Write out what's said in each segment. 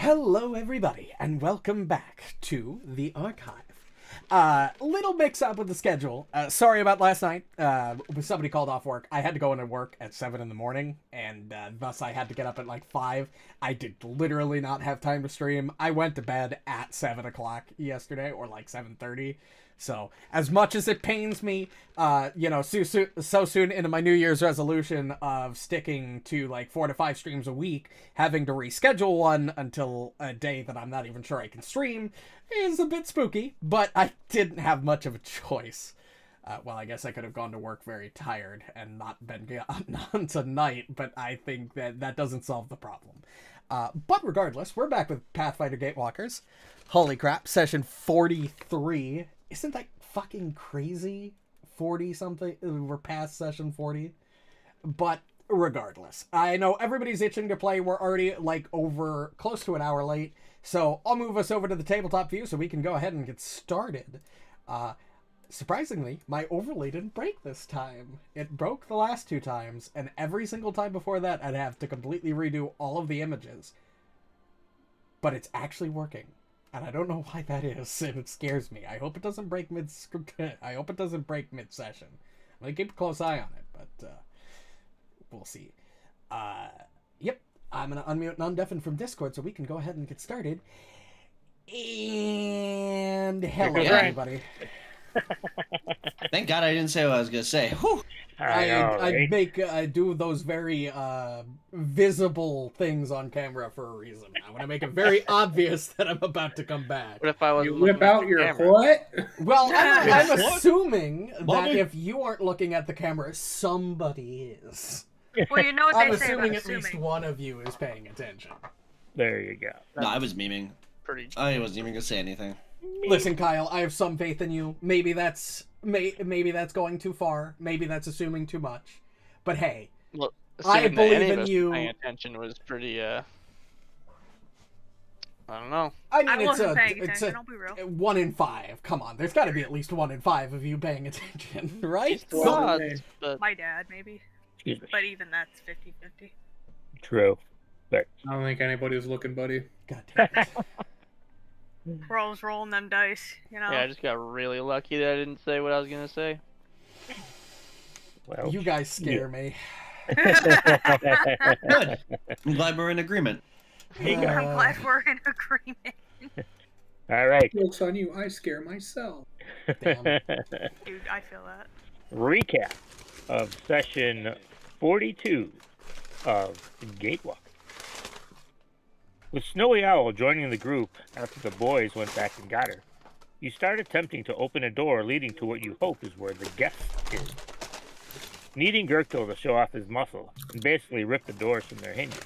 Hello, everybody, and welcome back to the archive. Little mix-up with the schedule. Sorry about last night. Somebody called off work. I had to go into work at 7 in the morning, and thus I had to get up at like 5. I did literally not have time to stream. I went to bed at 7 o'clock yesterday, or like 7:30. So, as much as it pains me, so soon into my New Year's resolution of sticking to like 4 to 5 streams a week, having to reschedule one until a day that I'm not even sure I can stream is a bit spooky, but I didn't have much of a choice. Well, I guess I could have gone to work very tired and not been on tonight, but I think that doesn't solve the problem. But regardless, we're back with Pathfinder Gatewalkers. Holy crap, session 43. Isn't that fucking crazy? 40-something? We're past session 40. But regardless, I know everybody's itching to play. We're already, like, over close to an hour late. So I'll move us over to the tabletop view so we can go ahead and get started. Surprisingly, my overlay didn't break this time. It broke the last 2 times, and every single time before that, I'd have to completely redo all of the images. But it's actually working. And I don't know why that is, and it scares me. I hope it doesn't break I hope it doesn't break mid-session. I'm gonna keep a close eye on it, but we'll see. Yep, I'm gonna unmute and undeafen from Discord so we can go ahead and get started. And hello, everybody. Thank God I didn't say what I was gonna say. Whew. I do those very visible things on camera for a reason. I want to make it very obvious that I'm about to come back. What if I was You whip out your what? Well, I'm assuming that if you aren't looking at the camera, somebody is. Well, you know what I'm they say assuming about at least one of you is paying attention. There you go. No, I was memeing. I wasn't even gonna say anything. Listen, Kyle, I have some faith in you. Maybe that's going too far. Maybe that's assuming too much. But hey, well, I believe in you. Paying attention was pretty. I don't know. I mean, I wasn't paying it's attention, I'll be real. 1 in 5. Come on, there's got to be at least 1 in 5 of you paying attention, right? But My dad, maybe. Excuse me. But even that's 50-50. True. But I don't think anybody was looking, buddy. God damn it. We're always rolling them dice, you know? yeah, I just got really lucky that I didn't say what I was gonna say. well, You guys scare me. Good. I'm glad we're in agreement. I'm glad we're in agreement. all right. Joke's on you. I scare myself. Damn. Dude, I feel that. Recap of session 42 of Gatewalkers. With Snowy Owl joining the group after the boys went back and got her, you start attempting to open a door leading to what you hope is where the guest is. Needing Gurgthil to show off his muscle and basically rip the doors from their hinges.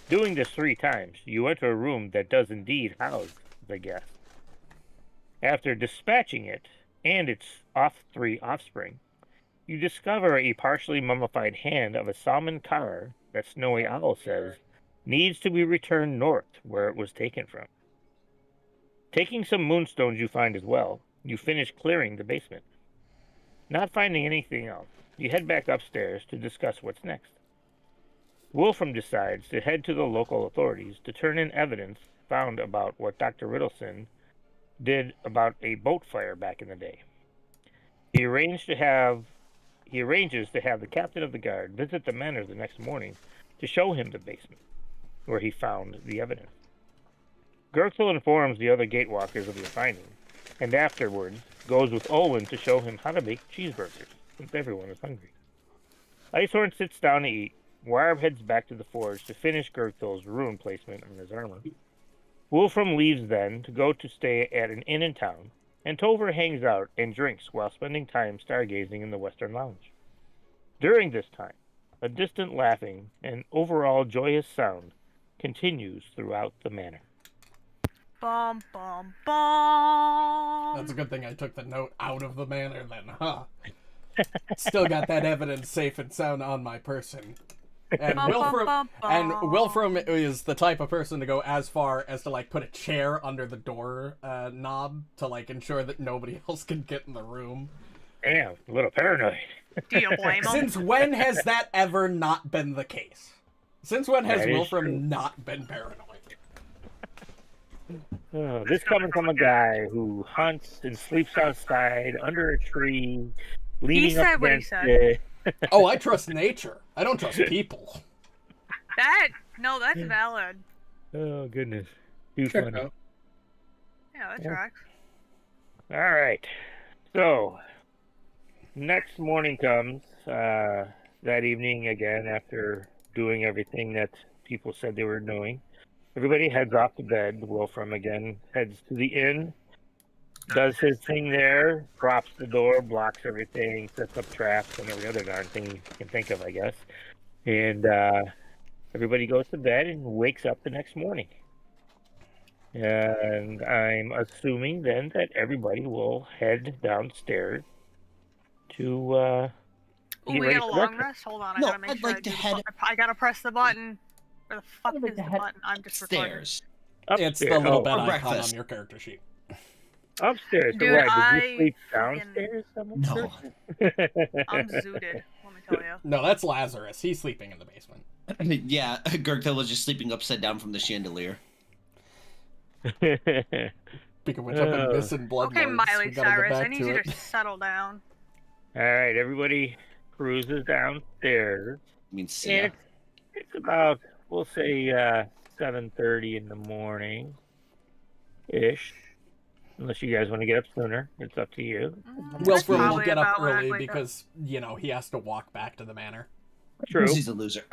Doing this 3 times, you enter a room that does indeed house the guest. After dispatching it and its 3 offspring, you discover a partially mummified hand of a Salmon Car that Snowy Owl says needs to be returned north where it was taken from. Taking some moonstones you find as well, you finish clearing the basement. Not finding anything else, you head back upstairs to discuss what's next. Wilfram decides to head to the local authorities to turn in evidence found about what Dr. Riddleson did about a boat fire back in the day. He arranges to have the captain of the guard visit the manor the next morning to show him the basement, where he found the evidence. Gurgthil informs the other Gatewalkers of your findings, and afterwards goes with Olwen to show him how to make cheeseburgers, since everyone is hungry. Icehorm sits down to eat. Muarb heads back to the forge to finish Gurgthil's rune placement on his armor. Wilfram leaves then to go to stay at an inn in town, and Tover hangs out and drinks while spending time stargazing in the Western Lounge. During this time, a distant laughing and overall joyous sound continues throughout the manor. Bum, bum, bum. That's a good thing I took the note out of the manor then, huh? Still got that evidence safe and sound on my person. And Wilfram is the type of person to go as far as to like put a chair under the door knob to like ensure that nobody else can get in the room. Damn, a little paranoid. Do you blame him? Since when has that ever not been the case? Since when has That is Wilfram true. not been paranoid? Oh, this coming from a guy who hunts and sleeps outside under a tree, leaning said up what he against said. it. Oh, I trust nature. I don't trust people. That's valid. Oh goodness, too Check funny. out. Yeah, that Yeah. tracks. All right, so next morning comes that evening again after doing everything that people said they were doing. Everybody heads off to bed. Wilfram again heads to the inn, does his thing there, props the door, blocks everything, sets up traps and every other darn thing you can think of, I guess. And everybody goes to bed and wakes up the next morning. And I'm assuming then that everybody will head downstairs to Ooh, get we ready got a for long breakfast. rest? Hold on, I No, gotta make I'd sure like I to do the head I gotta press the button. Where the fuck I'd like is to the head button? I'm just recording. Upstairs. It's the Upstairs. little Oh, bed for icon breakfast. on your character sheet. Upstairs. So Dude, what, did I you sleep fucking- downstairs? No. I'm zooted, let me tell you. No, that's Lazarus. He's sleeping in the basement. Yeah, Gurgthil was just sleeping upside down from the chandelier. Speaking of which, I've been Oh. missing blood Okay, lords. Miley We gotta get Cyrus, back I need to you it. to settle down. All right, everybody cruises downstairs. I mean, see ya. And it's about, we'll say, 7:30 in the morning, ish. Unless you guys want to get up sooner, it's up to you. That's Wilfram will probably get up about when I'd early wake up. because, he has to walk back to the manor. True. He's a loser.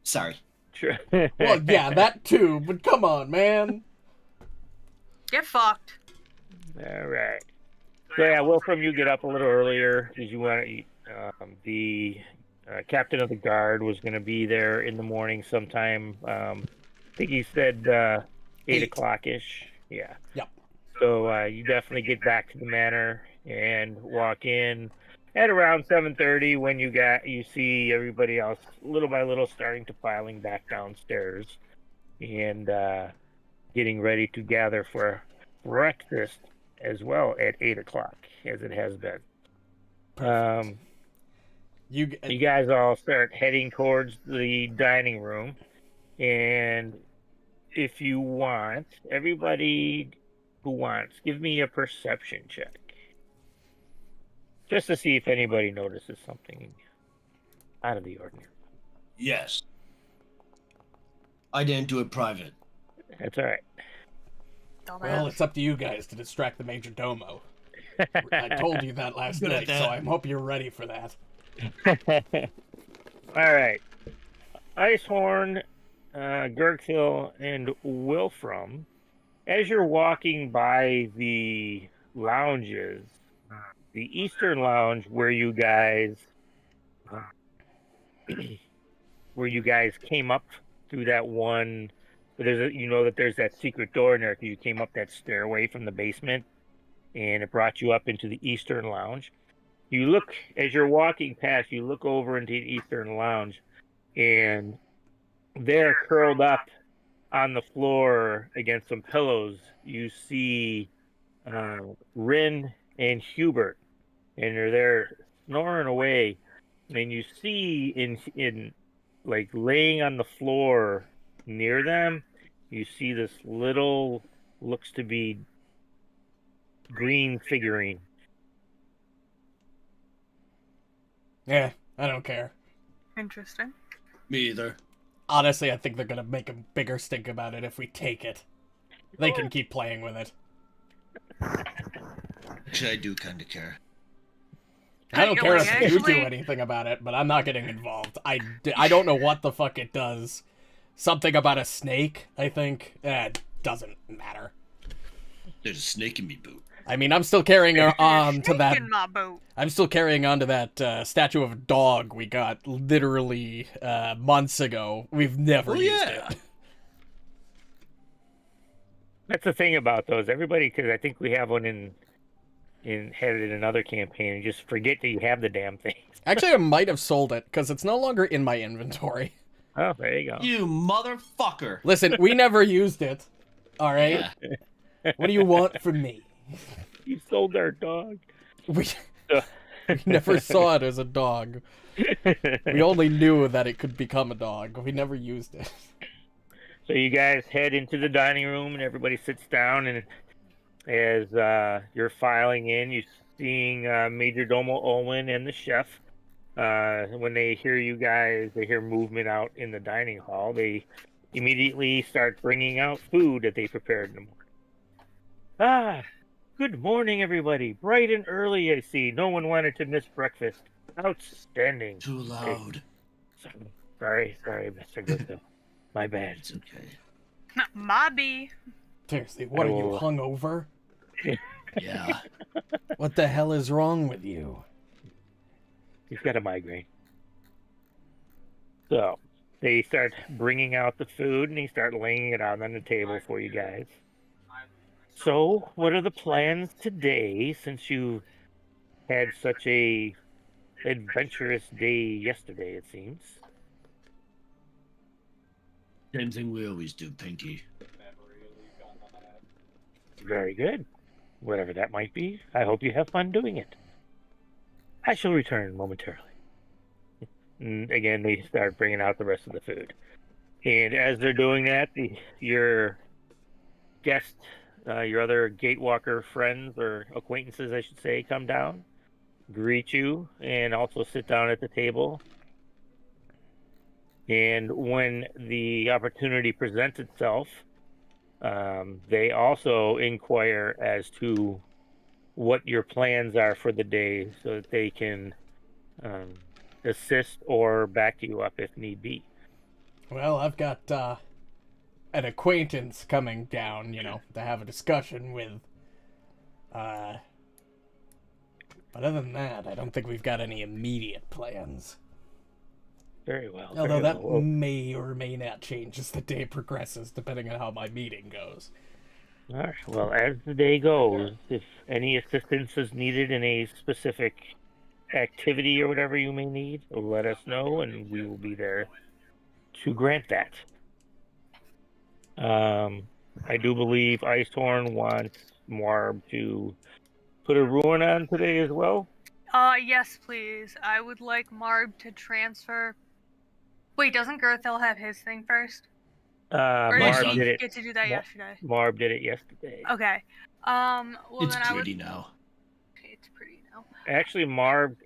Sorry. True. Well, yeah, that too, but come on, man. Get fucked. All right. So yeah, Wilfram, you get up a little earlier because you want to eat. The captain of the guard was going to be there in the morning sometime. I think he said 8 o'clock ish. Yeah. Yep. So you definitely get back to the manor and walk in at around 7:30 when you see everybody else little by little starting to filing back downstairs and getting ready to gather for breakfast as well at 8 o'clock as it has been. You guys all start heading towards the dining room, and if you want, everybody who wants, give me a perception check. Just to see if anybody notices something out of the ordinary. Yes. I didn't do it private. That's all right. Well, it's up to you guys to distract the Major Domo. I told you that last Good at night, that. so I hope you're ready for that. All right. Icehorm, Gurgthil, and Wilfram, as you're walking by the lounges, the Eastern Lounge where you guys came up through that one, there's that secret door in there because you came up that stairway from the basement, and it brought you up into the Eastern Lounge. You look, as you're walking past, you look over into the Eastern Lounge, and there, curled up on the floor against some pillows, you see Rin and Hubert, and they're there snoring away. And you see in like laying on the floor near them, you see this little, looks to be green figurine. Yeah, I don't care. Interesting. Me either. Honestly, I think they're gonna make a bigger stink about it if we take it. They can keep playing with it. Actually, I do kind of care. I don't You're care like, if you do actually- anything about it, but I'm not getting involved. I don't know what the fuck it does. Something about a snake, I think. It doesn't matter. There's a snake in me boot. I mean, I'm still carrying on to Snake that. in my boat. I'm still carrying on to that statue of a dog we got literally months ago. We've never used it. That's the thing about those. Everybody, because I think we have one headed in another campaign, and just forget that you have the damn thing. Actually, I might have sold it because it's no longer in my inventory. Oh, there you go. You motherfucker. Listen, we never used it. All right. Yeah. What do you want from me? You sold our dog. We never saw it as a dog. We only knew that it could become a dog. We never used it. So you guys head into the dining room, and everybody sits down. And as you're filing in, you're seeing Major Domo Owen and the chef. When they hear you guys, they hear movement out in the dining hall. They immediately start bringing out food that they prepared in the morning. Ah, good morning, everybody. Bright and early, I see. No one wanted to miss breakfast. Outstanding. Too loud. Sorry, Mr. Gurgthil. My bad. It's okay. Mobby. Seriously, what are you, will- hungover? Yeah. What the hell is wrong with you? He's got a migraine. So, they start bringing out the food, and they start laying it out on the table for you guys. So, what are the plans today, since you had such a adventurous day yesterday, it seems? Same thing we always do, Pinky. Very good. Whatever that might be, I hope you have fun doing it. I shall return momentarily. And again, they start bringing out the rest of the food. And as they're doing that, your guests, your other Gatewalker friends or acquaintances, I should say, come down, greet you, and also sit down at the table. And when the opportunity presents itself, they also inquire as to what your plans are for the day so that they can assist or back you up if need be. Well, I've got an acquaintance coming down, to have a discussion with. But other than that, I don't think we've got any immediate plans. Very well. Although very that well. may or may not change as the day progresses, depending on how my meeting goes. All right. Well, as the day goes, if any assistance is needed in a specific activity or whatever you may need, let us know, and we will be there to grant that. I do believe Icehorm wants Muarb to put a ruin on today as well. Yes, please. I would like Marb to transfer. Wait, doesn't Gurgthil have his thing first? Or did Muarb he did it. get to do that yesterday? Muarb did it yesterday. Okay. Well, It's then I would. pretty now. Okay, it's pretty now. Actually, Muarb,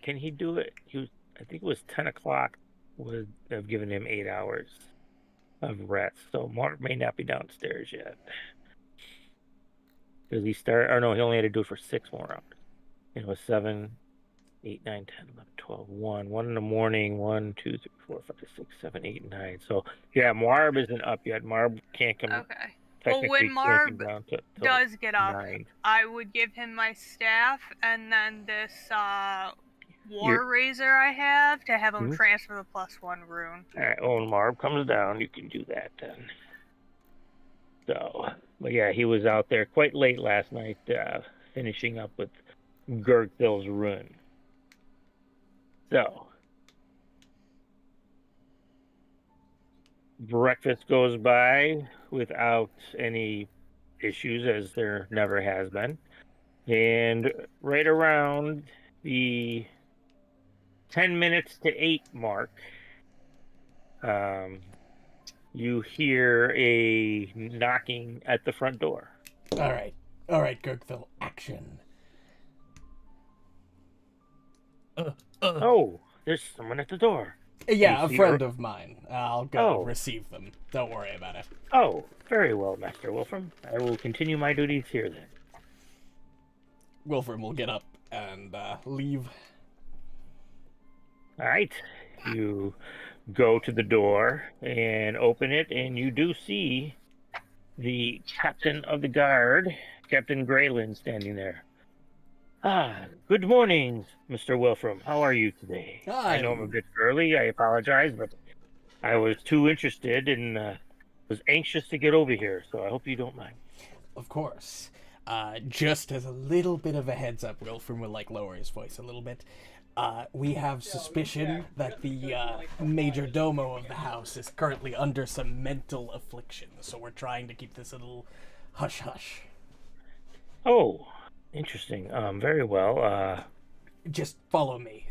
can he do it? I think it was 10 o'clock. Would have given him 8 hours of rest. So Muarb may not be downstairs yet. Because he only had to do it for 6 more hours. It was 7, 8, 9, 10, 11, 12, 1. 1 in the morning, 1, 2, 3, 4, 5, 6, 7, 8, 9. So, yeah, Muarb isn't up yet. Muarb can't come. Okay. Well, when Muarb down to does get up, 9. I would give him my staff and then this war razor I have to have him Mhm. transfer the +1 rune. All right, when Muarb comes down, you can do that then. So, but yeah, he was out there quite late last night, finishing up with Gurgthil's rune. So, breakfast goes by without any issues, as there never has been. And right around the 10 minutes to 8 mark, you hear a knocking at the front door. All right, Gurgthil, action. Oh, there's someone at the door. Yeah, You a see friend her? of mine. I'll go Oh. receive them. Don't worry about it. Oh, very well, Master Wilfram. I will continue my duties here then. Wilfram will get up and leave. All right. You go to the door and open it, and you do see the captain of the guard, Captain Graylin, standing there. Ah, good morning, Mr. Wilfram. How are you today? I know I'm a bit early. I apologize, but I was too interested and was anxious to get over here, so I hope you don't mind. Of course. Just as a little bit of a heads up, Wilfram will lower his voice a little bit. We have suspicion that the major domo of the house is currently under some mental affliction, so we're trying to keep this a little hush-hush. Oh, interesting. Very well. Just follow me.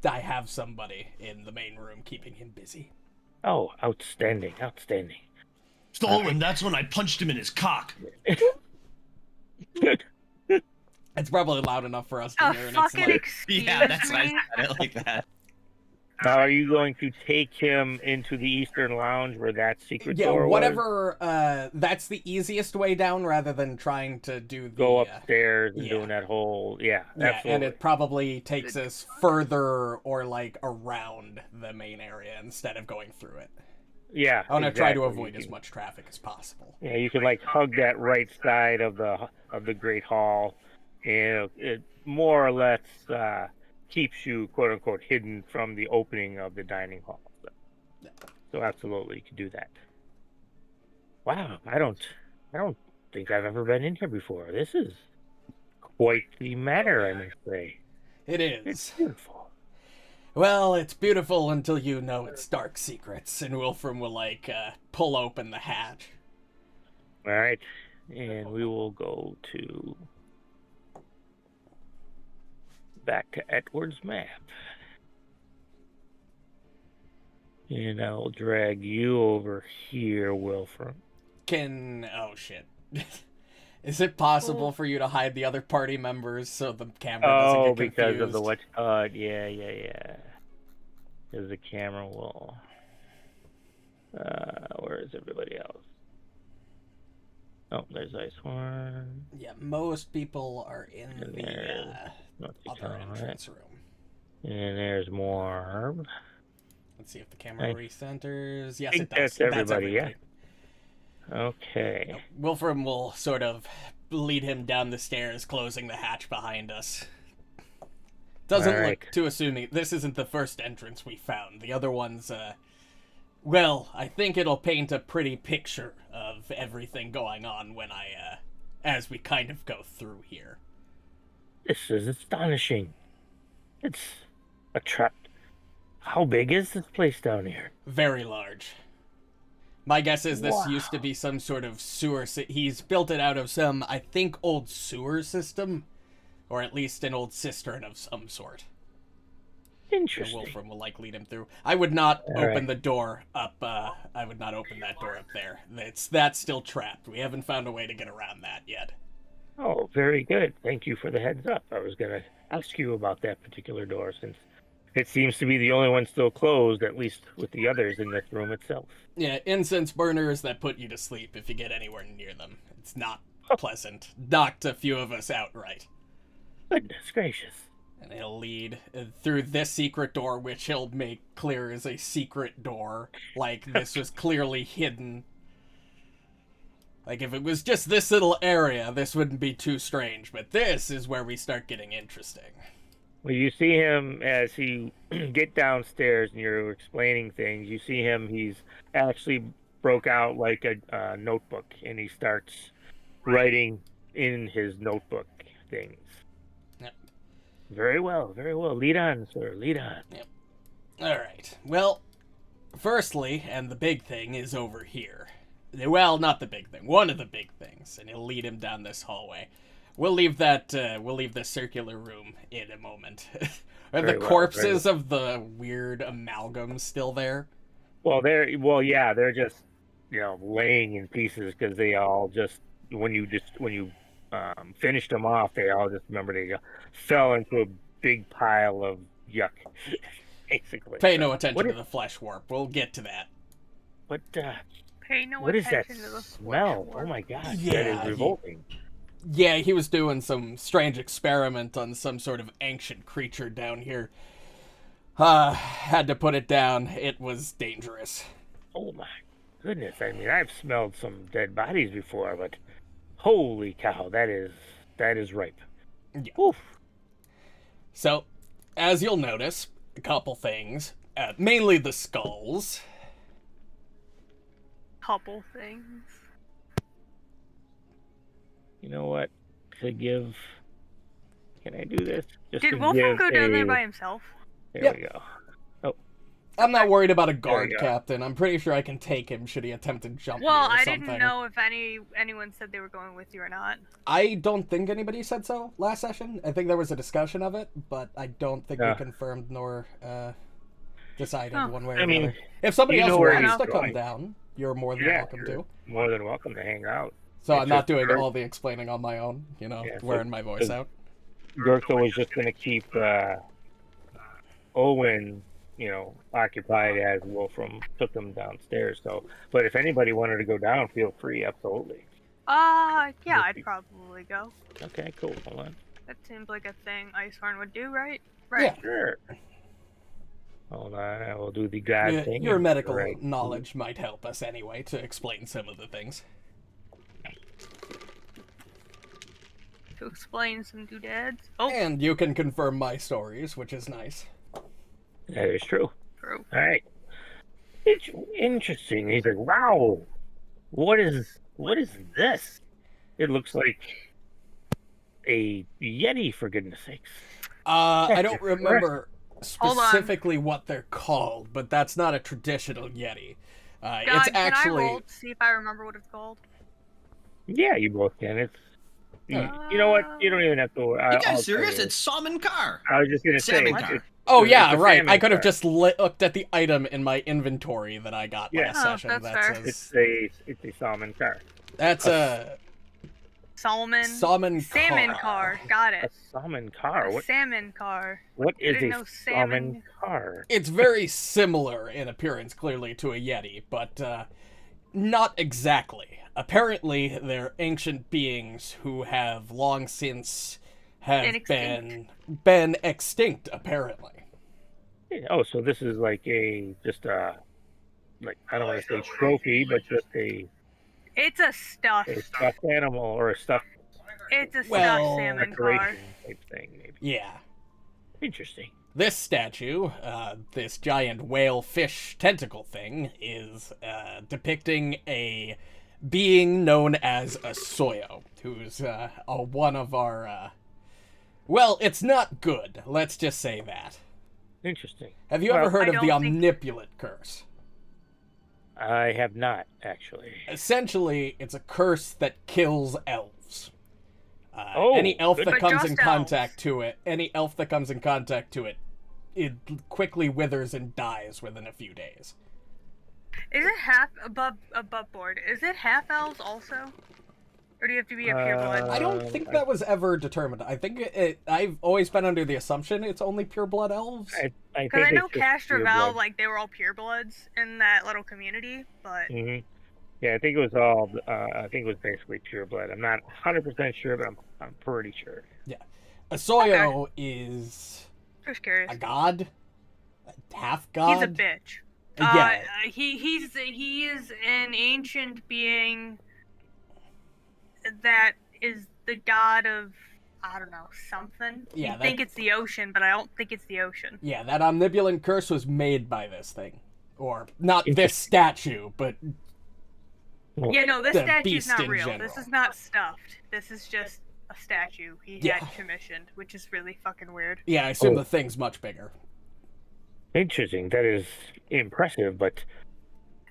I have somebody in the main room keeping him busy. Oh, outstanding, outstanding. Stolen. That's when I punched him in his cock. It's probably loud enough for us to hear. And it's Fucking like, excuse Yeah, that's me. why I said it like that. Now, are you going to take him into the Eastern Lounge where that secret yeah, door whatever. That's the easiest way down, rather than trying to do the Go upstairs and yeah. doing that whole... Yeah, Yeah, absolutely. and it probably takes us further or like around the main area instead of going through it. Yeah, I want to try to exactly. avoid as much traffic as possible. Yeah, you can like hug that right side of the Great Hall, and it more or less keeps you quote unquote hidden from the opening of the dining hall. So absolutely, you can do that. Wow, I don't think I've ever been in here before. This is quite the matter, I must say. It It's is. beautiful. Well, it's beautiful until you know its dark secrets, and Wilfram will like pull open the hatch. All right, and we will go to back to Edward's map. And I'll drag you over here, Wilfram. Oh shit. Is it possible for you to hide the other party members so the camera doesn't get confused? Because of the what? Yeah. Because the camera will. Where is everybody else? Oh, there's Icehorm. Yeah, most people are in And the there's other entrance room. And there's Muarb. Let's see if the camera I recenters. Yes, think it does. that's everybody, yeah. Okay. Yep. Wilfram will sort of lead him down the stairs, closing the hatch behind us. Doesn't All look right. too assuming. This isn't the first entrance we found. The other one's, well, I think it'll paint a pretty picture of everything going on when as we kind of go through here. This is astonishing. It's a trap. How big is this place down here? Very large. My guess is this Wow. used to be some sort of sewer. He's built it out of some, I think, old sewer system, or at least an old cistern of some sort. And Interesting. Wilfram will like lead him through. I would not All open right. the door up. I would not open that door up there. That's still trapped. We haven't found a way to get around that yet. Oh, very good. Thank you for the heads up. I was going to ask you about that particular door since it seems to be the only one still closed, at least with the others in this room itself. Yeah, incense burners that put you to sleep if you get anywhere near them. It's not pleasant. Knocked a few of us outright. Goodness gracious. And he'll lead through this secret door, which he'll make clear is a secret door. Like, this was clearly hidden. Like, if it was just this little area, this wouldn't be too strange. But this is where we start getting interesting. Well, you see him as he get downstairs and you're explaining things. You see him, he's actually broke out like a notebook and he starts writing in his notebook things. Yep. Very well, very well. Lead on, sir, lead on. Yep. Alright. Well, firstly, and the big thing is over here. Well, not the big thing. One of the big things. And he'll lead him down this hallway. We'll leave the circular room in a moment. Are the Very well, corpses of the weird amalgams still there? Well, they're just laying in pieces because they all just when you finished them off, they all just remember they fell into a big pile of yuck, basically. Pay no attention to the flesh warp. We'll get to that. What Pay no what is that attention to the smell? Oh my god, that Yeah, is revolting. Yeah, he was doing some strange experiment on some sort of ancient creature down here. Had to put it down. It was dangerous. Oh my goodness! I mean, I've smelled some dead bodies before, but holy cow, that is ripe. Yeah. Oof. So, as you'll notice, a couple things. Mainly the skulls. couple things. You know what? Can I do this? Just Did to Wilfram give go down there a- by himself? There Yep. we go. I'm not worried about a guard go. captain. I'm pretty sure I can take him should he attempt to jump me Well, or I something. didn't know if anyone said they were going with you or not. I don't think anybody said so last session. I think there was a discussion of it, but I don't think we Yeah. confirmed nor decided Oh. one way or I mean, another. If somebody you else know where wants he's to come going. down, you're more than welcome you're to. more than welcome to hang out. So It's I'm not just doing Gurg- all the explaining on my own, Yeah, so- wearing my voice out. Gurgthil was just going to keep Owen, occupied as Wolfram took them downstairs. So, but if anybody wanted to go down, feel free. Absolutely. Yeah, I'd probably go. Okay, cool. Hold on. That seems like a thing Icehorn would do, right? Yeah. Sure. Hold on, I will do the god thing. Your and- medical right. knowledge might help us anyway to explain some of the things. To explain some doodads. Oh, And you can confirm my stories, which is nice. That is true. true. All right. It's interesting. He's like, wow, what is this? It looks like a Yeti, for goodness sakes. I don't remember Hold on. specifically what they're called, but that's not a traditional Yeti. God, It's can actually... I roll to see if I remember what it's called? Yeah, you both can. It's you know what? You don't even have to. You I'll guys tell serious? you. It's Salmon Car. I was just gonna say. Salmon it's- car. it's- Oh it's yeah, a right. salmon I could have car. just looked at the item in my inventory that I got Yeah. last Oh, session. that's That fair. says It's a salmon car. that's a Salmon. salmon Salmon car. Got A it. salmon car. A What? salmon car. What I is didn't a know salmon salmon- car? It's very similar in appearance, clearly, to a Yeti, but not exactly. Apparently, they're ancient beings who have long since Been extinct. been extinct. Apparently, Oh, so this is like just a I don't want to say trophy, but just It's a stuffed. a stuffed animal or a stuffed It's a stuffed Well, salmon car. decoration type thing, maybe. yeah. Interesting. This statue, this giant whale fish tentacle thing, is depicting a being known as a Soyo, who's one of our. Well, it's not good. Let's just say that. Interesting. Have you Well, ever heard I of the don't think- omnipotent curse? I have not actually. Essentially, it's a curse that kills elves. Oh, Any elf good. that But comes in just contact elves. to it, it quickly withers and dies within a few days. Is it half above board? Is it half elves also? Or do you have to be a pureblood? I don't think that was ever determined. I think I've always been under the assumption it's only pureblood elves. I think Because I know it's just Castor pure Val, blood. they were all purebloods in that little community, but Mhm. Yeah, I think it was all. I think it was basically pure blood. I'm not 100% sure, but I'm pretty sure. A Soyo is just curious. a god, a half god. He's a bitch. Yeah. He is an ancient being that is the god of, I don't know, something. Yeah, You think it's the ocean, but I don't think it's the ocean. Yeah, that omnipotent curse was made by this thing, or not this statue, but Yeah, no, this The statue's beast not in real. general. This is not stuffed. This is just a statue he Yeah. had commissioned, which is really fucking weird. yeah, I assume Oh. the thing's much bigger. Interesting. That is impressive, but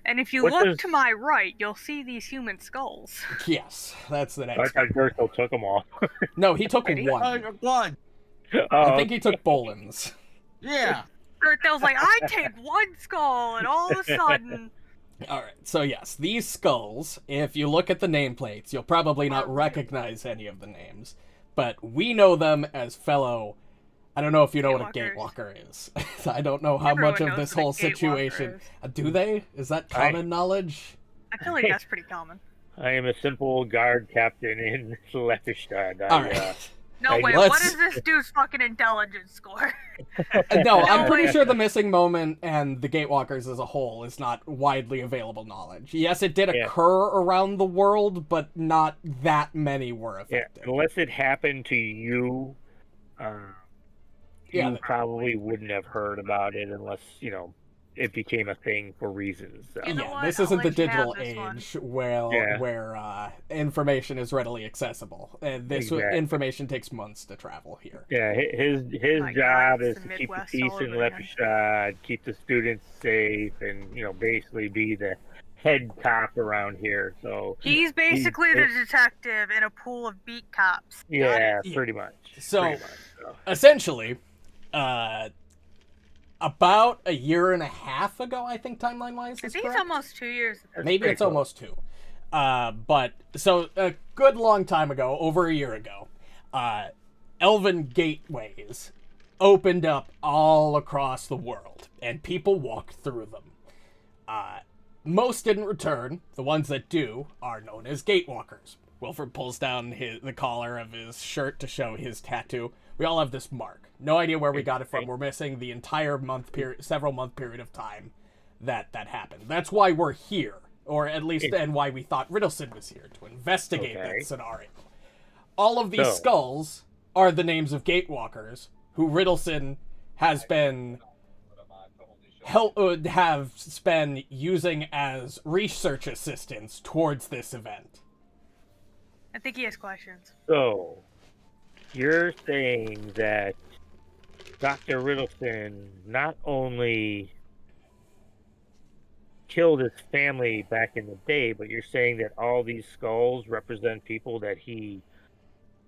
And if you What look does- to my right, you'll see these human skulls. Yes, that's the I next. thought Gurgthil took them all. No, he took Did he? one. Blood. I think he took Bolin's. Yeah. Gurgthil's like, I take one skull, and all of a sudden, All right, so yes, these skulls. If you look at the nameplates, you'll probably not recognize any of the names, but we know them as fellow. I don't know if you know what a Gatewalkers. gatewalker is. I don't know how Everyone much of knows this what a whole gatewalker situation. is. Do they? Is that common knowledge? I feel like that's pretty common. I am a simple guard captain in Lephistad. All right. No, Hey, wait, let's- what is this dude's fucking intelligence score? No, I'm No, pretty wait. sure the missing moment and the Gatewalkers as a whole is not widely available knowledge. Yes, it did Yeah. occur around the world, but not that many were Yeah, affected. unless it happened to you, Yeah. you probably wouldn't have heard about it unless it became a thing for reasons. So. You know Yeah, what? this I'll isn't the let you have digital this one. age where Yeah. where information is readily accessible. And this Exactly. information takes months to travel here. Yeah, his My God, job it's is the to keep the Midwest peace all in over again. Lephistad, keep the students safe, and basically be the head cop around here. So He's basically the he- detective in a pool of beat cops. Got yeah, it. Yeah. pretty much. So- pretty much, so. Essentially, about a year and a half ago, I think, timeline-wise, I is think correct. it's almost 2 years. Maybe pretty it's cool. almost 2. But, so, a good long time ago, over a year ago, Elven gateways opened up all across the world, and people walked through them. Most didn't return. The ones that do are known as Gatewalkers. Wilfram pulls down the collar of his shirt to show his tattoo. We all have this mark. No idea where we got it from. We're missing the entire several month period of time that happened. That's why we're here, or at least and why we thought Riddleson was here, to investigate that scenario. All of these skulls are the names of Gatewalkers who Riddleson has been using as research assistants towards this event. I think he has questions. So, you're saying that Dr. Riddleson not only killed his family back in the day, but you're saying that all these skulls represent people that he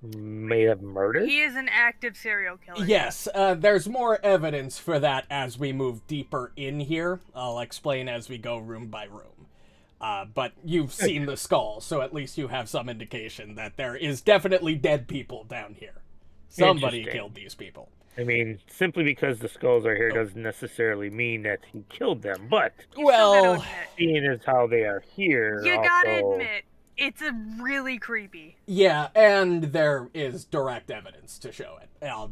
may have murdered? He is an active serial killer. Yes, there's more evidence for that as we move deeper in here. I'll explain as we go room by room. But you've seen the skulls, so at least you have some indication that there is definitely dead people down here. Somebody killed these people. I mean, simply because the skulls are here doesn't necessarily mean that he killed them, but Well, seeing as how they are here, you gotta also... admit, it's a really creepy. yeah, and there is direct evidence to show it. I'll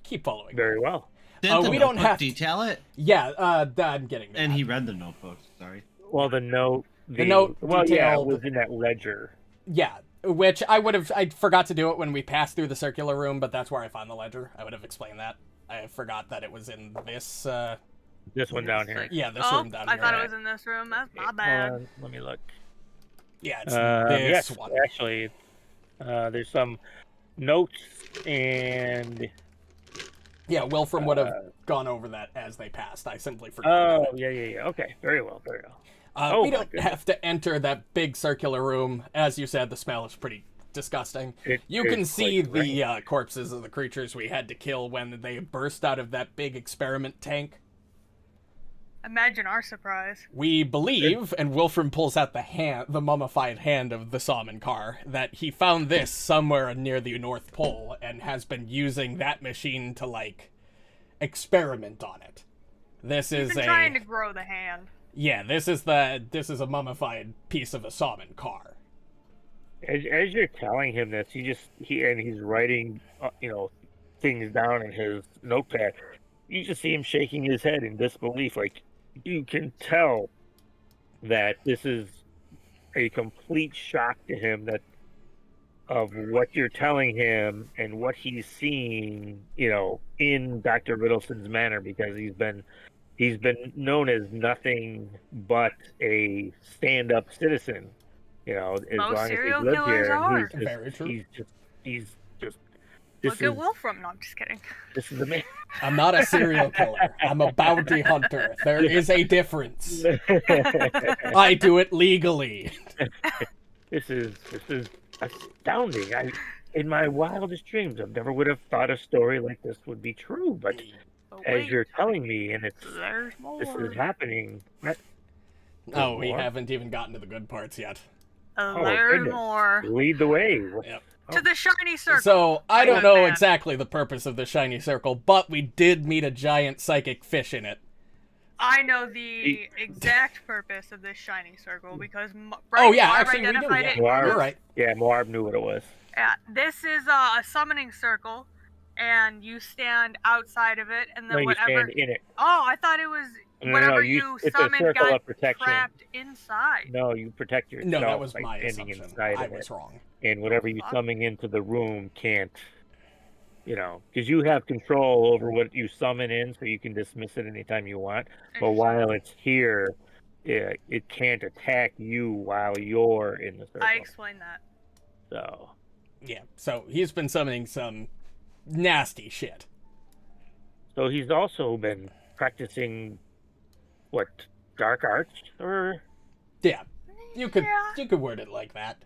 keep following. Very well. Didn't the we don't notebook have to- detail it? Yeah, I'm getting that. And he read the notebook. Sorry. Well, the note... The note Well, yeah, it detailed- was in that ledger. Yeah, which I forgot to do it when we passed through the circular room, but that's where I found the ledger. I would have explained that. I forgot that it was in this, This one down here. yeah, this Oh, room down I here. thought it was in this room. That's my bad. Hold on, let me look. Yeah, it's this Yes, one. actually, there's some notes and... Yeah, Wilfram would have gone over that as they passed. I simply forgot. Oh, yeah. Okay, very well. We don't have to enter that big circular room. As you said, the smell is pretty disgusting. You can see the corpses of the creatures we had to kill when they burst out of that big experiment tank. Imagine our surprise. We believe, and Wilfram pulls out the mummified hand of the Samenkar, that he found this somewhere near the North Pole and has been using that machine to, experiment on it. This He's is been trying to grow the hand. Yeah, this is a mummified piece of a Samenkar. As you're telling him this, he's writing, things down in his notepad. You just see him shaking his head in disbelief. Like, you can tell that this is a complete shock to him of what you're telling him and what he's seeing, in Dr. Riddleson's manner, because he's been known as nothing but a stand-up citizen. As Most long as he's serial lived killers here, are. Very true. He's just. Look at Wilfram. No, I'm just kidding. This is the man. I'm not a serial killer. I'm a bounty hunter. There is a difference. I do it legally. This is astounding. In my wildest dreams, I never would have thought a story like this would be true. But But as wait, you're telling me, and there's more. this is happening. Oh, we More? haven't even gotten to the good parts yet. There's goodness. more. Lead the way. Yep. To the shiny circle. So, I don't Good know man. exactly the purpose of the shiny circle, but we did meet a giant psychic fish in it. I know the exact purpose of this shiny circle because Oh, yeah, Muarb actually, we do, identified yeah. it. Muarb. You're right. Yeah, Muarb knew what it was. Yeah, this is a summoning circle, and you stand outside of it, and then No, you whatever. stand in it. Oh, I thought it was No, whatever you- it's a summoned circle got of protection. trapped inside. No, you protect yourself No, that was by my standing assumption. inside I of was it. wrong. And whatever you summon into the room can't, because you have control over what you summon in, so you can dismiss it anytime you want. But while it's here, it can't attack you while you're in the circle. I explained that. So, Yeah, so he's been summoning some nasty shit. so he's also been practicing, what, dark arts, or Yeah, you could Yeah. word it like that.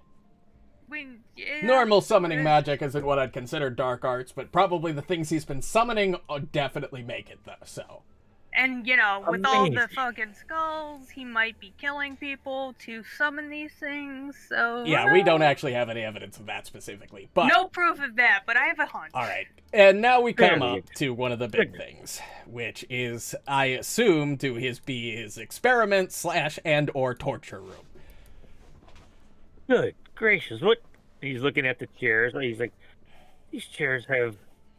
Yeah, Normal summoning it- magic isn't what I'd consider dark arts, but probably the things he's been summoning definitely make it, though, so. And, with all the Amazing. fucking skulls, he might be killing people to summon these things, so... Yeah, we don't actually have any evidence of that specifically, but... No proof of that, but I have a hunch. Alright, and now we come Fairly up to one of the big things, which is, I assume, to be his experiment / and or torture room. Good gracious, what? He's looking at the chairs. He's like, these chairs have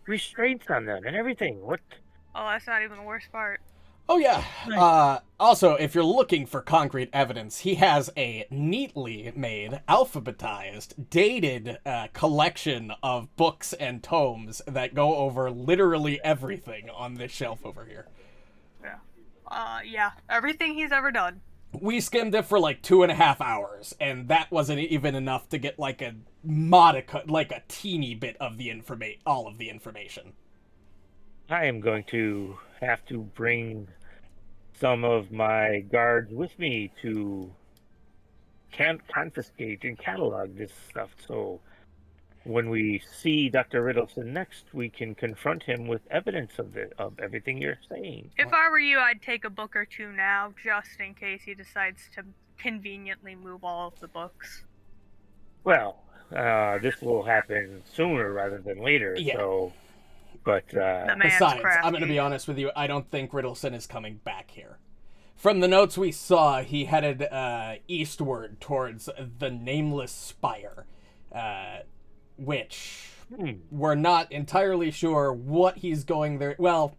restraints on them and everything. What? Oh, that's not even the worst part. Oh yeah, also, if you're looking for concrete evidence, he has a neatly made, alphabetized, dated collection of books and tomes that go over literally everything on this shelf over here. Yeah, everything he's ever done. We skimmed it for like 2.5 hours, and that wasn't even enough to get like a modica, like a teeny bit of the all of the information. I am going to have to bring some of my guards with me to confiscate and catalog this stuff, so when we see Dr. Riddleson next, we can confront him with evidence of everything you're saying. If I were you, I'd take a book or two now, just in case he decides to conveniently move all of the books. Well, this will happen sooner rather than later, Yeah. So... But, The man's Besides, crafty. I'm going to be honest with you, I don't think Riddleson is coming back here. From the notes we saw, he headed eastward towards the Nameless Spire, which we're not entirely sure what he's going there. Well,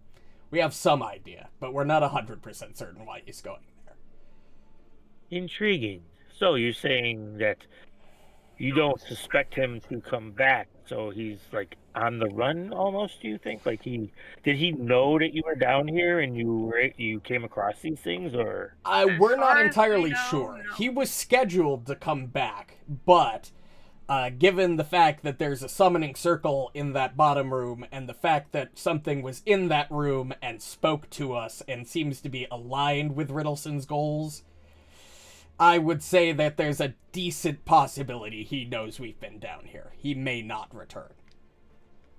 we have some idea, but we're not 100% certain why he's going there. Intriguing. So you're saying that you don't suspect him to come back, so he's like on the run almost, do you think? Like did he know that you were down here and you came across these things, or? We're As not far as entirely we know, sure. no. He was scheduled to come back, but given the fact that there's a summoning circle in that bottom room and the fact that something was in that room and spoke to us and seems to be aligned with Riddleson's goals, I would say that there's a decent possibility he knows we've been down here. He may not return.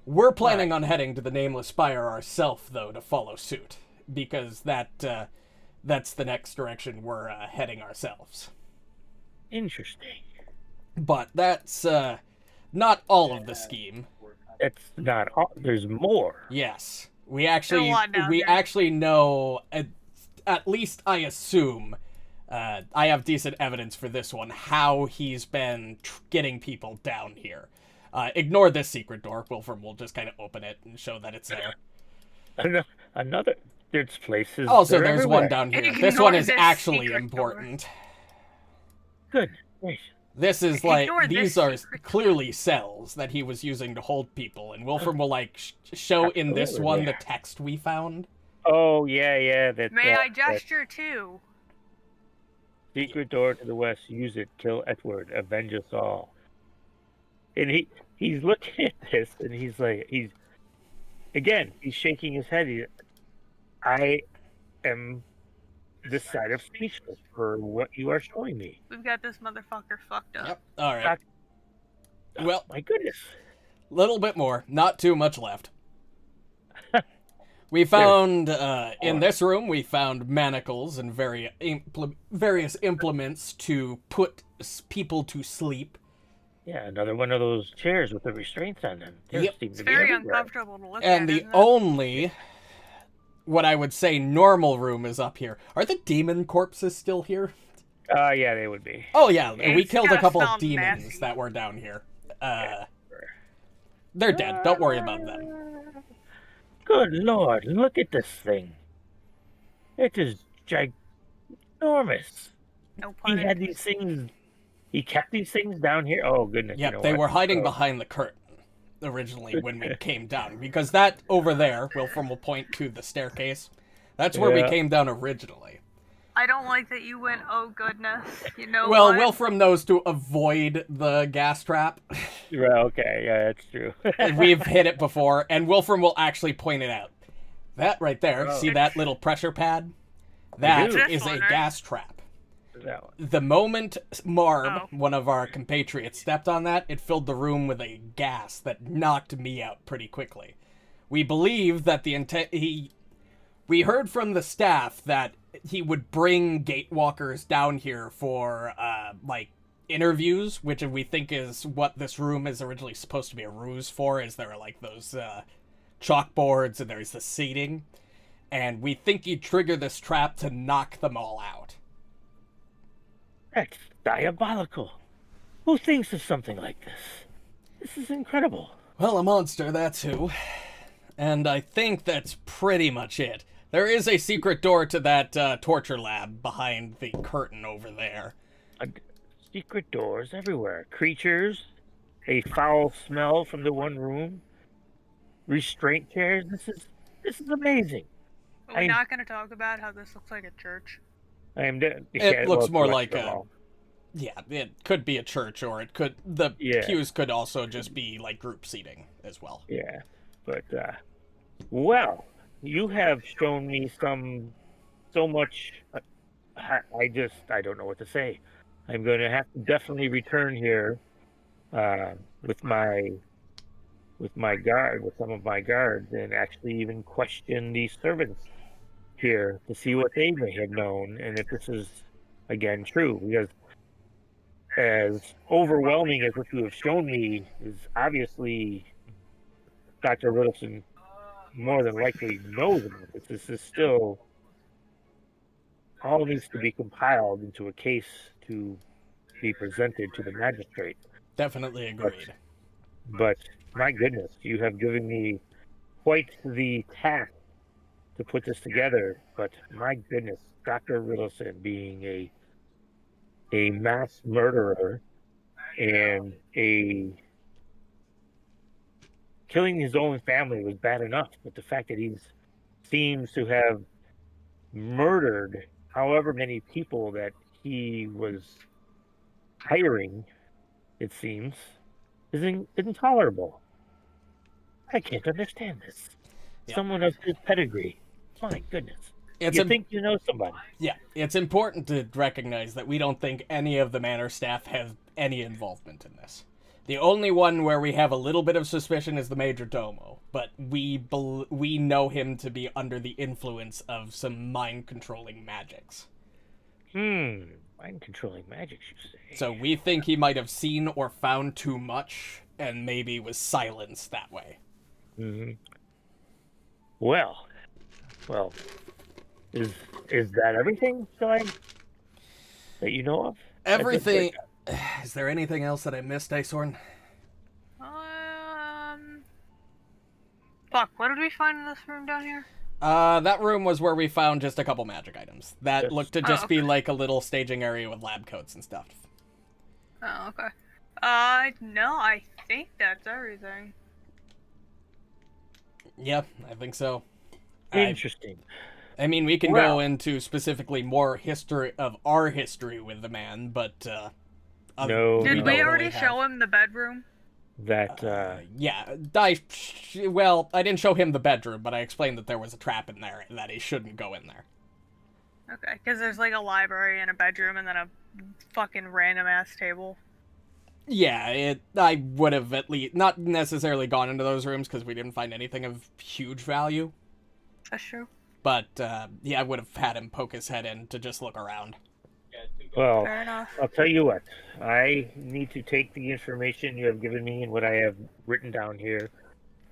We're planning on heading to the Nameless Spire ourselves, though, to follow suit, because that's the next direction we're heading ourselves. Interesting. But that's not all of the scheme. That's not all. There's more. Yes, we There's a lot down here. actually know, at least I assume, I have decent evidence for this one, how he's been getting people down here. Ignore this secret door. Wilfram will just kind of open it and show that it's there. Another. There's places. Also, they're there's everywhere. one down here. Ignore This one is this actually secret important. Good. Gracious. This is Ignore these this are secret clearly cells that he was using to hold people, and Wilfram will show in this Absolutely, one yeah. the text we found. Oh yeah. That. May I that gesture too? secret door to the west. Use it. Kill Edward. Avenge us all. And he's looking at this, and he's shaking his head. I am this side of speechless for what you are showing me. We've got this motherfucker fucked up. Yep. All right. Well, My goodness. little bit more. Not too much left. We found, in this room, we found manacles and various implements to put people to sleep. Yeah, another one of those chairs with the restraints on them. There Yep. seem It's to be very everywhere. uncomfortable to look And at. the isn't it? only, what I would say, normal room is up here. Are the demon corpses still here? Yeah, they would be. Oh, yeah. We It's killed a gotta couple of smell demons nasty. that were down here. They're dead. Don't worry about them. Good lord, look at this thing. It is ginormous. No He pun had these things. He kept these things down here. Oh goodness. Yep, you know they what? were hiding So- behind the curtain originally when we came down. Because that over there, Wilfram will point to the staircase. That's where we Yeah. came down originally. I don't like that you went, oh goodness. You know Well, what? Wilfram knows to avoid the gas trap. Right, okay, yeah, that's true. And we've hit it before, and Wilfram will actually point it out. That right there, Oh. see that little pressure pad? That do. This is one, a right? gas trap. That one. The moment Muarb, Oh. one of our compatriots, stepped on that, it filled the room with a gas that knocked me out pretty quickly. We believe that We heard from the staff that he would bring Gatewalkers down here for, interviews, which we think is what this room is originally supposed to be a ruse for, is there are, those, chalkboards and there's the seating. And we think he'd trigger this trap to knock them all out. That's diabolical. Who thinks of something like this? This is incredible. Well, a monster, that's who. And I think that's pretty much it. There is a secret door to that torture lab behind the curtain over there. Secret doors everywhere. Creatures. A foul smell from the one room. Restraint chairs. This is amazing. Are we not going to talk about how this looks like a church? It looks more like a... Yeah, it could be a church, or it could... The pews could also just be, group seating as well. Yeah, but, well, you have shown me so much... I don't know what to say. I'm going to have to definitely return here with some of my guards, and actually even question these servants here to see what they may have known, and if this is, again, true. Because as overwhelming as what you have shown me is, obviously Dr. Riddleson more than likely knows about this. This is still all needs to be compiled into a case to be presented to the magistrate. Definitely agreed. But my goodness, you have given me quite the task to put this together. But my goodness, Dr. Riddleson being a mass murderer and killing his own family was bad enough, but the fact that he seems to have murdered however many people that he was hiring, it seems, is intolerable. I can't understand this. Yeah. Someone of his pedigree. My goodness. You think you know somebody. Yeah, it's important to recognize that we don't think any of the manor staff have any involvement in this. The only one where we have a little bit of suspicion is the Major Domo, but we know him to be under the influence of some mind-controlling magics. Mind-controlling magics, you say? So we think he might have seen or found too much, and maybe was silenced that way. Mm-hmm. Well, is that everything that you know of? Everything. Is there anything else that I missed, Icehorm? Fuck, what did we find in this room down here? That room was where we found just a couple magic items. That looked to just be like a little staging area with lab coats and stuff. Oh, okay. No, I think that's everything. Yeah, I think so. Interesting. I mean, we can go into specifically more history of our history with the man, but no. Did we already show him the bedroom? Yeah, I didn't show him the bedroom, but I explained that there was a trap in there and that he shouldn't go in there. Okay, because there's a library and a bedroom and then a fucking random ass table. Yeah, I would have at least not necessarily gone into those rooms because we didn't find anything of huge value. That's true. But I would have had him poke his head in to just look around. Well, fair enough. I'll tell you what. I need to take the information you have given me and what I have written down here.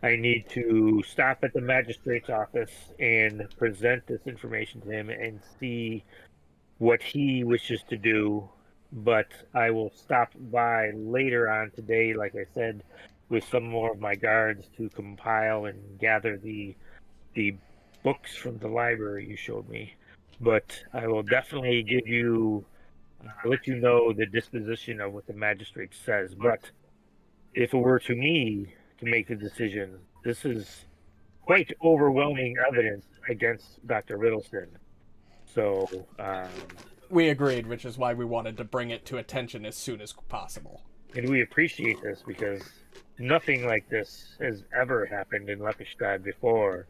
I need to stop at the magistrate's office and present this information to him and see what he wishes to do. But I will stop by later on today, like I said, with some more of my guards to compile and gather the books from the library you showed me. But I will definitely let you know the disposition of what the magistrate says. But if it were to me to make the decision, this is quite overwhelming evidence against Dr. Riddleson. So, we agreed, which is why we wanted to bring it to attention as soon as possible. And we appreciate this because nothing like this has ever happened in Lepidstadt before.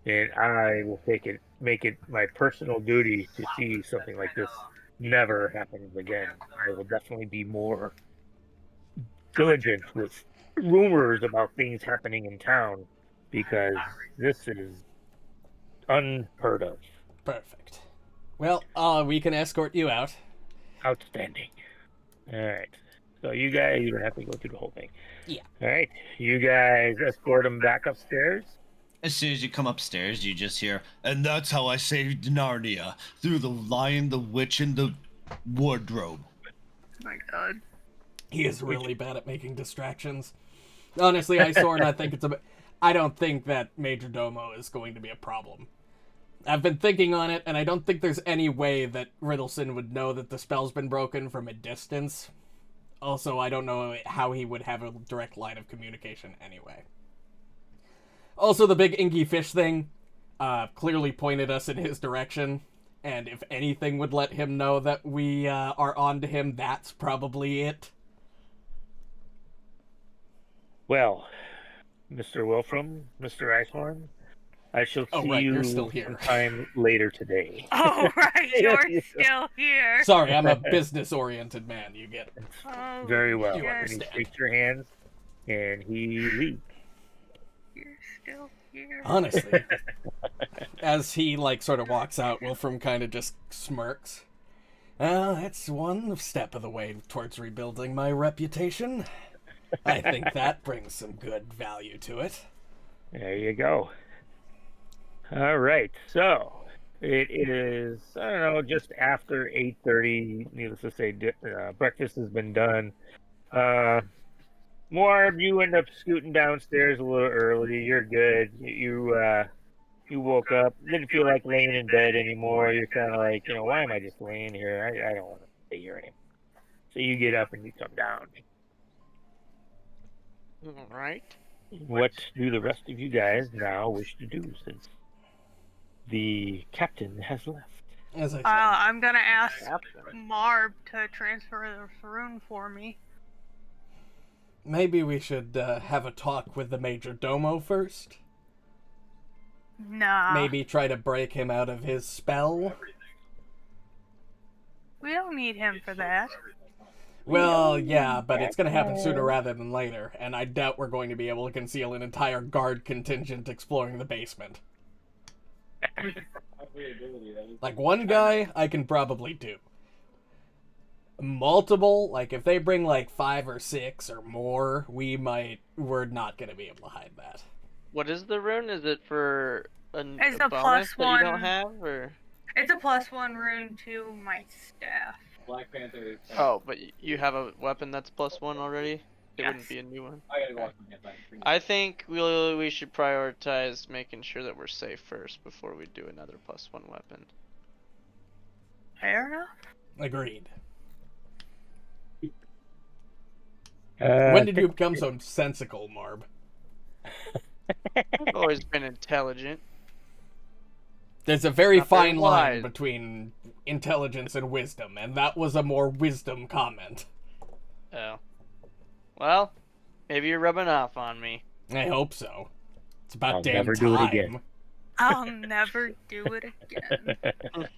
And I will make it my personal duty to see something like this never happens again. I will definitely be more diligent with rumors about things happening in town because this is unheard of. Perfect. Well, we can escort you out. Outstanding. All right. So you guys, you don't have to go through the whole thing. Yeah. All right. You guys escort him back upstairs. As soon as you come upstairs, you just hear, and that's how I saved Narnia, through the lion, the witch, and the wardrobe. Oh my god. He is really bad at making distractions. Honestly, Icehorm, I don't think that Major Domo is going to be a problem. I've been thinking on it, and I don't think there's any way that Riddleson would know that the spell's been broken from a distance. Also, I don't know how he would have a direct line of communication anyway. Also, the big inky fish thing clearly pointed us in his direction, and if anything would let him know that we are on to him, that's probably it. Well, Mr. Wilfram, Mr. Icehorn, I shall see you you're still here. sometime later today. Oh, right, you're still here. Sorry, I'm a business-oriented man, you get it. Oh, Very well. You yes, And he understand. shakes your hands, and he leaves. you're still here. Honestly. As he, sort of walks out, Wilfram kind of just smirks. Well, that's one step of the way towards rebuilding my reputation. I think that brings some good value to it. There you go. All right. So it is, I don't know, just after 8:30. Needless to say, breakfast has been done. Muarb, you end up scooting downstairs a little early. You're good. You woke up, didn't feel like laying in bed anymore. You're kind of like, why am I just laying here? I don't want to stay here anymore. So you get up and you come down. All right. What do the rest of you guys now wish to do since the captain has left? As I said, I'm gonna ask Marb to transfer the rune for me. maybe we should have a talk with the Major Domo first. Nah. Maybe try to break him out of his spell. We don't need him for that. Well, yeah, but it's going to happen sooner rather than later, and I doubt we're going to be able to conceal an entire guard contingent exploring the basement. One guy, I can probably do. Multiple, if they bring 5 or 6 or more, we're not going to be able to hide that. What is the rune? Is it for It's a a bonus that you don't +1. have, or? It's a +1 rune to my staff. Black Panther. Oh, but you have a weapon that's +1 already? It Yes. wouldn't be a new one. I gotta go watch my campaign. I think we should prioritize making sure that we're safe first before we do another +1 weapon. Fair enough. Agreed. When did you become so sensical, Marb? I've always been intelligent. There's a very Not very fine line wise. between intelligence and wisdom, and that was a more wisdom comment. Oh. Well, maybe you're rubbing off on me. I hope so. It's about I'll damn never time. do it again. I'll never do it again.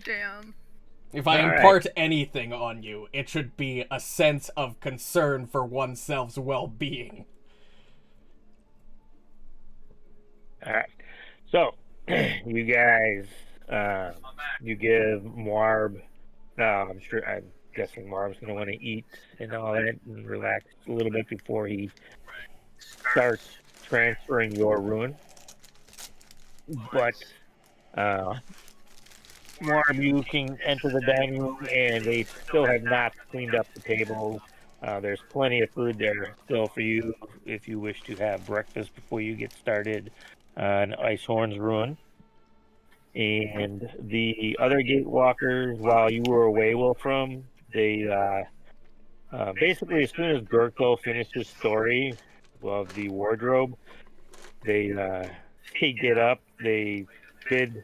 Damn. If I All right. impart anything on you, it should be a sense of concern for oneself's well-being. All right. So, you guys, you give Muarb, I'm guessing Muarb's going to want to eat and all that and relax a little bit before he starts transferring your rune. But, Muarb, you can enter the dining room and they still have not cleaned up the table. There's plenty of food there still for you if you wish to have breakfast before you get started on Icehorn's Ruin. And the other Gatewalkers, while you were away, Wilfram, they basically, as soon as Gurgthil finished his story of the wardrobe, they get up, they bid,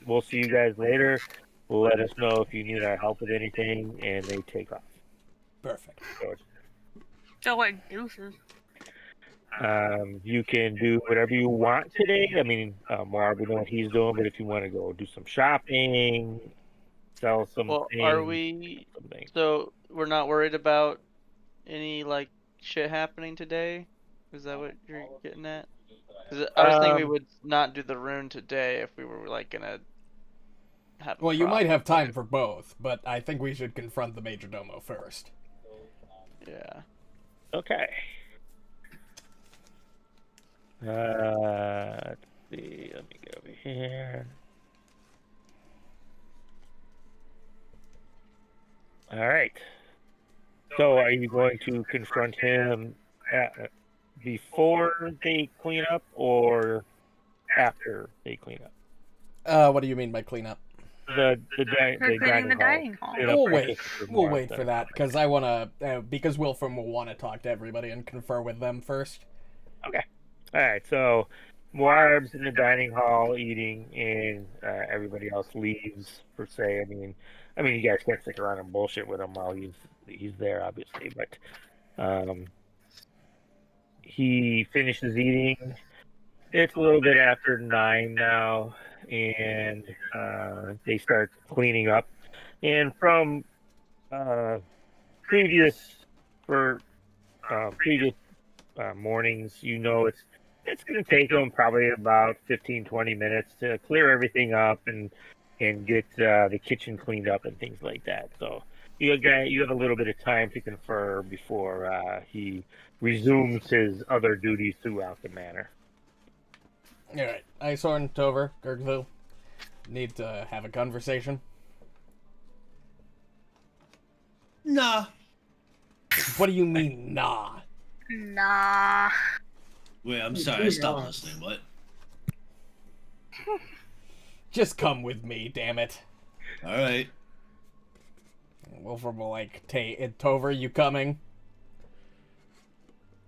we'll see you guys later, let us know if you need our help with anything, and they take off. Perfect. So deuces. You can do whatever you want today. I mean, Muarb, we know what he's doing, but if you want to go do some shopping, sell some Well, things, are we? something. So we're not worried about any shit happening today? Is that what you're getting at? 'Cause I was thinking we would not do the rune today if we were like gonna have. Well, you might have time for both, but I think we should confront the Major Domo first. Yeah. Okay. Let's see. Let me get over here. All right. So, are you going to confront him before they clean up or after they clean up? What do you mean by cleanup? The cleaning the dining hall. We'll wait for that because I want to because Wilfram will want to talk to everybody and confer with them first. Okay. All right. So Muarb's in the dining hall eating, and everybody else leaves per se. I mean, you guys can't stick around and bullshit with him while he's there, obviously. But he finishes eating. It's a little bit after 9 now. And they start cleaning up. And from previous mornings, you know it's going to take them probably about 15-20 minutes to clear everything up and get the kitchen cleaned up and things like that. So you have a little bit of time to confer before he resumes his other duties throughout the manor. All right, Icehorm, Tover, Gurgthil, need to have a conversation. Nah. What do you mean, nah? Nah. Wait, I'm sorry. I stopped listening. What? Just come with me, damn it. All right. Wilfram will Tover, you coming?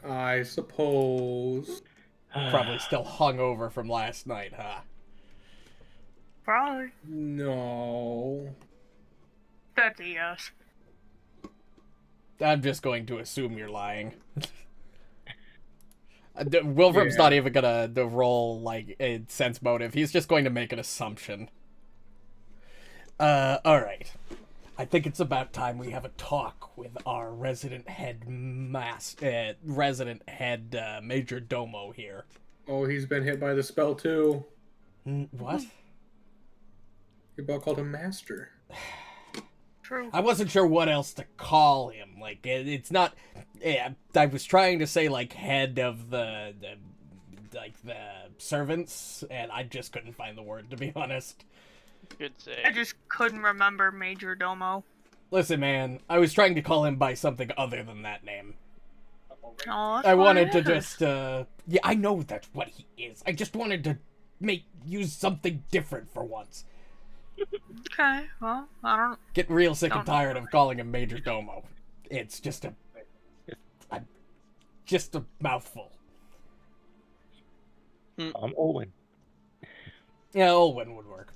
I suppose. Probably still hungover from last night, huh? Probably. No. That's a yes. I'm just going to assume you're lying. Wilfram's not even gonna roll a sense motive. He's just going to make an assumption. Alright. I think it's about time we have a talk with our resident head Major Domo here. Oh, he's been hit by the spell too. What? Your about called him Master. True. I wasn't sure what else to call him. It's not. I was trying to say head of the servants, and I just couldn't find the word, to be honest. Good save. I just couldn't remember Major Domo. Listen, man, I was trying to call him by something other than that name. Oh, I wanted to just, yeah, I know that's what he is. I just wanted to use something different for once. Okay, well, I don't... Get real sick and tired of calling him Major Domo. It's just a mouthful. I'm Owen. Yeah, Owen would work.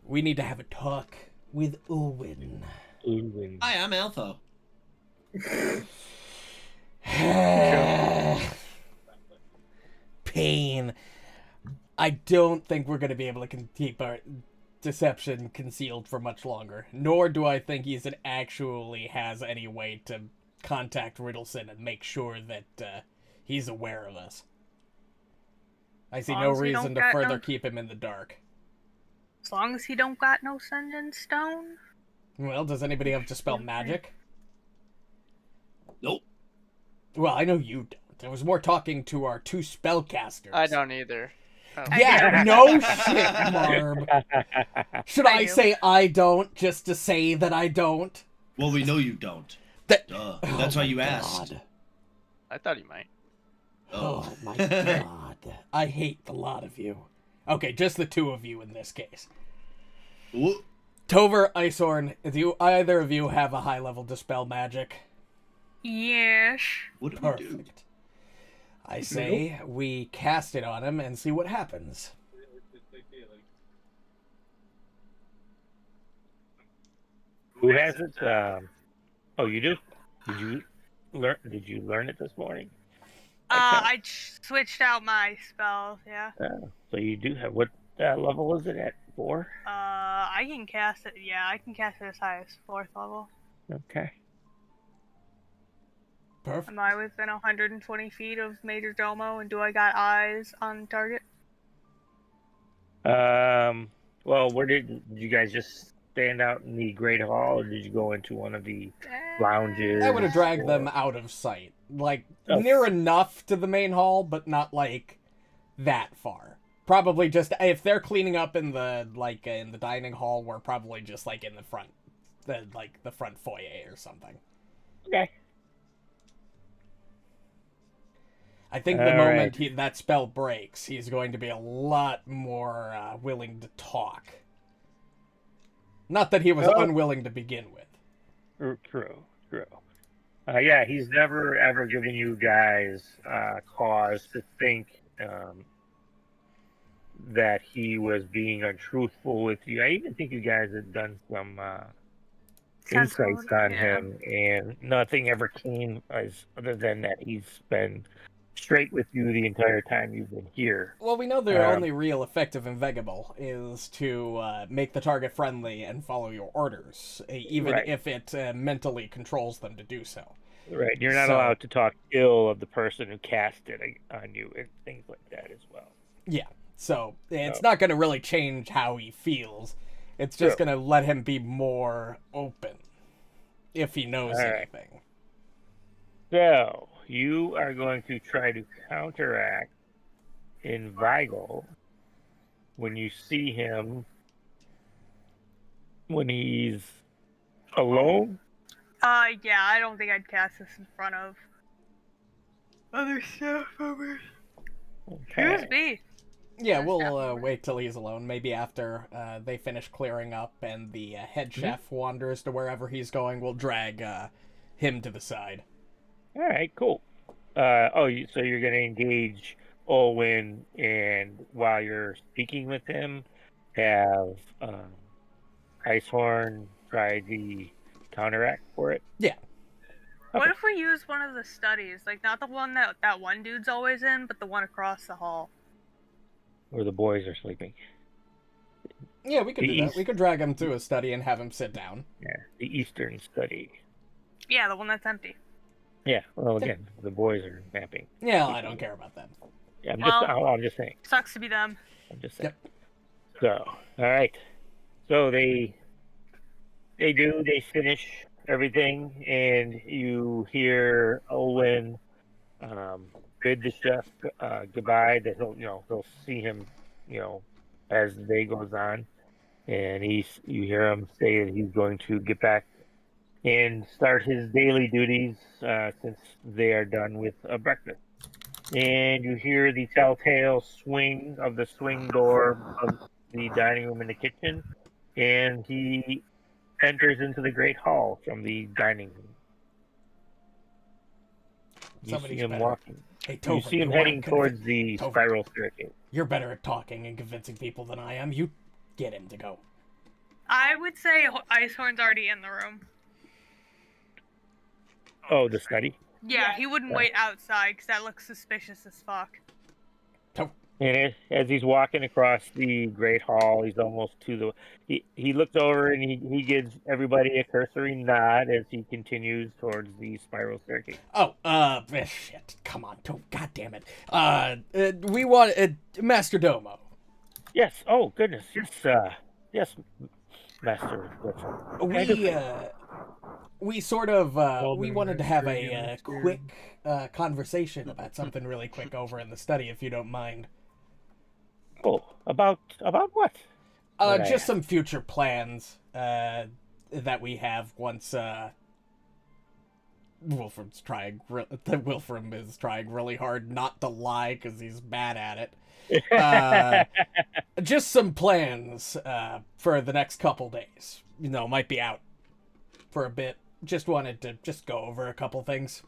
We need to have a talk with Owen. Hi, I'm Alpha. Pain. I don't think we're going to be able to keep our deception concealed for much longer. Nor do I think he actually has any way to contact Riddleson and make sure that he's aware of us. I see no reason to further keep him in the dark. As long as he don't got no sending stone. Well, does anybody have Dispel Magic? Nope. Well, I know you don't. I was more talking to our 2 spellcasters. I don't either. Oh. Yeah, no shit, Muarb. Should I say I don't just to say that I don't? Well, we know you don't. Duh. That's why you asked. I thought he might. Oh my god. I hate the lot of you. Okay, just the 2 of you in this case. What? Tover, Icehorm, do either of you have a high-level Dispel Magic? Yes. What do Perfect. we do? I say we cast it on him and see what happens. Who has it? Oh, you do? Did you learn it this morning? I switched out my spells, yeah. So you do have, what level is it at? 4? I can cast it, yeah, I can cast it as high as 4th level. Okay. Perfect. Am I within 120 feet of Major Domo, and do I got eyes on target? Well, where did you guys just stand out in the Great Hall, or did you go into one of the lounges? I would have dragged or- them out of sight. Like, Oh. near enough to the main hall, but not, like, that far. Probably just, if they're cleaning up in the, like, in the dining hall, we're probably just, like, in the front. The front foyer or something. Okay. I think the All moment right. that spell breaks, he's going to be a lot more willing to talk. Not that he was Oh. unwilling to begin with. True. Yeah, he's never ever given you guys cause to think that he was being untruthful with you. I even think you guys had done some insights on him, and nothing ever came other than that he's been straight with you the entire time you've been here. Well, we know the only real effective invigable is to make the target friendly and follow your orders, even Right. if it mentally controls them to do so. Right, you're not So- allowed to talk ill of the person who cast it on you and things like that as well. Yeah, so it's No. not going to really change how he feels. It's just True. going to let him be more open if he knows All right. anything. So, you are going to try to counteract Invigil when you see him when he's alone. Yeah, I don't think I'd cast this in front of other staff members. Here's me. Yeah, Yeah, we'll staff member. wait till he's alone. Maybe after they finish clearing up and the head chef wanders to wherever he's going, we'll drag him to the side. All right, cool. So you're going to engage Olwen, and while you're speaking with him, have Icehorn try the counteract for it? Yeah. What if we use one of the studies? Like, not the one that one dude's always in, but the one across the hall. Where the boys are sleeping. Yeah, we could do that. East. We could drag him to a study and have him sit down. Yeah, the Eastern study. Yeah, the one that's empty. Yeah, well, again, the boys are napping. Yeah, I don't care about that. Yeah, Well- I'm just saying. Sucks to be them. I'm just saying. So, all right. So they finish everything, and you hear Owen bid the chef goodbye. That he'll see him, as the day goes on, and you hear him say that he's going to get back and start his daily duties since they are done with breakfast. And you hear the telltale swing of the swing door of the dining room and the kitchen, and he enters into the great hall from the dining room. You Somebody's see him better. walking. Hey, You Tover, see him wanna heading convince- towards the Tover, spiral staircase. You're better at talking and convincing people than I am. You get him to go. I would say Icehorn's already in the room. Oh, the study. Yeah, he wouldn't wait outside because that looks suspicious as fuck. And as he's walking across the great hall, he's almost to the. He looks over and he gives everybody a cursory nod as he continues towards the spiral staircase. Oh, shit. Come on, God damn it. We want Master Domo. Yes. Oh goodness. Yes, Master. We sort of we wanted to have a quick conversation about something really quick over in the study, if you don't mind. Oh, about what? Just some future plans that we have once Wilfram is trying really hard not to lie because he's bad at it. Just some plans for the next couple days. Might be out for a bit. Just wanted to go over a couple things.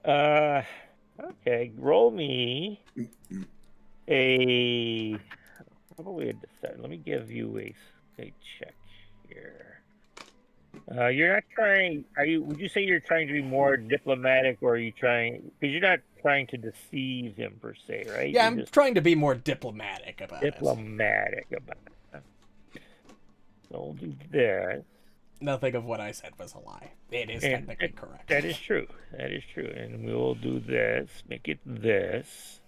Okay. Roll me probably a descent. Let me give you a check here. You're not trying. Would you say you're trying to be more diplomatic, or are you trying? Because you're not trying to deceive him per se, right? Yeah, You're I'm just trying to be more diplomatic about it. diplomatic about it. So we'll do this. Nothing of what I said was a lie. It is technically correct. That is true. That is true. And we will do this. Make it this.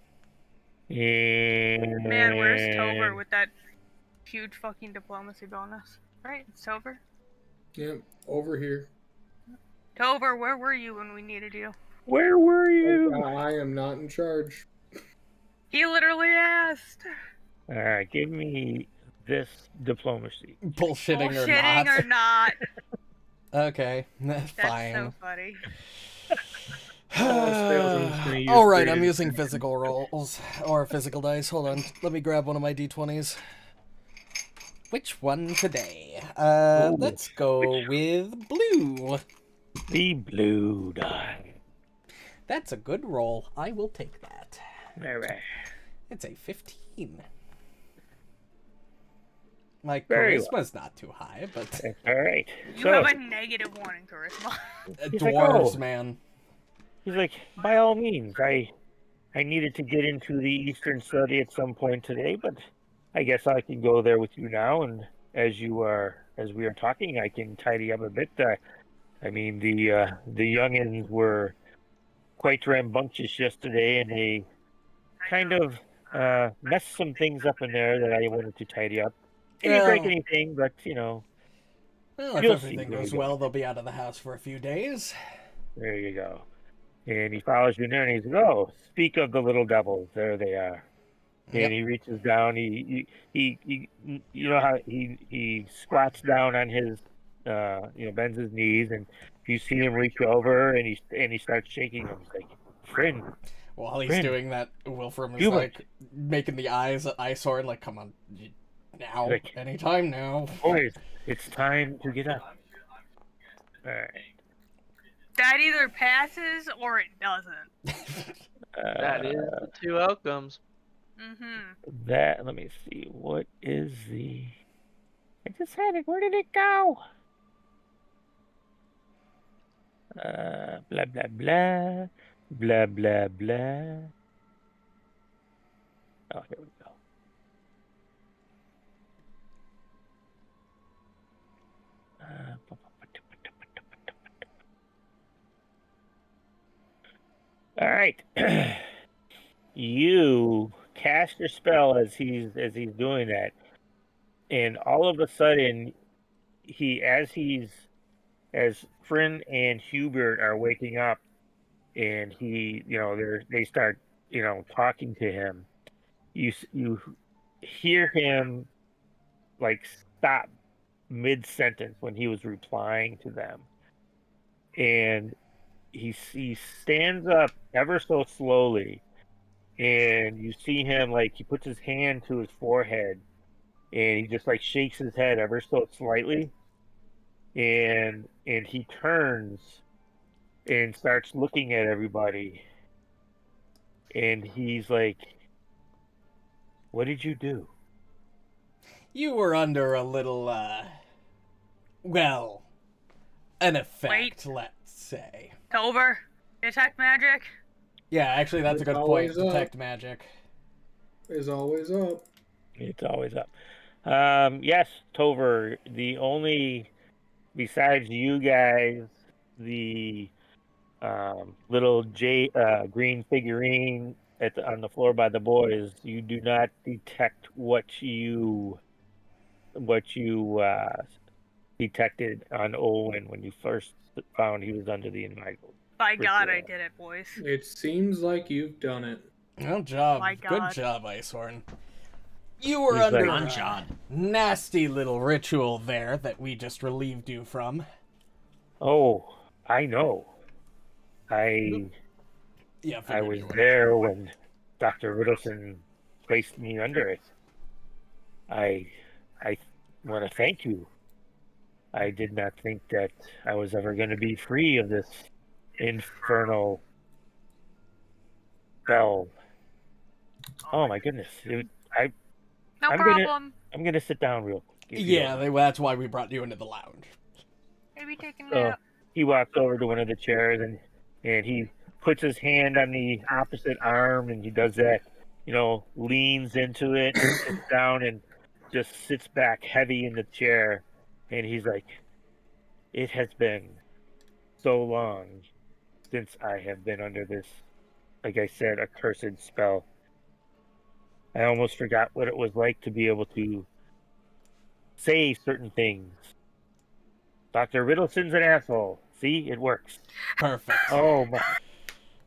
And... Man, where's Tover with that huge fucking diplomacy bonus? Right, it's Tover. Yep, over here. Tover, where were you when we needed you? Where were you? I am not in charge. He literally asked. All right, give me this diplomacy. Bullshitting or not. Okay, That's fine. so funny. All right, I'm using physical rolls or physical dice. Hold on, let me grab one of my d20s. Which one today? Let's go with blue. The blue die. That's a good roll. I will take that. All right. It's a 15. My Very charisma's not too high, but That's all right. You have a -1 in charisma. He's like, dwarves, "Oh." man. He's like, by all means, I needed to get into the Eastern study at some point today, but I guess I can go there with you now. And as we are talking, I can tidy up a bit. I mean, the youngins were quite rambunctious yesterday, and they kind of messed some things up in there that I wanted to tidy up. Didn't break anything, but Well, if You'll everything see. goes well, they'll be out of the house for a few days. there you go. And he follows you in there, and he's like, "Oh, speak of the little devils, there they are." Yep. And he reaches down. He you know how he squats down on his bends his knees, and you see him reach over, and he starts shaking him. He's like, "Friend." While he's Friend. doing that, Wilfram is Human. like making the eyes at Icehorm, like, "Come on, now, Like- anytime now." Boys, it's time to get up. All right. That either passes or it doesn't. That is the two outcomes. Mm-hmm. That. Let me see. What is the? I just had it. Where did it go? Blah blah blah, blah blah blah. Oh, here we go. All right. You cast your spell as he's doing that, and all of a sudden, as Friend and Hubert are waking up, and they start talking to him. You hear him like stop mid-sentence when he was replying to them, and he stands up ever so slowly, and you see him like he puts his hand to his forehead, and he just like shakes his head ever so slightly, and he turns and starts looking at everybody, and he's like, "What did you do?" You were under a little, an effect, Wait. let's say. Tover, detect magic. Yeah, actually, that's a good It's point. always up. Detect magic. Is always up. It's always up. Yes, Tover, the only, besides you guys, the little green figurine on the floor by the boys, you do not detect what you detected on Owen when you first found he was under the environment. By For God, sure. I did it, boys. It seems like you've done it. Good job. My Good God. job, Icehorn. You were He's under like- On a John. nasty little ritual there that we just relieved you from. Oh, I know. I Yeah, I figured was you would. there when Dr. Riddleson placed me under it. I want to thank you. I did not think that I was ever going to be free of this infernal spell. Oh my goodness! No I'm gonna- problem. I'm going to sit down real quick. if you Yeah, don't mind. that's why we brought you into the lounge. Maybe taking So that. he walks over to one of the chairs and he puts his hand on the opposite arm and he does that, leans into it, and sits down and just sits back heavy in the chair. And he's like, It has been so long since I have been under this, like I said, accursed spell. I almost forgot what it was like to be able to say certain things. Dr. Riddleson's an asshole. See, it works. Perfect. Oh my.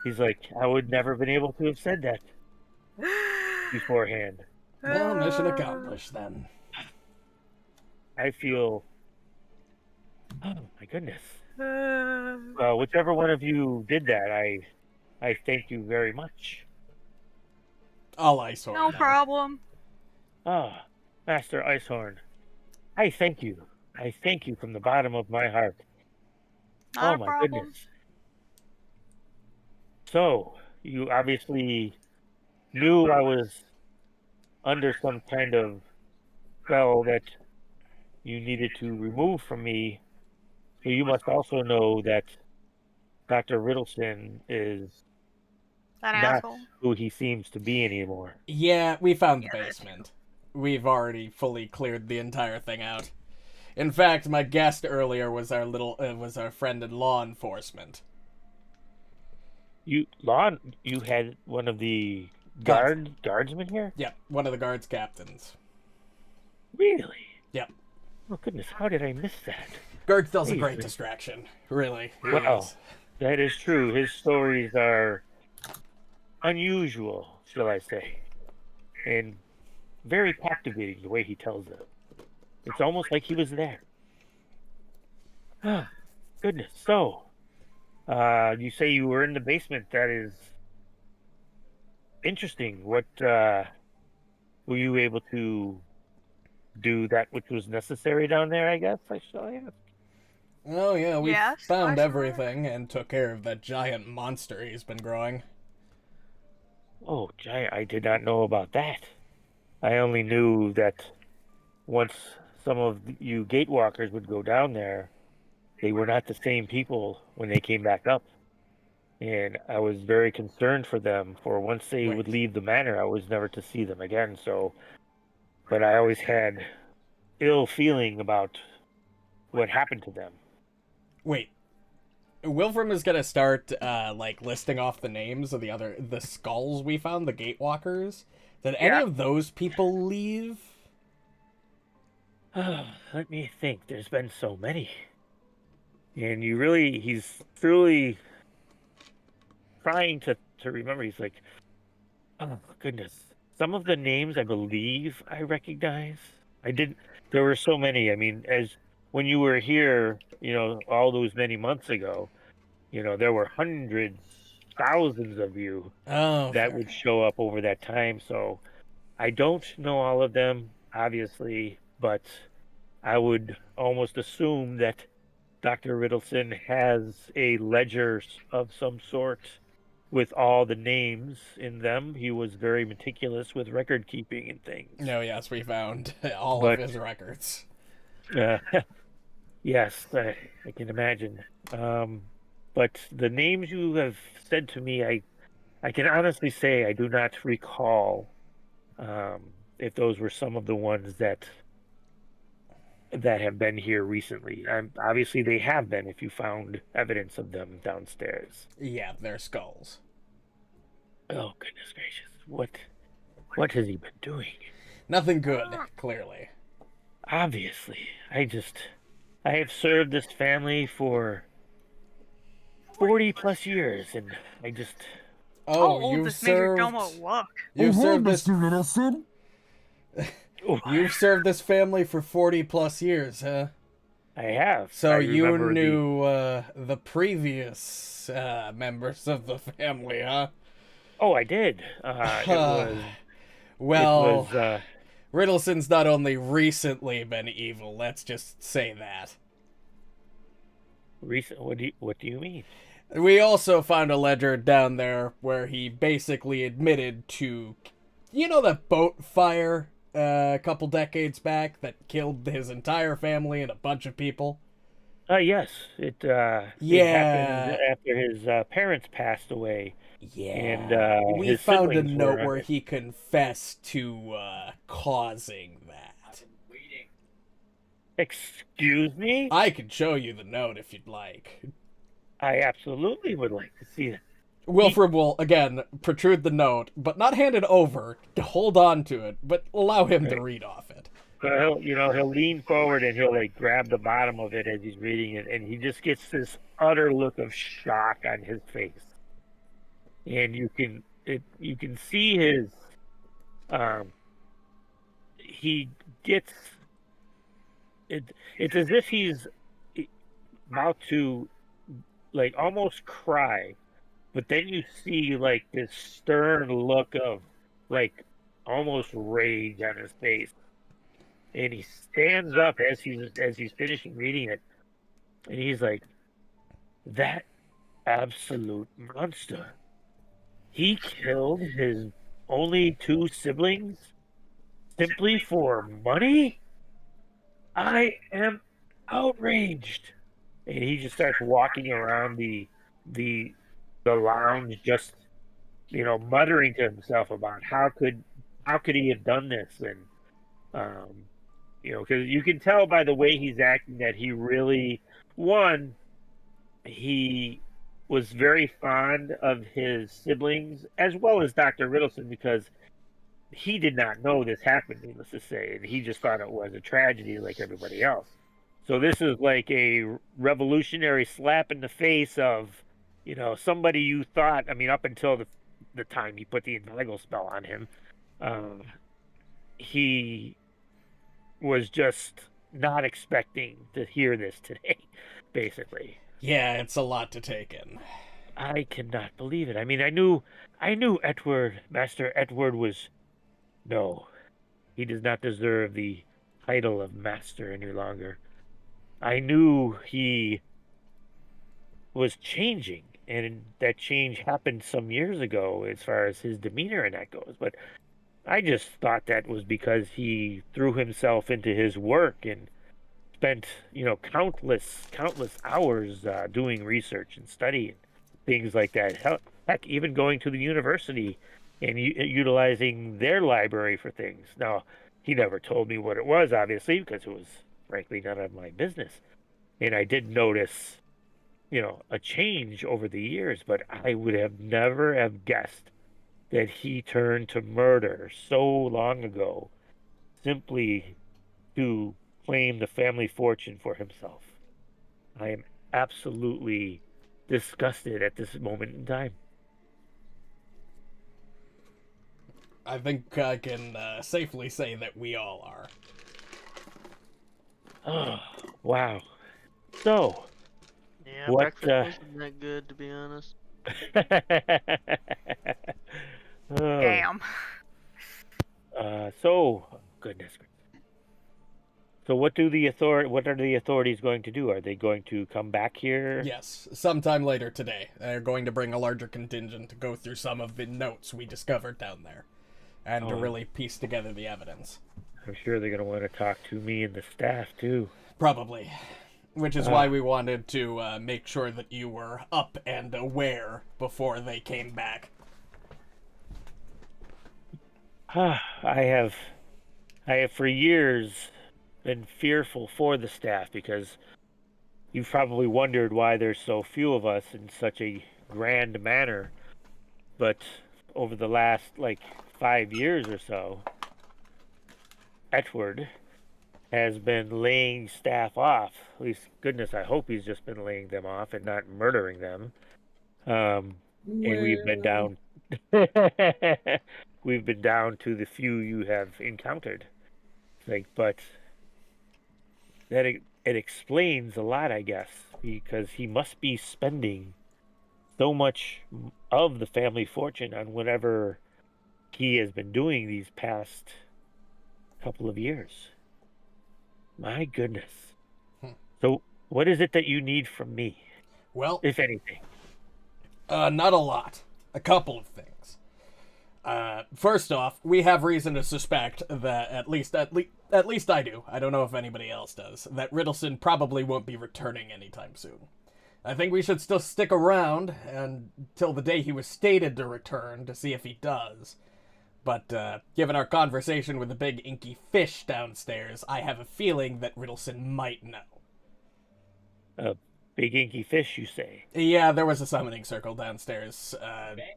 He's like, I would never been able to have said that beforehand. Well, mission accomplished then. I feel, oh my goodness. Whichever one of you did that, I thank you very much. I'll Icehorn. No problem. Ah, Master Icehorn, I thank you. I thank you from the bottom of my heart. Not Oh a my problem. goodness. So, you obviously knew I was under some kind of spell that you needed to remove from me. So you must also know that Dr. Riddleson is That not asshole. who he seems to be anymore. Yeah, we found the Yeah, that's basement. We've already fully cleared the entire thing out. In fact, my guest earlier was our friend in law enforcement. You had one of the guardsmen here? Yep, one of the guards captains. Really? Yep. Oh goodness, how did I miss that? Gurgthil's a Hey, great distraction. Really. He Wow. is. That is true. His stories are unusual, shall I say. And very captivating the way he tells them. It's almost like he was there. Ah, goodness. So, you say you were in the basement. That is interesting. What, were you able to do that which was necessary down there, I guess I shall ask? Oh yeah, we Yes, found I everything and took care of that giant monster he's been growing. Oh, giant! I did not know about that. I only knew that once some of you Gatewalkers would go down there, they were not the same people when they came back up. And I was very concerned for them, for once they would Right. leave the manor, I was never to see them again. So, but I always had ill feeling about what happened to them. Wait. Wilfram is gonna start listing off the names of the skulls we found, the Gatewalkers. Did any Yeah. of those people leave? Let me think. There's been so many. And he's truly trying to remember. He's like, oh, goodness. Some of the names I believe I recognize. There were so many. I mean, when you were here, all those many months ago, there were hundreds, thousands of you Oh, that fair. would show up over that time. So I don't know all of them, obviously, but I would almost assume that Dr. Riddleson has a ledger of some sort with all the names in them. He was very meticulous with record keeping and things. No, yes, we found all But- of his records. Yes, I can imagine. But the names you have said to me, I can honestly say I do not recall if those were some of the ones that have been here recently. Obviously, they have been if you found evidence of them downstairs. Yeah, they're skulls. Oh, goodness gracious. What has he been doing? Nothing good, clearly. Obviously. I have served this family for 40 plus years, and I just... How Oh, old you've does Major served. Domo look? You've Oh, served this. Mr. Riddleson. You've served this family for 40 plus years, huh? I have. So I you remember knew the previous members of the family, huh? Oh, I did. It was... Well, It was, Riddleson's not only recently been evil, let's just say that. recent. What do you mean? We also found a ledger down there where he basically admitted to, that boat fire a couple decades back that killed his entire family and a bunch of people? Yes. It happened after his parents passed away. Yeah. And we his found a siblings note were- where he confessed to causing that. Excuse me? I can show you the note if you'd like. I absolutely would like to see it. Wilfram will, again, protrude the note, but not hand it over, to hold on to it, but allow him to read off it. So he'll lean forward and he'll like grab the bottom of it as he's reading it, and he just gets this utter look of shock on his face. And you can see his he gets it's as if he's about to like almost cry, but then you see like this stern look of like almost rage on his face, and he stands up as he's finishing reading it, and he's like, "That absolute monster! He killed his only 2 siblings simply for money? I am outraged." And he just starts walking around the lounge, just muttering to himself about how could he have done this, and because you can tell by the way he's acting that he really he was very fond of his siblings as well as Dr. Riddleson, because he did not know this happened, needless to say, and he just thought it was a tragedy like everybody else. So this is like a revolutionary slap in the face of, somebody you thought, up until the time he put the inveigle spell on him, he was just not expecting to hear this today, basically. Yeah, it's a lot to take in. I cannot believe it. I knew Master Edward was... No, he does not deserve the title of master any longer. I knew he was changing, and that change happened some years ago as far as his demeanor and that goes, but I just thought that was because he threw himself into his work and spent, countless hours doing research and study and things like that. Heck, even going to the university and utilizing their library for things. Now, he never told me what it was, obviously, because it was, frankly, none of my business. And I did notice, a change over the years, but I would have never have guessed that he turned to murder so long ago simply to claim the family fortune for himself. I am absolutely disgusted at this moment in time. I think I can safely say that we all are. Oh, wow. So, Yeah, what, breakfast wasn't that good, to be honest. Oh, Damn. Goodness. So what are the authorities going to do? Are they going to come back here? Yes, sometime later today. They're going to bring a larger contingent to go through some of the notes we discovered down there, and to really piece together the evidence. I'm sure they're going to want to talk to me and the staff, too. Probably. Which is why we wanted to make sure that you were up and aware before they came back. I have for years been fearful for the staff, because you've probably wondered why there's so few of us in such a grand manner. But over the last 5 years or so, Edward has been laying staff off. At least, goodness, I hope he's just been laying them off and not murdering them. And we've been down. We've been down to the few you have encountered. But that it explains a lot, I guess, because he must be spending so much of the family fortune on whatever he has been doing these past couple of years. My goodness. So, what is it that you need from me? Well, if anything. Not a lot. A couple of things. First off, we have reason to suspect that at least I do. I don't know if anybody else does. That Riddleson probably won't be returning anytime soon. I think we should still stick around until the day he was stated to return to see if he does. But given our conversation with the big inky fish downstairs, I have a feeling that Riddleson might know. A big inky fish, you say? Yeah, there was a summoning circle downstairs.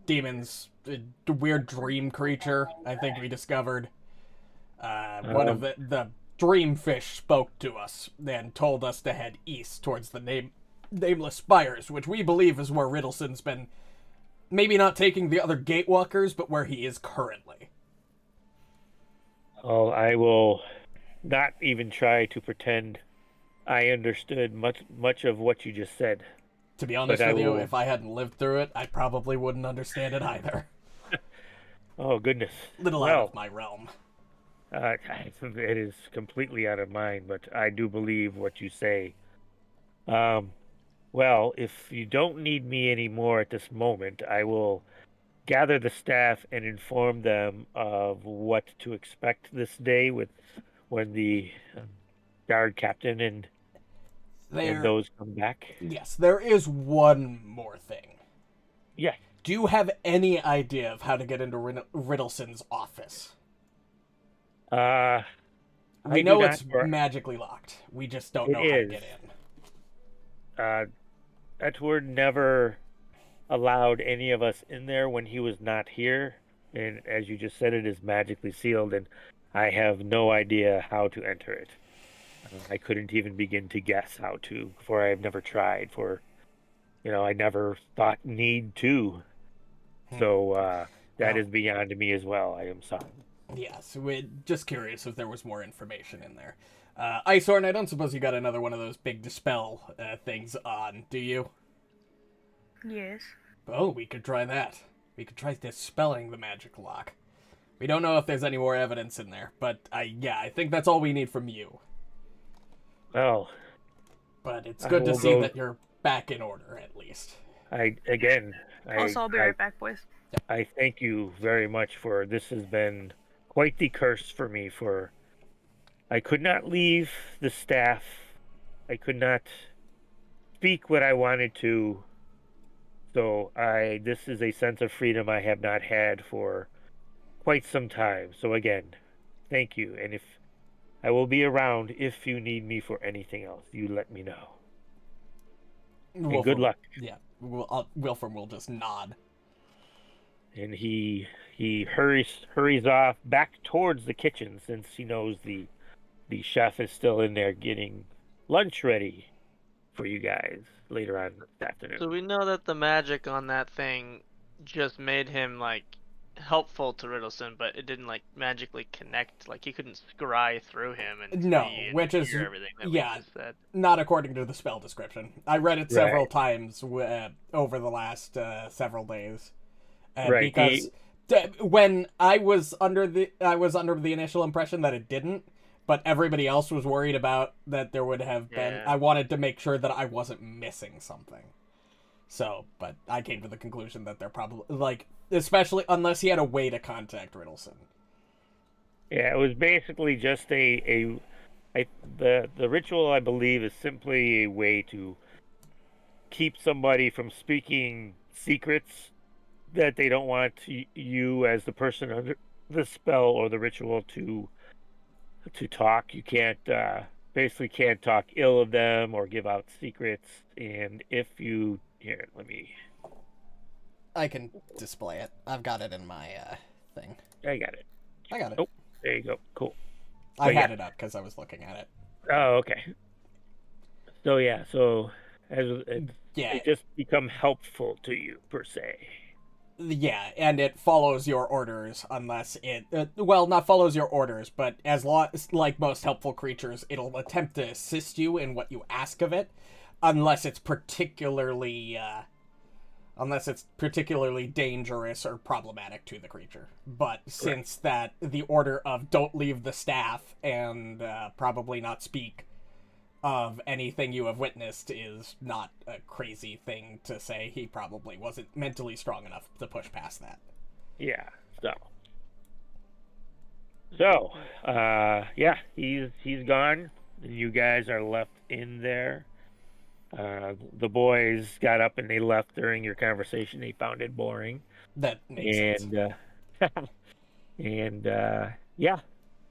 Demons, a weird dream creature, I think we discovered. One of the dream fish spoke to us and told us to head east towards the nameless spires, which we believe is where Riddleson's been maybe not taking the other Gatewalkers, but where he is currently. Oh, I will not even try to pretend I understood much of what you just said. To be honest with you, if I hadn't lived through it, I probably wouldn't understand it either. Oh, goodness. Little out of my realm. It is completely out of mine, but I do believe what you say. Well, if you don't need me anymore at this moment, I will gather the staff and inform them of what to expect this day when the guard captain and those come back. Yes, there is one more thing. Yes. Do you have any idea of how to get into Riddleson's office? We know it's magically locked. We just don't know how to get in. Edward never allowed any of us in there when he was not here, and as you just said, it is magically sealed, and I have no idea how to enter it. I couldn't even begin to guess how to, for I have never tried, I never thought need to. So that is beyond me as well. I am sorry. Yes, we're just curious if there was more information in there. Icehorm, I don't suppose you got another one of those big dispel things on, do you? Yes. Oh, we could try that. We could try dispelling the magic lock. We don't know if there's any more evidence in there, but I think that's all we need from you. Well, but it's good to see that you're back in order, at least. I'll be right back, boys. I thank you very much for this. Has been quite the curse for me. I could not leave the staff. I could not speak what I wanted to. So this is a sense of freedom I have not had for quite some time. So again, thank you. And if I will be around if you need me for anything else, you let me know. And good luck. Yeah, Wilfram will just nod. And he hurries off back towards the kitchen since he knows the chef is still in there getting lunch ready for you guys later on this afternoon. So we know that the magic on that thing just made him helpful to Riddleson, but it didn't magically connect. He couldn't scry through him and which is everything that we just said. Not according to the spell description. I read it several times over the last several days. Because when I was under the initial impression that it didn't, but everybody else was worried about that there would have been. I wanted to make sure that I wasn't missing something. So, but I came to the conclusion that they're probably especially unless he had a way to contact Riddleson. Yeah, it was basically just the ritual, I believe, is simply a way to keep somebody from speaking secrets that they don't want you as the person under the spell or the ritual to talk. You can't talk ill of them or give out secrets. And if you I can display it. I've got it in my thing. I got it. Oh, there you go. Cool. I had it up because I was looking at it. Oh, okay. So it just become helpful to you per se. Yeah, and it follows your orders unless it... not follows your orders, but like most helpful creatures, it'll attempt to assist you in what you ask of it, unless it's particularly dangerous or problematic to the creature. But since that the order of don't leave the staff and probably not speak of anything you have witnessed is not a crazy thing to say, he probably wasn't mentally strong enough to push past that. Yeah. He's gone. You guys are left in there. The boys got up and they left during your conversation. They found it boring. That makes sense. And yeah,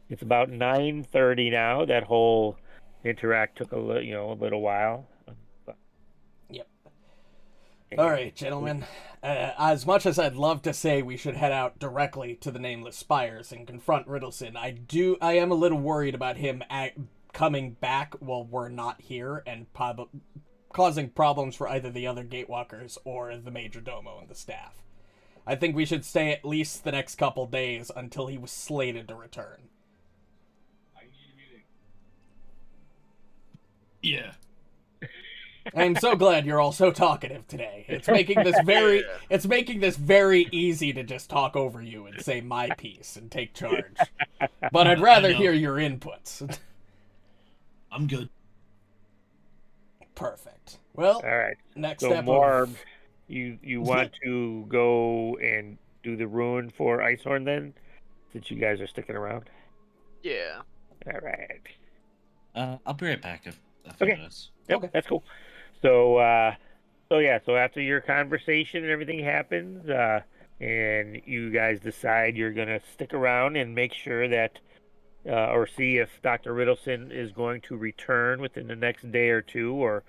it's about 9:30 now. That whole interact took a little while. Yep. All right, gentlemen. As much as I'd love to say we should head out directly to the Nameless Spires and confront Riddleson, I am a little worried about him coming back while we're not here and causing problems for either the other Gatewalkers or the Major Domo and the staff. I think we should stay at least the next couple days until he was slated to return. Yeah. I'm so glad you're all so talkative today. It's making this very easy to just talk over you and say my piece and take charge. But I'd rather hear your inputs. I'm good. Perfect. Well, all right. Next so step. Muarb, you want to go and do the ruin for Icehorm then, since you guys are sticking around? Yeah. All right. I'll be right back if Okay. minutes. Yep, Okay. that's cool. So after your conversation and everything happens, and you guys decide you're gonna stick around and make sure that, or see if Dr. Riddleson is going to return within the next day or two, or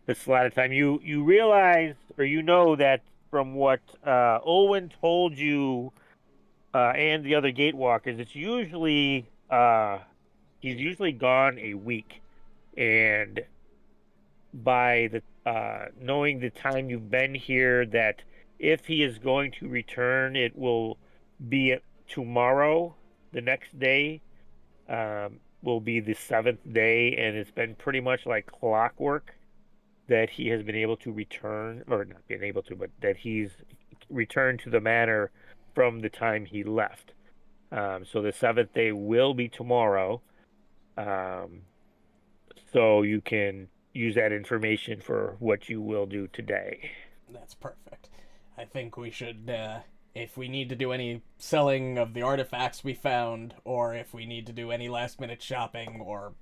the slotted time. You realize, or you know that from what Owen told you, and the other Gatewalkers, it's usually he's usually gone a week, and by the knowing the time you've been here, that if he is going to return, it will be tomorrow. The next day will be the 7th day, and it's been pretty much like clockwork that he has been able to return, or not been able to, but that he's returned to the manor from the time he left. So the 7th day will be tomorrow. So you can use that information for what you will do today. That's perfect. I think we should, if we need to do any selling of the artifacts we found, or if we need to do any last-minute shopping or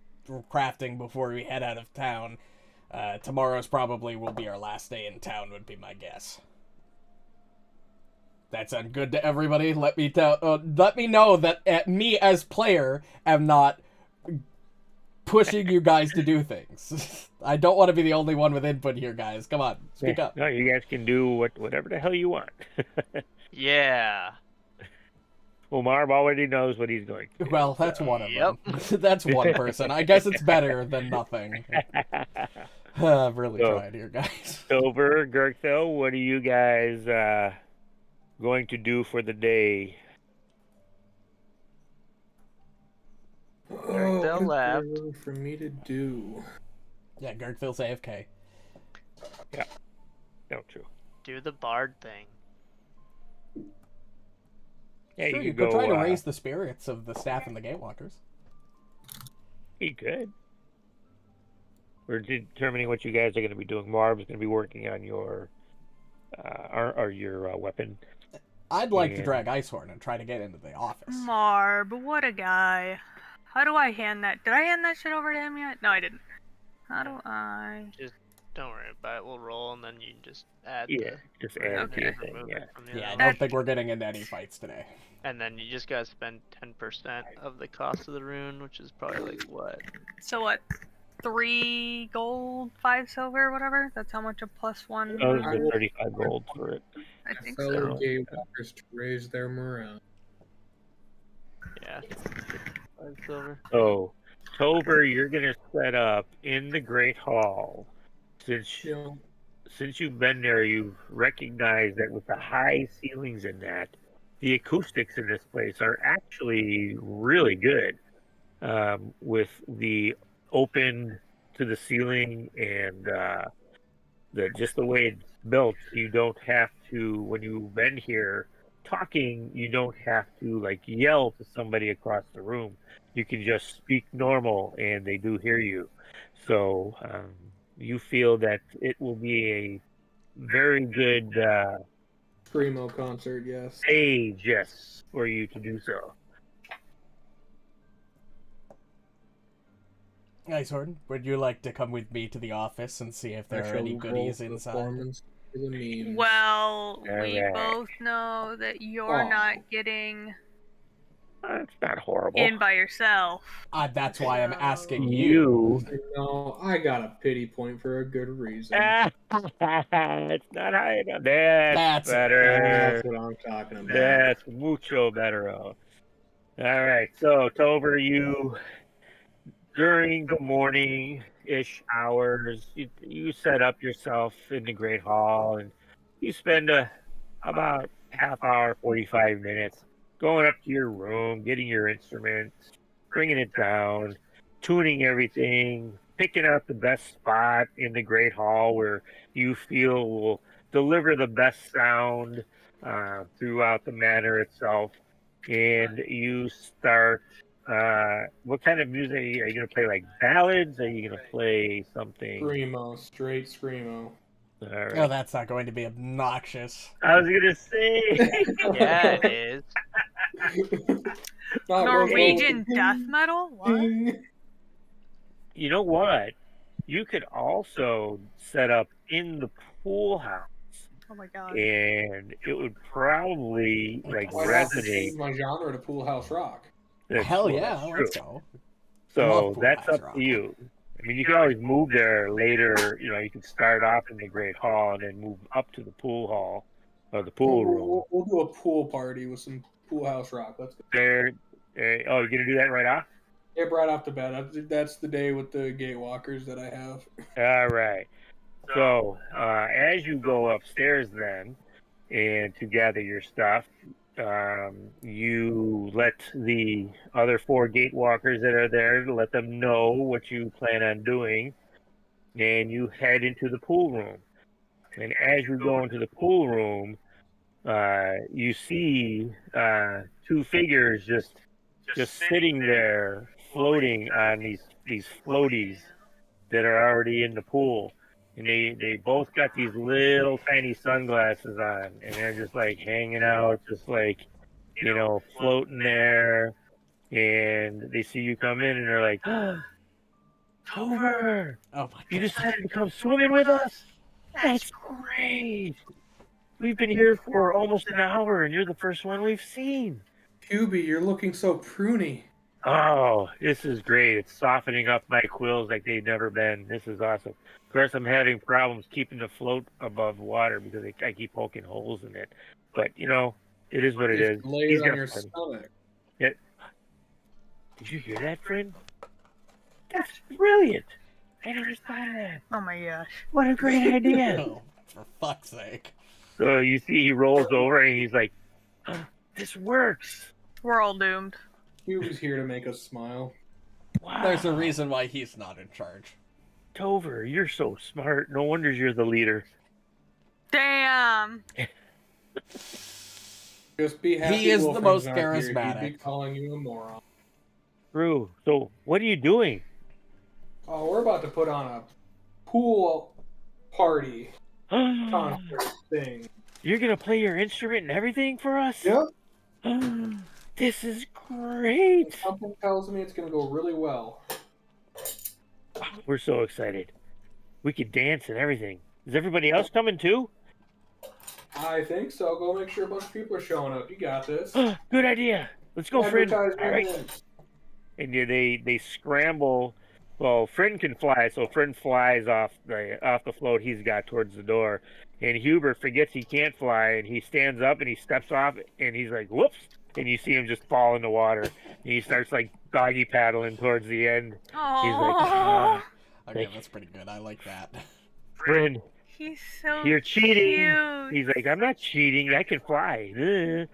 crafting before we head out of town, tomorrow's probably will be our last day in town, would be my guess. That sound good to everybody? Let me know that me as player am not pushing you guys to do things. I don't want to be the only one with input here, guys. Come on, speak up. No, you guys can do whatever the hell you want. Yeah. Well, Muarb already knows what he's going to do. Well, that's one of them. That's one person. I guess it's better than nothing. I'm really trying here, guys. Tover, Gurgthil, what are you guys going to do for the day? They'll what laugh. is there for me to do? Yeah, Gurgthil's AFK. Yeah, no, true. Do the bard thing. Yeah, Sure, you could could go, try to raise the spirits of the staff and the Gatewalkers. You could. We're determining what you guys are going to be doing. Muarb's going to be working on your weapon. I'd like to drag Icehorn and try to get into the office. Marb, what a guy. How do I hand that? Did I hand that shit over to him yet? No, I didn't. How do I? Just don't worry about it. We'll roll, and then you just add. Yeah, just add it to your thing. Yeah. Yeah, I don't think we're getting into any fights today. And then you just gotta spend 10% of the cost of the rune, which is probably like what? So what? 3 gold, 5 silver, whatever? That's how much a +1. Oh, there's 35 gold for it. I think Fellow so. Gatewalkers to raise their morale. Yeah. 5 silver. So, Tover, you're going to set up in the Great Hall. Since you've been there, you've recognized that with the high ceilings in that, the acoustics in this place are actually really good. With the open to the ceiling and just the way it's built, you don't have to, when you've been here talking, you don't have to like yell to somebody across the room. You can just speak normal and they do hear you. So you feel that it will be a very good Screamo concert, yes. stage, yes, for you to do so. Icehorn, would you like to come with me to the office and see if there are any goodies inside? Performance for the memes. Well, we Alright. both know that you're Oh. not getting It's not horrible. In by yourself. That's why I'm asking You. No, I got a pity point for a good reason. It's not high enough. That's That's better. That's what I'm talking about. That's mucho better. All right. So, Tover, you, during the morning-ish hours, you set up yourself in the Great Hall, and you spend about half hour, 45 minutes going up to your room, getting your instruments, bringing it down, tuning everything, picking out the best spot in the Great Hall where you feel will deliver the best sound throughout the manor itself. And you start. What kind of music are you going to play? Like ballads? Are you going to play something? Screamo, straight screamo. All right. Oh, that's not going to be obnoxious. I was going to say. Yeah, it is. Norwegian death metal? What? You know what? You could also set up in the pool house, Oh my god. and it would probably like Why not resonate. change my genre to Pool House Rock? Hell Well, yeah, that's true. let's go. So Love Pool that's House up Rock. to you. I mean, you can always move there later. You know, you can start off in the Great Hall and then move up to the pool hall or the pool room. We'll do a pool party with some Pool House Rock. Let's go. Oh, you're gonna do that right off? Yeah, right off the bat. That's the day with the Gatewalkers that I have. All right. So as you go upstairs then, and to gather your stuff, you let the other 4 Gatewalkers that are there, let them know what you plan on doing, and you head into the pool room. And as you go into the pool room, you see 2 figures just sitting there, floating on these floaties that are already in the pool. And they both got these little tiny sunglasses on, and they're just like hanging out, just like, you know, floating there. And they see you come in, and they're like, Tover, Oh my you god. decided to come swimming with us? That's great. We've been here for almost an hour, and you're the first one we've seen. Hubie, you're looking so pruny. Oh, this is great. It's softening up my quills like they've never been. This is awesome. Of course, I'm having problems keeping the float above water because I keep poking holes in it. But, you know, it is what it is. Just lay He's it on got your fun. stomach. Did you hear that, friend? That's brilliant. I never thought of that. Oh my gosh. What a great idea. Oh, for fuck's sake. So you see he rolls over and he's like, this works. We're all doomed. Hubie's here to make us smile. Wow. There's a reason why he's not in charge. Tover, you're so smart. No wonder you're the leader. Damn. Just be happy. He is the Wilfram's most not here. charismatic. He'd be calling you a moron. True. So what are you doing? Oh, we're about to put on a pool party concert thing. You're gonna play your instrument and everything for us? Yep. This is great. Something tells me it's going to go really well. We're so excited. We could dance and everything. Is everybody else coming too? I think so. Go make sure a bunch of people are showing up. You got this. Good idea. Let's go, Friend. All Advertisement right. wins. And yeah, they scramble. Well, Friend can fly, so Friend flies off the float he's got towards the door. And Hubert forgets he can't fly, and he stands up and he steps off, and he's like, whoops. And you see him just fall in the water. And he starts like doggy paddling towards the end. Oh. He's like, Okay, that's pretty good. I like that. Friend, He's so you're cheating. cute. He's like, I'm not cheating. I can fly.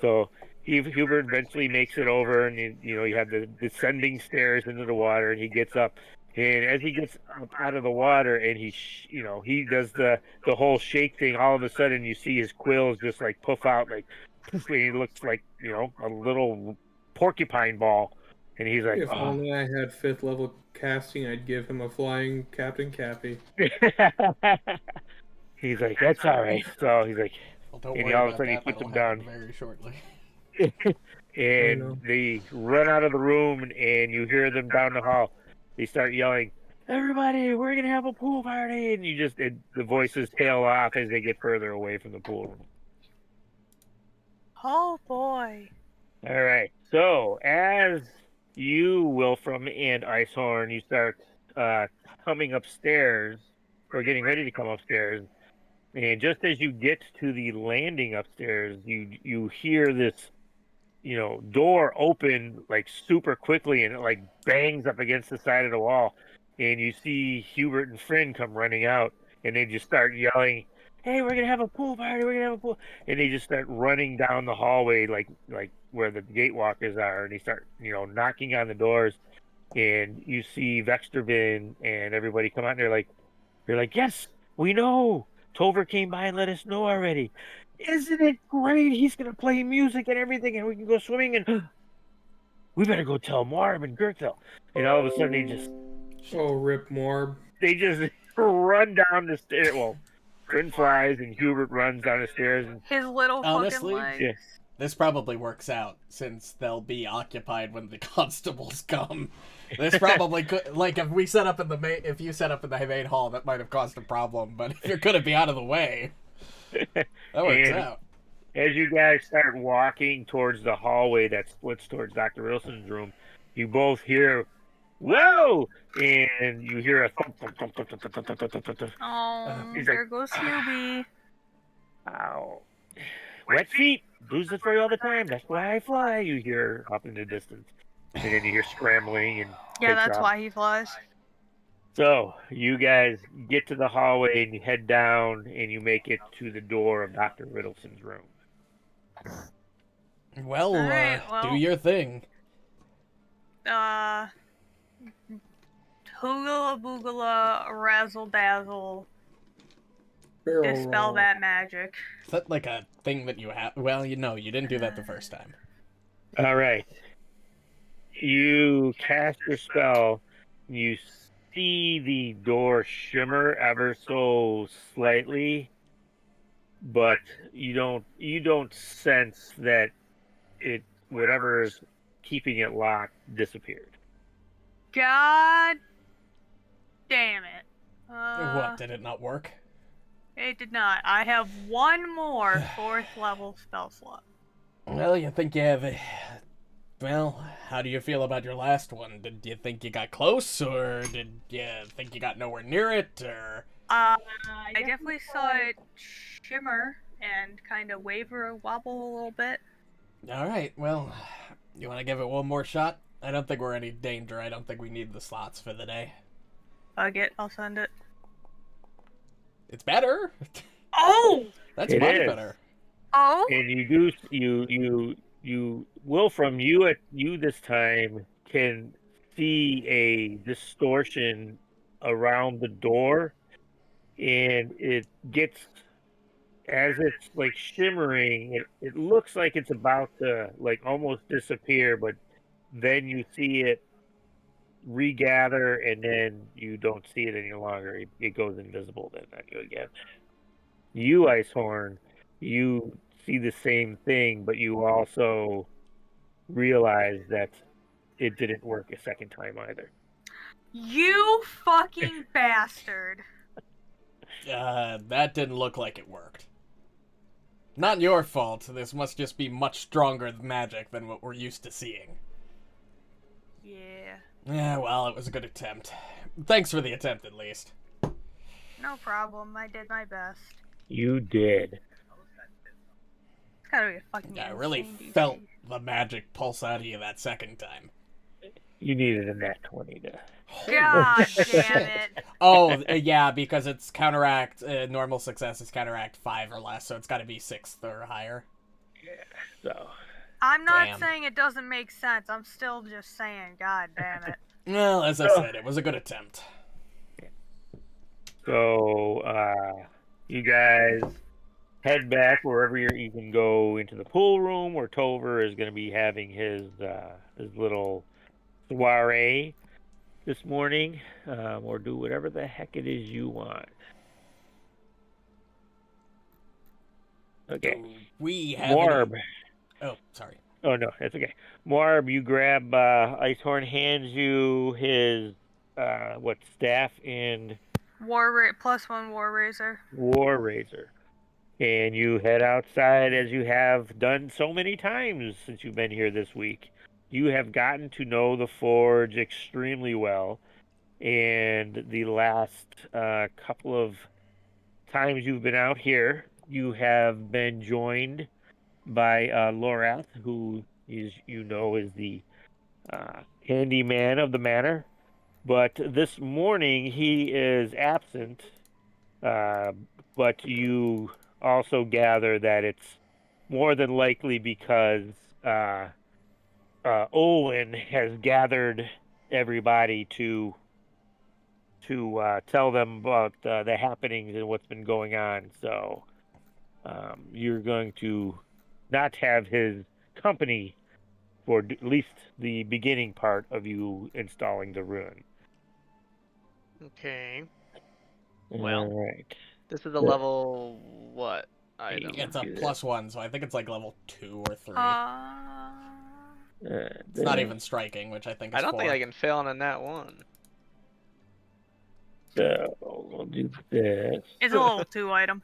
So Hubert eventually makes it over, and you have the descending stairs into the water, and he gets up. And as he gets up out of the water, and he does the whole shake thing, all of a sudden you see his quills just like puff out, like poof, and he looks like a little porcupine ball. And he's like, If only I had 5th level casting, I'd give him a flying Captain Cappy. He's like, that's all right. So he's like, Well, don't And worry all of a about sudden he that. puts That'll him down. happen very shortly. and they run out of the room, and you hear them down the hall. They start yelling, everybody, we're going to have a pool party. And the voices tail off as they get further away from the pool room. Oh boy. All right. So as you, Wilfram, and Icehorn, you start coming upstairs, or getting ready to come upstairs, and just as you get to the landing upstairs, you hear this, door open like super quickly, and it like bangs up against the side of the wall, and you see Hubert and Friend come running out, and they just start yelling, "Hey, we're gonna have a pool party! We're gonna have a pool!" And they just start running down the hallway, like where the Gatewalkers are, and they start knocking on the doors, and you see Vextervin and everybody come out, and they're like, "Yes, we know. Tover came by and let us know already. Isn't it great? He's gonna play music and everything, and we can go swimming, and we better go tell Muarb and Gurgthil." And all of a sudden, Oh, rip Muarb. they just run down the stairs. Well, Grin flies and Hubert runs down the stairs. And His little Honestly, fucking legs. yeah, This probably works out since they'll be occupied when the constables come. This probably could, like, if you set up in the main hall, that might have caused a problem. But if you're gonna be out of the way, that works And out. as you guys start walking towards the hallway that splits towards Dr. Wilson's room, you both hear, "Whoa!" And you hear a thump, thump, thump, thump, thump, thump, thump, thump, thump, thump. Oh, He's there like, goes Hubie. "Ow. Wet feet. Bruise it for you all the time. That's why I fly," you hear up in the distance. And then you hear scrambling and Yeah, takes that's off. why he flies. So you guys get to the hallway and you head down and you make it to the door of Dr. Riddleson's room. Well, Alright, do well. your thing. Hoogala boogala, razzle dazzle, Barrel dispel roll. that magic. Is that like a thing that you have? Well, you didn't do that the first time. All right. You cast your spell. You see the door shimmer ever so slightly, but you don't sense that whatever is keeping it locked disappeared. God damn it. What, did it not work? It did not. I have one more 4th level spell slot. Well, you think you have a... Well, how do you feel about your last one? Did you think you got close, or did you think you got nowhere near it, or... I definitely saw it shimmer and kind of waver and wobble a little bit. Alright, well, you want to give it one more shot? I don't think we're in any danger. I don't think we need the slots for the day. Bug it, I'll send it. It's better! Oh! That's It much is. better. Oh? And you Wilfram, you this time can see a distortion around the door, and it gets, as it's like shimmering, it looks like it's about to like almost disappear, but then you see it regather, and then you don't see it any longer. It goes invisible then on you again. You, Icehorn, you see the same thing, but you also realize that it didn't work a second time either. You fucking bastard. That didn't look like it worked. Not your fault. This must just be much stronger magic than what we're used to seeing. Yeah. Yeah, well, it was a good attempt. Thanks for the attempt, at least. No problem. I did my best. You did. It's gotta be a fucking Yeah, I really insane felt DC. the magic pulse out of you that second time. You needed a nat 20 to... God Shit. damn it. Oh, yeah, because it's counteract, normal success is counteract 5 or less, so it's gotta be 6th or higher. So, I'm not Damn. saying it doesn't make sense. I'm still just saying, god damn it. Well, as I said, it was a good attempt. you guys head back wherever you can go into the pool room where Tover is going to be having his little soiree this morning, or do whatever the heck it is you want. Okay. We have... Muarb. Oh, sorry. Oh, no, that's okay. Muarb, you grab, Icehorn hands you his, staff and +1 War Razor. War Razor. and you head outside as you have done so many times since you've been here this week. You have gotten to know the forge extremely well, and the last couple of times you've been out here, you have been joined by Lorath, who is the handyman of the manor. But this morning he is absent. But you also gather that it's more than likely because Olwen has gathered everybody to tell them about the happenings and what's been going on. So you're going to not have his company for at least the beginning part of you installing the rune. Okay. Well, all right. This is a level what item? It's a +1, so I think it's like level 2 or 3. It's It's not even striking, which I think is I don't 4. think I can fail on a nat 1. So we'll do this. It's a level 2 item.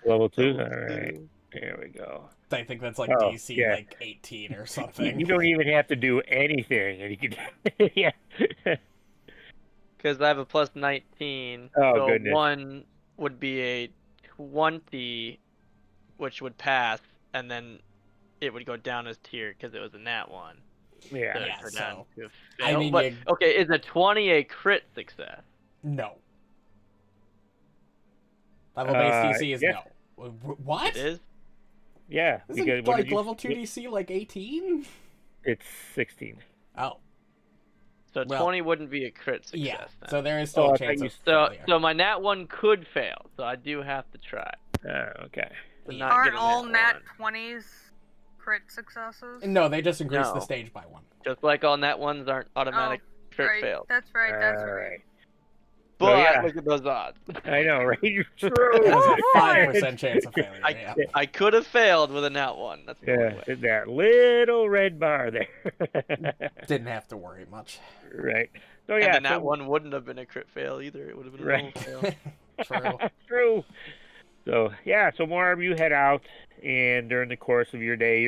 Level 2? All right. There we go. I think that's like Oh, DC yeah. like 18 or something. You don't even have to do anything, and you can. Yeah. Because I have a +19. Oh, so goodness. 1 would be a 20, which would pass, and then it would go down as tier because it was a nat 1. Yeah. So Yeah, it'd go so, down to a I fail. mean, But, you- okay, is a 20 a crit success? No. Level-based DC is yes. no. What? It is? Yeah. Isn't Because what like did you- level 2 DC like 18? It's 16. Oh, So Well, 20 wouldn't be a crit success. yeah. then. So there is still Oh, a I thought chance you- of So, failure. so my nat 1 could fail, so I do have to try. Okay. To Yeah. not Aren't get a all nat 1. 20s crit successes? No, they just increase the No. stage by 1. Just like all nat 1s aren't automatic crit right. fails. That's right. That's All right. right. But yeah. look at those odds. I know, right? You're There's true. a 5% chance of failure, yeah. I could have failed with a nat 1. That's the only Yeah, way. that little red bar there. Didn't have to worry much. Right. So And yeah, the nat so- 1 wouldn't have been a crit fail either. It would have been a Right. normal fail. True. True. So yeah, so Muarb, you head out, and during the course of your day,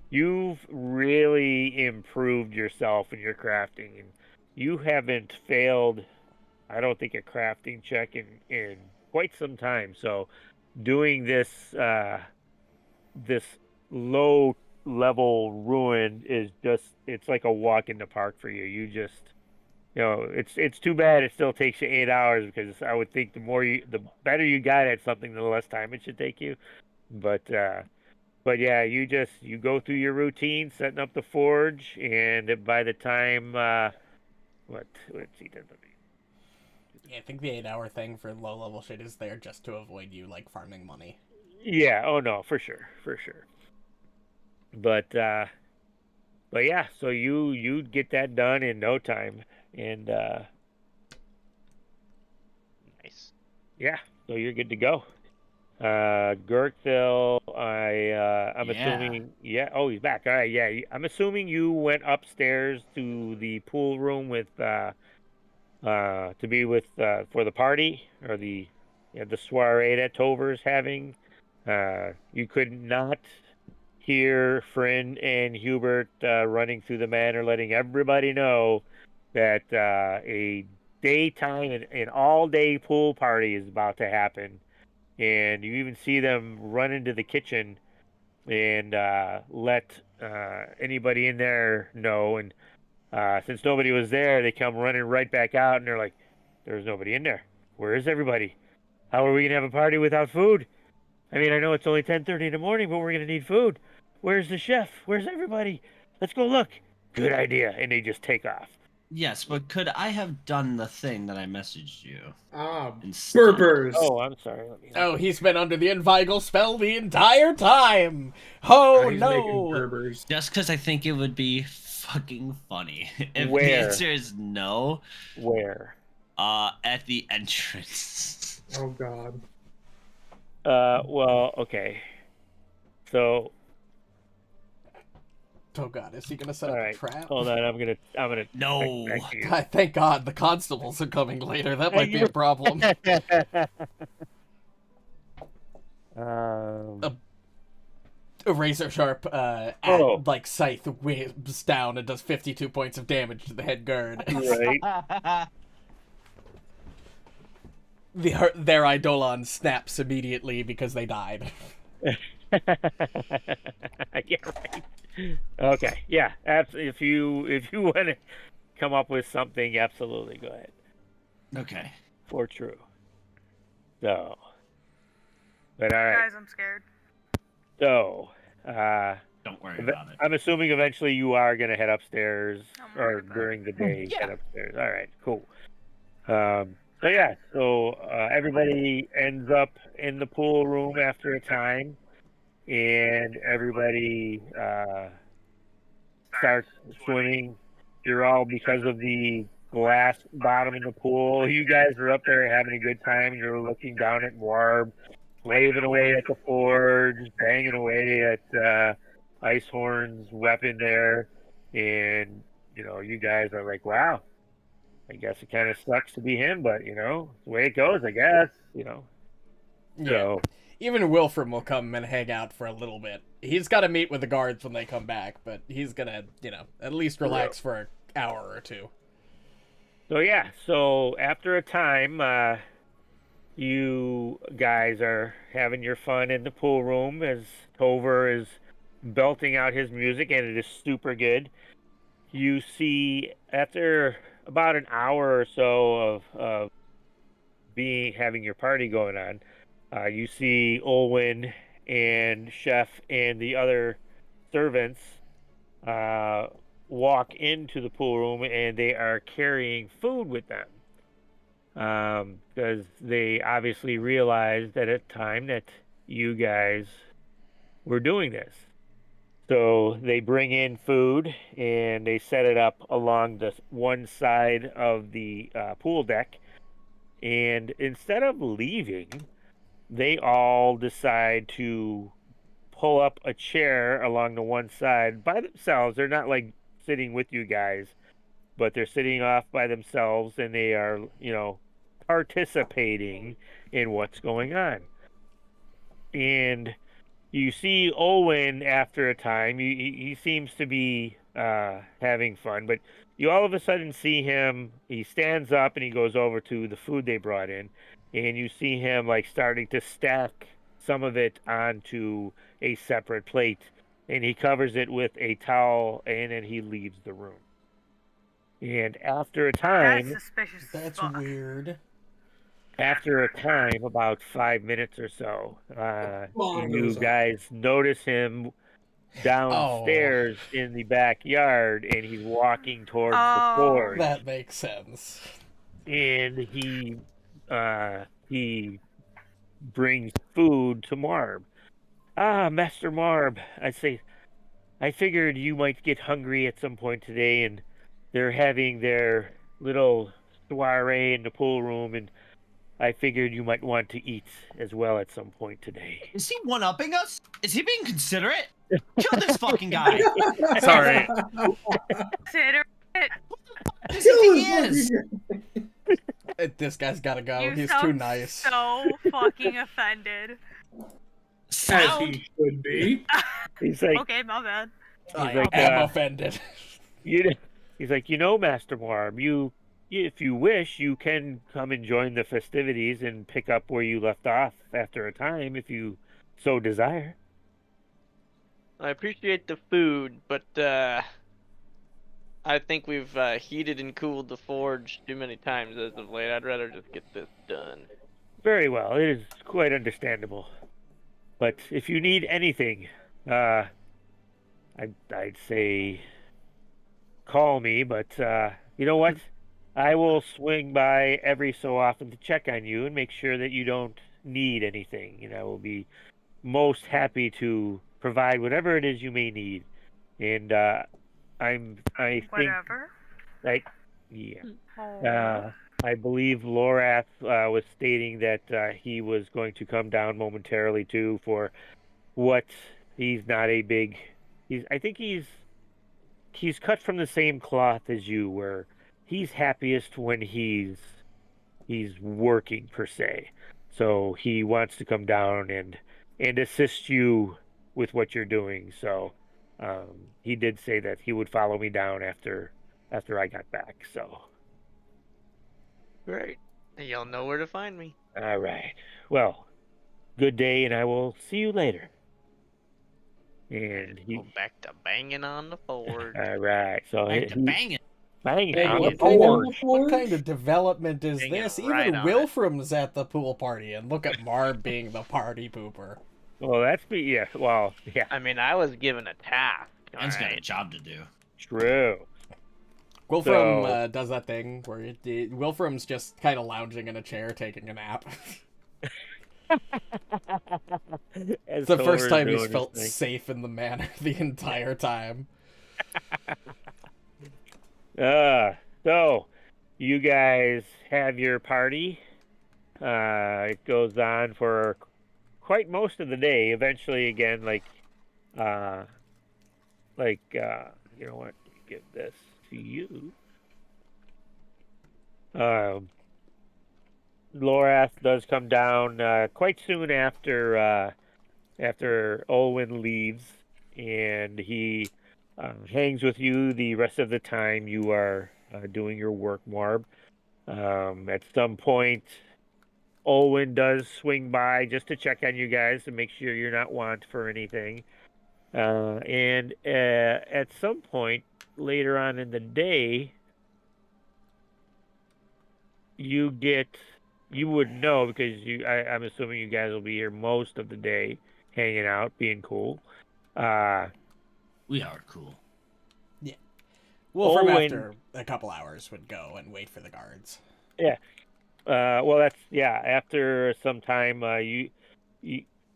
you've really improved yourself in your crafting, and you haven't failed, I don't think, a crafting check in quite some time. So doing this this low level ruin is it's like a walk in the park for you. You just, it's too bad it still takes you 8 hours, because I would think the better you got at something, the less time it should take you. But yeah, you go through your routine, setting up the forge, and by the time let's see, Yeah, I think the 8-hour thing for low-level shit is there just to avoid you, like, farming money. yeah, oh no, for sure. But yeah, so you get that done in no time, and Nice. yeah, so you're good to go. Gurgthil, I'm Yeah. assuming, yeah. Oh, he's back. All right, yeah. I'm assuming you went upstairs to the pool room with to be with for the party, or the soiree that Tover's having. You could not hear Friend and Hubert running through the manor, letting everybody know that a daytime and all-day pool party is about to happen. And you even see them run into the kitchen and let anybody in there know. And since nobody was there, they come running right back out, and they're like, "There's nobody in there. Where is everybody? How are we going to have a party without food? I mean, I know it's only 10:30 in the morning, but we're going to need food. Where's the chef? Where's everybody? Let's go look." Good idea. And they just take off. Yes, but could I have done the thing that I messaged you? Instead? Burpers. Oh, I'm sorry. Let me... Oh, he's been under the inveigle spell the entire time! Oh, He's no! making Burbers. Just because I think it would be fucking funny. If Where? the answer is no, Where? at the entrance. Oh god. Well, okay. So, Oh god, is he gonna set all up right. a trap? Hold on. I'm gonna. No. back to you. God, thank god, the constables are coming later. That might be a problem. A razor sharp scythe whips down and does 52 points of damage to the head guard. Right. Their Eidolon snaps immediately because they died. Yeah, right. Okay, yeah. If you want to come up with something, absolutely go ahead. Okay. For true. So, but all right. Guys, I'm scared. So, Don't worry about it. I'm assuming eventually you are going to head upstairs I'm or worried about during the day. Yeah. Head upstairs. All right, cool. So everybody ends up in the pool room after a time, and everybody starts swimming. You're all, because of the glass bottom in the pool, you guys are up there having a good time. You're looking down at Muarb, waving away at the forge, banging away at Icehorm's weapon there, and you guys are like, wow. I guess it kind of sucks to be him, but it's the way it goes, I guess. Yeah. So, Even Wilfram will come and hang out for a little bit. He's got to meet with the guards when they come back, but he's gonna, at least relax for an hour or two. So after a time, you guys are having your fun in the pool room as Tover is belting out his music, and it is super good. You see, after about an hour or so of having your party going on, you see Olwen and Chef and the other servants walk into the pool room, and they are carrying food with them because they obviously realized at a time that you guys were doing this. So they bring in food and they set it up along the one side of the pool deck. And instead of leaving, they all decide to pull up a chair along the one side by themselves. They're not like sitting with you guys, but they're sitting off by themselves, and they are, participating in what's going on. And you see Owen after a time. He seems to be having fun, but you all of a sudden see him. He stands up and he goes over to the food they brought in, and you see him starting to stack some of it onto a separate plate, and he covers it with a towel, and then he leaves the room. And after a time, That's suspicious. That's as fuck. weird. after a time, about 5 minutes or so, you guys notice him downstairs in the backyard, and he's walking towards the forge. That makes sense. And he brings food to Muarb. Master Muarb, I figured you might get hungry at some point today, and they're having their little soiree in the pool room, and I figured you might want to eat as well at some point today. Is he one-upping us? Is he being considerate? Kill this fucking guy! Sorry. Consider it. Does he think he is? This guy's gotta go. You He's sound too nice. so fucking offended. As Sound? he should be. He's like, Okay, my bad. I like, am offended. he's like, Master Muarb, if you wish, you can come and join the festivities and pick up where you left off after a time, if you so desire. I appreciate the food, but I think we've heated and cooled the forge too many times as of late. I'd rather just get this done. Very well, it is quite understandable. But if you need anything, I'd say call me, but you know what? I will swing by every so often to check on you and make sure that you don't need anything. I will be most happy to provide whatever it is you may need. And I think, Whatever. I believe Lorath was stating that he was going to come down momentarily too for what he's not a big. I think he's cut from the same cloth as you, where he's happiest when he's working per se. So he wants to come down and and assist you with what you're doing. So he did say that he would follow me down after I got back. So Great. You'll know where to find me. all right. Well, good day, and I will see you later. And he Go back to banging on the forge. all right. So Back to banging. banging Hey, on you the banging on board. the What forge? kind of development is Hanging this? right Even on it. Wilfram's at the pool party, and look at Muarb being the party pooper. Well, that's me. Yeah. Well, yeah. I mean, I was given a task. Ben's got a alright? job to do. True. Wolfram So- does that thing where Wilfram's just kind of lounging in a chair taking a nap. It's the first time he's felt safe in the manor the entire time. So you guys have your party. It goes on for quite most of the day. Eventually, again, you know what? Let me give this to you. Lorath does come down quite soon after Olwen leaves, and he hangs with you the rest of the time you are doing your work, Muarb. At some point, Olwen does swing by just to check on you guys to make sure you're not want for anything. And at some point later on in the day, you would know because I'm assuming you guys will be here most of the day, hanging out, being cool. We are cool. Wolfram, Olwen- after a couple hours, would go and wait for the guards. Well, that's after some time,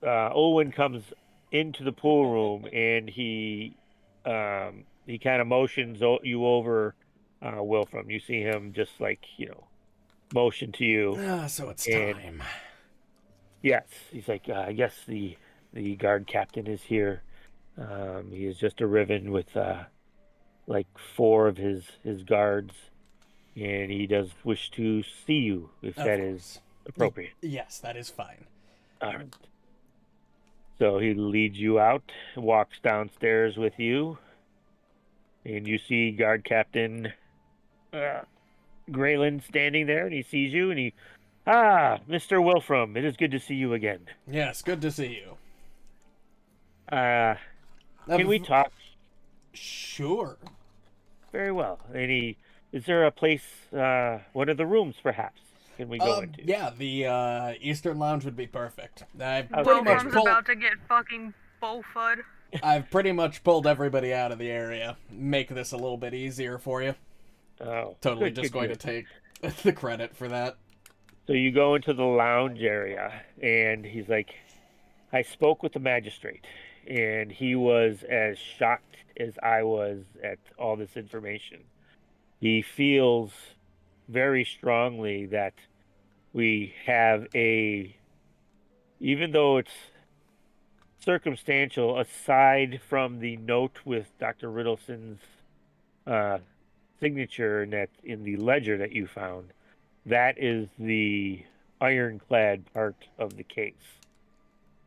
Olwen comes into the pool room and he kind of motions you over, Wilfram. You see him just motion to you. So it's And- time. Yes, he's like, I guess the guard captain is here. He has just arriven with 4 of his guards, and he does wish to see you if Of that course. is appropriate. Yes, that is fine. All right. So he leads you out, walks downstairs with you, and you see guard captain Grayland standing there, and he sees you, and Mr. Wilfram, it is good to see you again. Yes, good to see you. Can we talk? Sure. Very well. Is there a place, one of the rooms perhaps, can we go into? Yeah, the Eastern Lounge would be perfect. I've Okay. pretty much Wilfram's pulled. about to get fucking bullfud. I've pretty much pulled everybody out of the area. Make this a little bit easier for you. Oh, Totally good, just good, going good. to take the credit for that. So you go into the lounge area, and he's like, I spoke with the magistrate, and he was as shocked as I was at all this information. He feels very strongly that we have even though it's circumstantial, aside from the note with Dr. Riddleson's signature in the ledger that you found, that is the ironclad part of the case.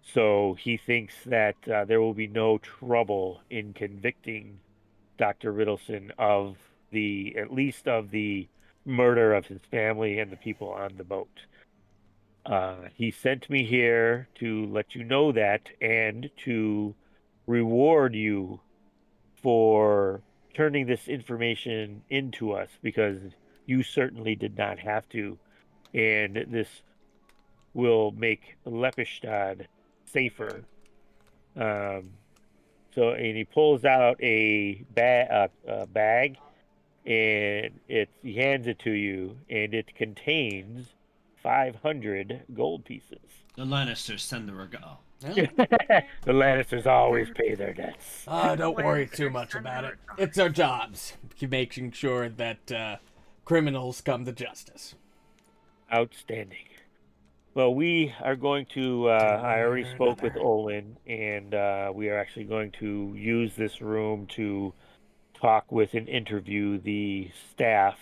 So he thinks that there will be no trouble in convicting Dr. Riddleson of at least of the murder of his family and the people on the boat. He sent me here to let you know that and to reward you for turning this information into us, because you certainly did not have to, and this will make Lepidstadt safer. And he pulls out a bag, and he hands it to you, and it contains 500 gold pieces. The Lannisters send the regalo. Yeah. The Lannisters always pay their debts. Don't worry too much about it. It's our jobs, making sure that criminals come to justice. Outstanding. Well, we are going to, I already spoke with Olin, and we are actually going to use this room to talk with and interview the staff.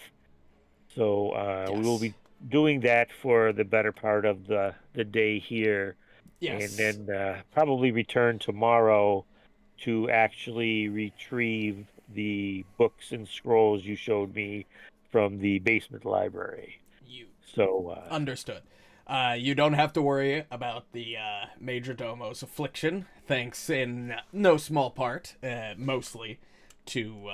So we will be doing that for the better part of the day here. Yes. And then probably return tomorrow to actually retrieve the books and scrolls you showed me from the basement library. So Understood. You don't have to worry about the Major Domo's affliction, thanks in no small part, mostly, to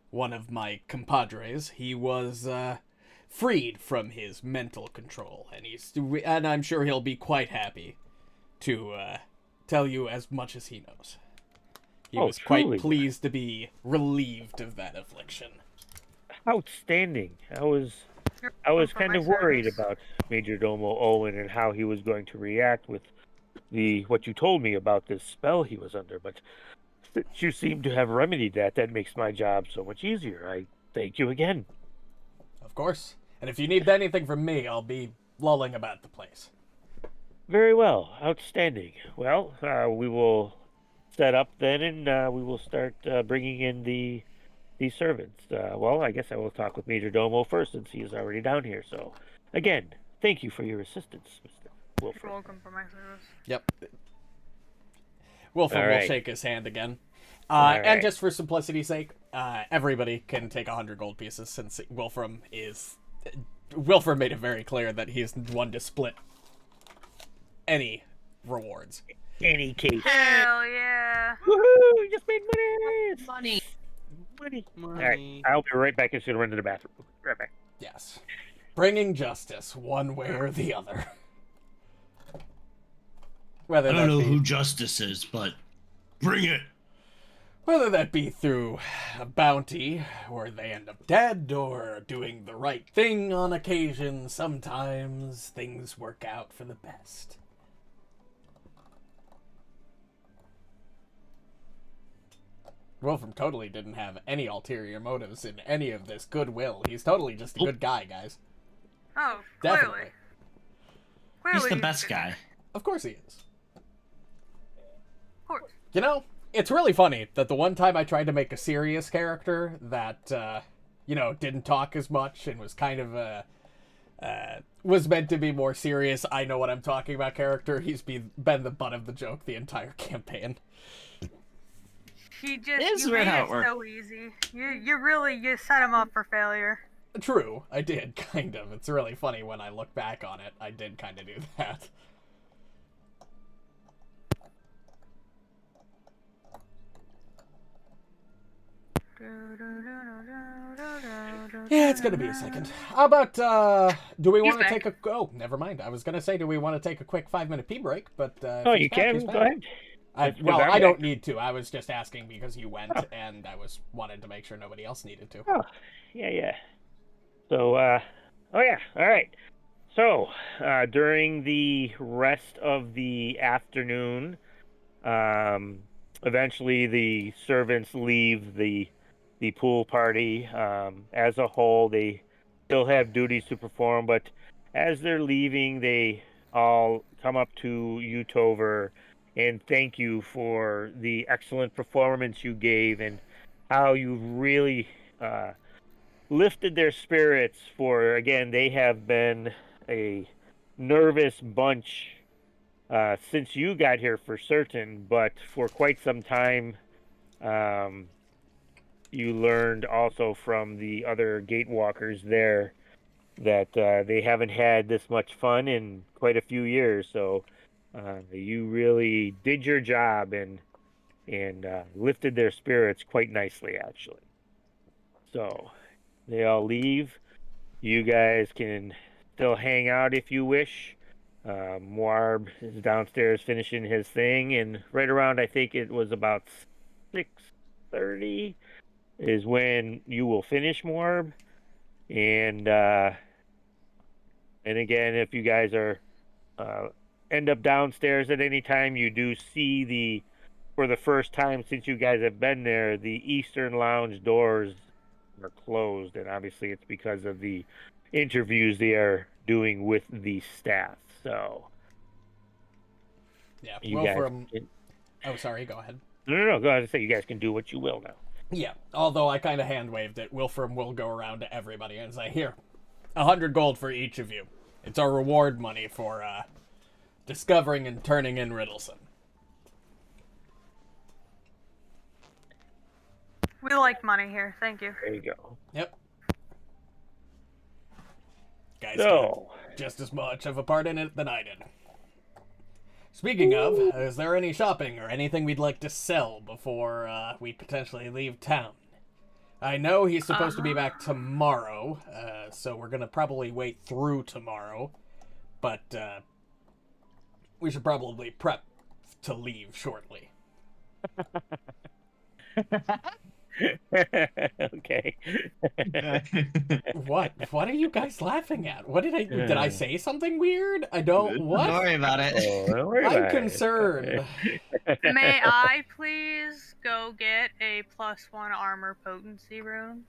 one of my compadres. He was freed from his mental control, and I'm sure he'll be quite happy to tell you as much as he knows. He was truly. quite pleased to be relieved of that affliction. Outstanding. I was kind of worried about Major Domo Owen and how he was going to react with what you told me about this spell he was under, but since you seem to have remedied that, that makes my job so much easier. I thank you again. Of course. And if you need anything from me, I'll be lolling about the place. Very well. Outstanding. Well, we will set up then, and we will start bringing in the servants. Well, I guess I will talk with Major Domo first, since he is already down here. So, again, thank you for your assistance, Mr. Wilfram. You're welcome for my service. Yep. Wilfram All will shake his hand again. All And right. just for simplicity's sake, everybody can take 100 gold pieces, since Wilfram made it very clear that he's one to split any rewards. Any case. Hell yeah. Woohoo! We just made money! Money. All right, I'll be right back. I'm just going to run to the bathroom. Right back. Yes. Bringing justice, one way or the other. Whether I don't that know be, who Justice is, but bring it. Whether that be through a bounty, or they end up dead, or doing the right thing on occasion, sometimes things work out for the best. Wolfram totally didn't have any ulterior motives in any of this goodwill. He's totally just a good guy, guys. Oh, clearly. Definitely. Clearly He's the a best good guy. Of course he is. Of course. You know, it's really funny that the one time I tried to make a serious character that, didn't talk as much and was kind of was meant to be more serious, I know what I'm talking about character, he's been the butt of the joke the entire campaign. You It's made weird how it it worked. so easy. You set him up for failure. True, I did, kind of. It's really funny when I look back on it. I did kind of do that. Yeah, it's gonna be a second. How about, do we want to back. take a... Oh, never mind. I was gonna say, do we want to take a quick 5-minute pee break, but... Oh, if he's you back, can? he's Go back. ahead. Well, I'm I back. don't need to. I was just asking because you went, Oh. and I wanted to make sure nobody else needed to. Oh, yeah. So, oh yeah, all right. So, during the rest of the afternoon, eventually the servants leave the pool party. As a whole, they still have duties to perform, but as they're leaving, they all come up to you, Tover, and thank you for the excellent performance you gave and how you really lifted their spirits. For, again, they have been a nervous bunch since you got here for certain, but for quite some time. You learned also from the other Gatewalkers there that they haven't had this much fun in quite a few years. So you really did your job and lifted their spirits quite nicely, actually. So they all leave. You guys can still hang out if you wish. Muarb is downstairs finishing his thing, and right around, I think it was about 6:30 is when you will finish Muarb. And again, if you guys are end up downstairs at any time, you do see for the first time since you guys have been there, the Eastern Lounge doors are closed, and obviously it's because of the interviews they are doing with the staff. So Yeah, you Wilfram... guys Oh, sorry, go ahead. no, go ahead and say you guys can do what you will now. Yeah, although I kind of hand-waved it, Wilfram will go around to everybody and say, here, 100 gold for each of you. It's our reward money for discovering and turning in Riddleson. We like money here. Thank you. There you go. Yep. Guys So, got just as much of a part in it than I did. Speaking of, is there any shopping or anything we'd like to sell before we potentially leave town? I know he's supposed to be back tomorrow, so we're going to probably wait through tomorrow. But we should probably prep to leave shortly. okay. What? What are you guys laughing at? What did I say something weird? I don't. What? Don't worry about it. Oh, don't worry I'm about it. concerned. May I please go get a +1 armor potency rune?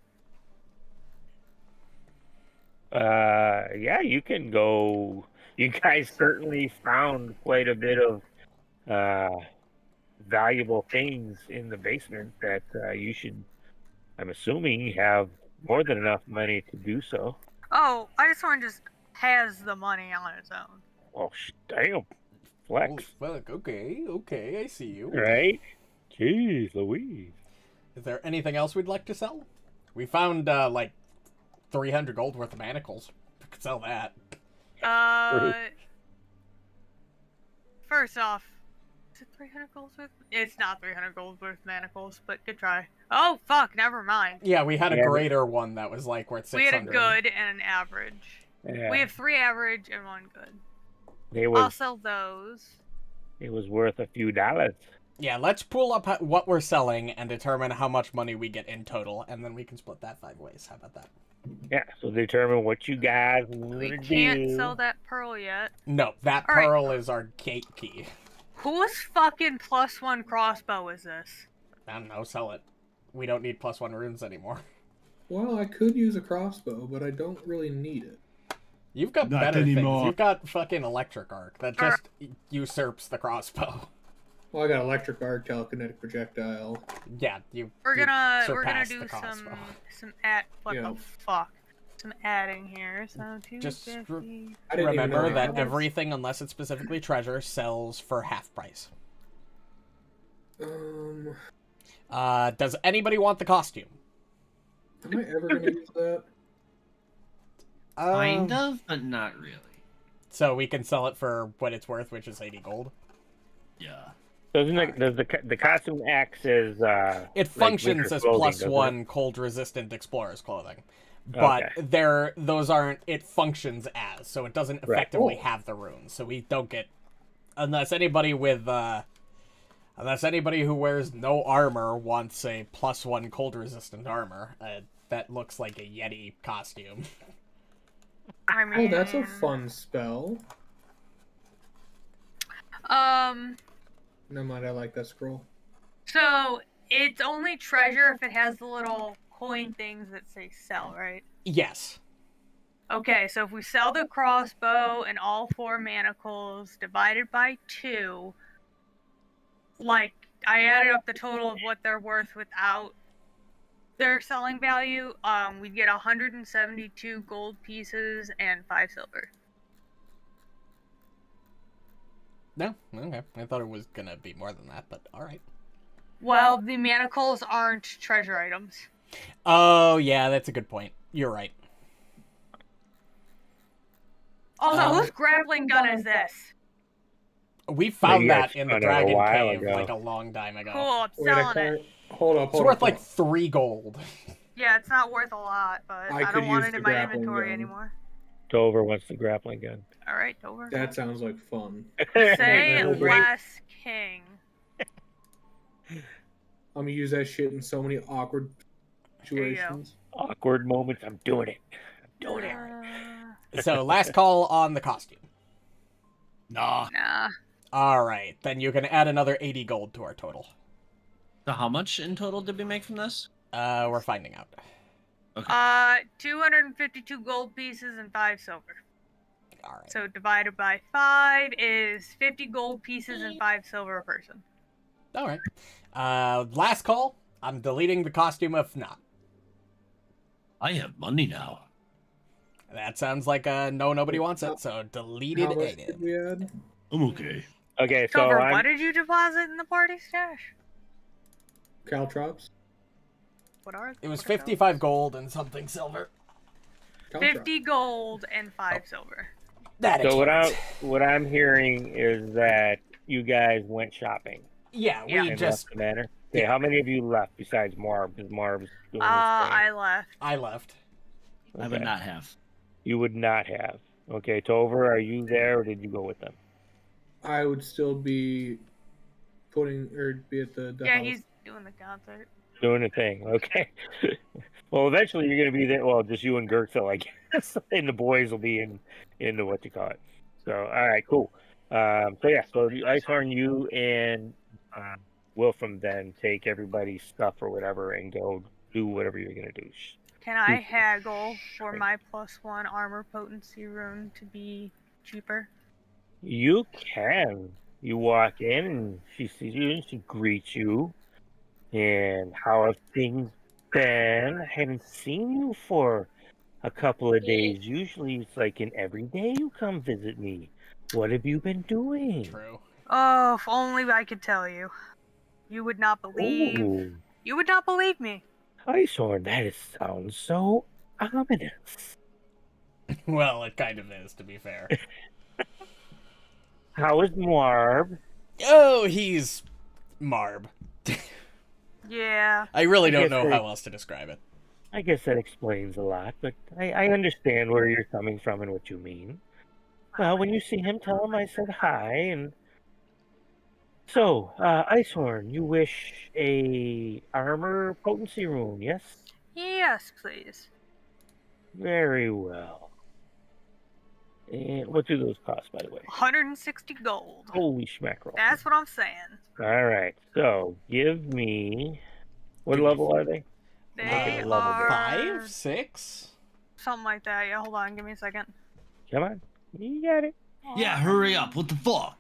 Yeah, you can go. You guys certainly found quite a bit of valuable things in the basement that you should, I'm assuming, have more than enough money to do so. Oh, Icehorm just has the money on its own. Oh, damn. Flex. Well, okay, I see you. Right? Jeez Louise. Is there anything else we'd like to sell? We found, like, 300 gold worth of manacles. We could sell that. First off, is it 300 gold worth? It's not 300 gold worth manacles, but good try. Oh, fuck, never mind. Yeah, we had a greater one that was, like, worth 600. We had a good and an average. Yeah. We have 3 average and 1 good. It I'll was, sell those. it was worth a few dollars. Yeah, let's pull up what we're selling and determine how much money we get in total, and then we can split that 5 ways. How about that? Yeah, so determine what you guys want We to can't do. sell that pearl yet. No, that All right. pearl is our gate key. Whose fucking +1 crossbow is this? I don't know, sell it. We don't need +1 runes anymore. Well, I could use a crossbow, but I don't really need it. You've got Not better anymore. things. You've got fucking electric arc that just usurps the crossbow. Well, I got electric arc, telekinetic projectile. Yeah, you. We're you gonna surpassed do the crossbow. some what Yeah. the fuck? Some adding here. So Just 250. I didn't even remember know that was. everything, unless it's specifically treasure, sells for half price. Does anybody want the costume? Am I ever gonna use that? Kind of, but not really. So we can sell it for what it's worth, which is 80 gold. Yeah. Doesn't it, does the costume acts as It functions as +1 cold resistant explorer's clothing. But those aren't, it functions as, so it doesn't effectively have the runes. So we don't get, unless anybody who wears no armor wants a +1 cold resistant armor, that looks like a Yeti costume. I mean, Oh, that's a fun spell. Never mind, I like that scroll. So it's only treasure if it has the little coin things that say sell, right? Yes. Okay, so if we sell the crossbow and all 4 manacles divided by 2, like, I added up the total of what they're worth without their selling value, we'd get 172 gold pieces and 5 silver. No? Okay. I thought it was gonna be more than that, but alright. Well, the manacles aren't treasure items. Oh, yeah, that's a good point. You're right. Also, whose grappling gun is this? We found you that guys in the found it a Dragon while Cave ago. like a long time ago. Cool, I'm Wait, I selling can't. it. Hold up. It's worth like 3 gold. Yeah, it's not worth a lot, but I I could don't want use it in the my grappling inventory gun. anymore. Tover wants the grappling gun. Alright, Tover. That sounds like fun. Say That'll break. less king. I'm gonna use that shit in so many awkward There you go. situations. Awkward moments. I'm doing it. I'm doing it. So, last call on the costume. Nah. Nah. Alright, then you can add another 80 gold to our total. So how much in total did we make from this? We're finding out. 252 gold pieces and 5 silver. Alright. So divided by 5 is 50 gold pieces and 5 silver a person. Alright. Last call. I'm deleting the costume if not. I have money now. That sounds like nobody wants it, so deleted How much it. did we add? I'm okay. Okay, so Tover, I'm what did you deposit in the party stash? Caltrops. What are It was what are 55 gold and something silver. those? Caltrops. 50 gold and 5 silver. That so explains. what I'm hearing is that you guys went shopping Yeah, we Yeah. and just left the manor. Okay, how many of you left besides Muarb? Because Muarb's doing his thing. I left. I left. I would not have. You would not have. Okay, Tover, are you there or did you go with them? I would still be be at the Yeah, house. he's doing the concert. Doing a thing, okay. Well, eventually you're going to be there. Well, just you and Gurgthil, I guess. And the boys will be in the what you call it. So, all right, cool. So Icehorn, you and Wilfram then take everybody's stuff or whatever and go do whatever you're going to do. Can I haggle for my +1 armor potency rune to be cheaper? You can. You walk in and she sees you and she greets you. And how have things been? I haven't seen you for a couple of days. Usually it's like every day you come visit me. What have you been doing? True. Oh, if only I could tell you. You would not believe. Oh, You would not believe me. Icehorn, sounds so ominous. Well, it kind of is, to be fair. How is Muarb? Oh, he's Marb. Yeah. I really don't guess know they- how else to describe it. I guess that explains a lot, but I understand where you're coming from and what you mean. Well, when you see him, tell him I said hi, and... So, Icehorn, you wish a armor potency rune, yes? Yes, please. Very well. And what do those cost, by the way? 160 gold. Holy schmackerel. That's what I'm saying. Alright, so, give me... What level are they? They level are 5, 6? something like that. Yeah, hold on, give me a second. Come on. You got it. Yeah, hurry up. What the fuck?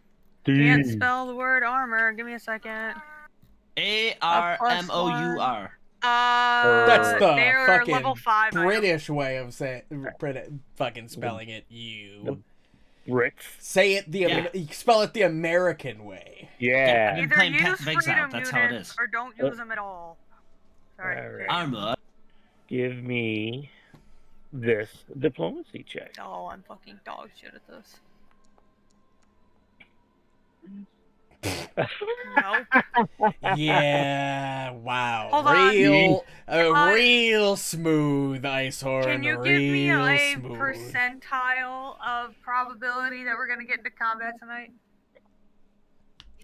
Can't spell the word armor. Give me a second. ARMOUR. That's the they're fucking level 5. British way of saying, fucking spelling it. You Brits. say it spell it the American way. Yeah. I've been Either playing use Path of Exile, freedom that's how it units is. or don't use them at all. Sorry. Alright. Armor. Give me this diplomacy check. Oh, I'm fucking dog shit at this. No. Yeah, wow. Hold on. Real smooth Icehorn. Can you give me real a smooth. percentile of probability that we're gonna get into combat tonight?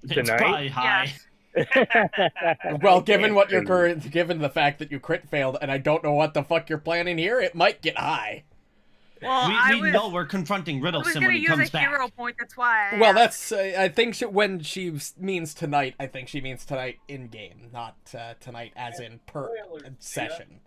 It's Tonight? probably high. Yes. Well, given what you're given the fact that you crit failed, and I don't know what the fuck you're planning here, it might get high. Well, We know we're confronting I was Riddleson gonna when he use comes a back. hero point. That's why. I Well, asked. that's I think when she means tonight, I think she means tonight in game, not tonight as in per session.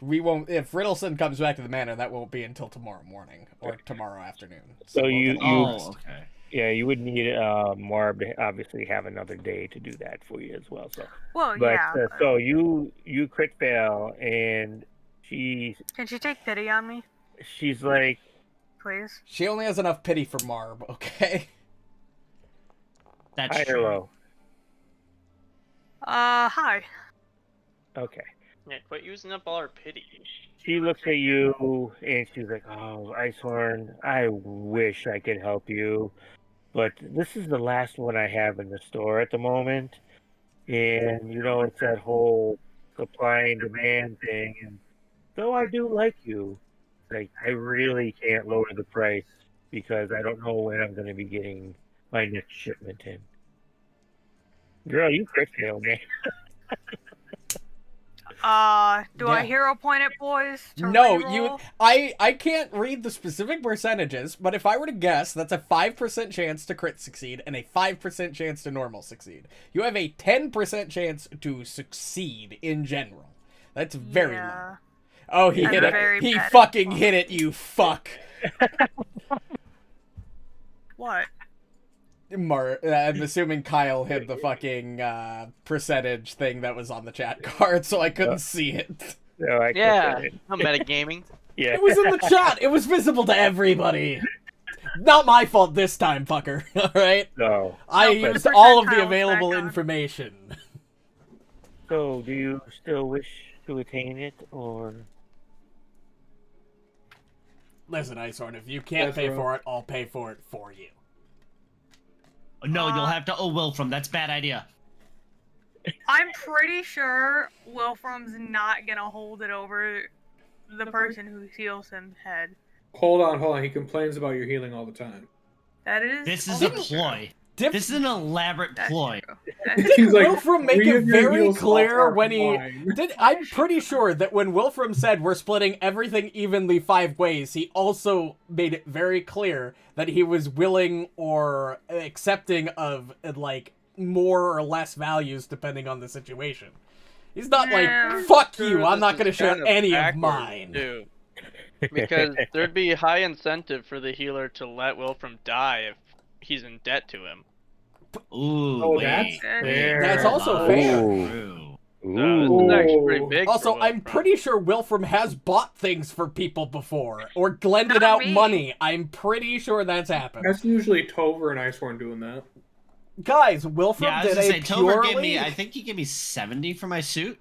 We won't. If Riddleson comes back to the manor, that won't be until tomorrow morning or tomorrow afternoon. So we'll you- get you- August. okay. Yeah, you would need Muarb to obviously have another day to do that for you as well. So, Well, but yeah. but- so you crit fail, and she's Can she take pity on me, like, please? She only has enough pity for Marb. Okay. That's high or true. low? Hi. Okay. Yeah, quit using up all our pity. She looks at you and she's like, "Oh, Icehorn, I wish I could help you, but this is the last one I have in the store at the moment, and it's that whole supply and demand thing. And though I do like you, like I really can't lower the price because I don't know when I'm going to be getting my next shipment in." Girl, you crit failed, man. Do I Yeah. hero point it, boys? to No, reroll? I can't read the specific percentages, but if I were to guess, that's a 5% chance to crit succeed and a 5% chance to normal succeed. You have a 10% chance to succeed in general. That's very low. Yeah. Oh, he I'm hit it. very He bad at fucking hit it, you fuck. What? I'm assuming Kyle hit the fucking percentage thing that was on the chat card, so I couldn't see it. No, I Yeah, couldn't. I'm metagaming. Yeah. It was in the chat. It was visible to everybody. Not my fault this time, fucker. All right. So, I No, but used the all of the percentiles available back on. information. so do you still wish to attain it, or? Listen, Icehorn, if you can't That's pay right. for it, I'll pay for it for you. No, you'll have to owe Wilfram. That's a bad idea. I'm pretty sure Wilfram's not gonna hold it over the person who heals him head. Hold on. He complains about your healing all the time. That is. This is a also ploy. Dip- This is an elaborate That's ploy. true. That's Did He's like, Wilfram make 3 it of your very heal slots clear are when he mine. did? I'm pretty sure that when Wilfram said we're splitting everything evenly 5 ways, he also made it very clear that he was willing or accepting of like more or less values depending on the situation. He's not Yeah. like fuck True, you, I'm this not is going to share kind of any of backwards, mine. too. Because there'd be high incentive for the healer to let Wilfram die if he's in debt to him. Ooh, Oh, wait. that's fair. That's also Oh, fair. true. So this is actually pretty Ooh. big. for Also, I'm Wilfram. pretty sure Wilfram has bought things for people before or lended Not out me. money. I'm pretty sure that's happened. That's usually Tover and Icehorn doing that. Guys, Wilfram Yeah, I was did gonna a say, Tover gave purely... me, I think he gave me 70 for my suit.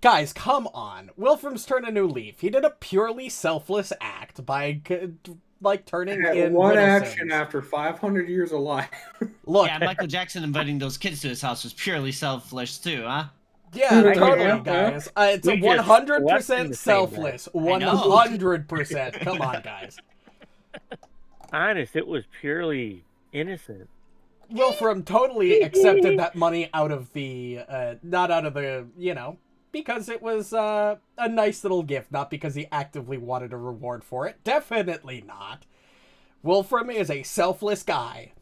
Guys, come on. Wilfram's turned a new leaf. He did a purely selfless act by, like, turning Had in one Renolgz. action after 500 years of life. Look, Yeah, Michael Jackson inviting those kids to his house was purely selfish too, huh? yeah, Yeah, totally, yeah. guys. It's We a just slept in 100% the same selfless. I know. 100%. Come on, guys. Honest, it was purely innocent. Wilfram totally accepted that money out of the, not out of the, because it was a nice little gift, not because he actively wanted a reward for it. Definitely not. Wilfram is a selfless guy.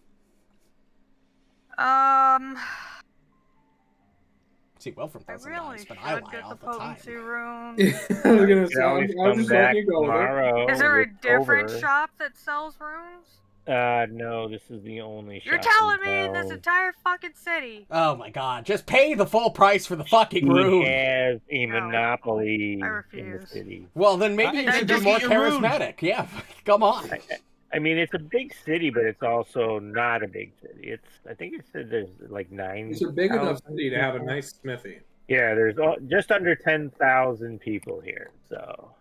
See, Wilfram I doesn't really lie, should but I lie get all the the time. potency rune. I was gonna You say, can always I was come just back letting you go with it. tomorrow. Is there a with different Tover. shop that sells runes? No, this is the only shop. You're telling me in in this town. entire fucking city? Oh my god, just pay the full price for the fucking He rune. has a monopoly I in refuse. the city. Well, then maybe Right, you then should be just more get your rune. charismatic. Yeah, come on. I mean, it's a big city, but it's also not a big city. I think it said there's like 9. It's a big enough city to have a nice smithy. Yeah, there's just under 10,000 people here. So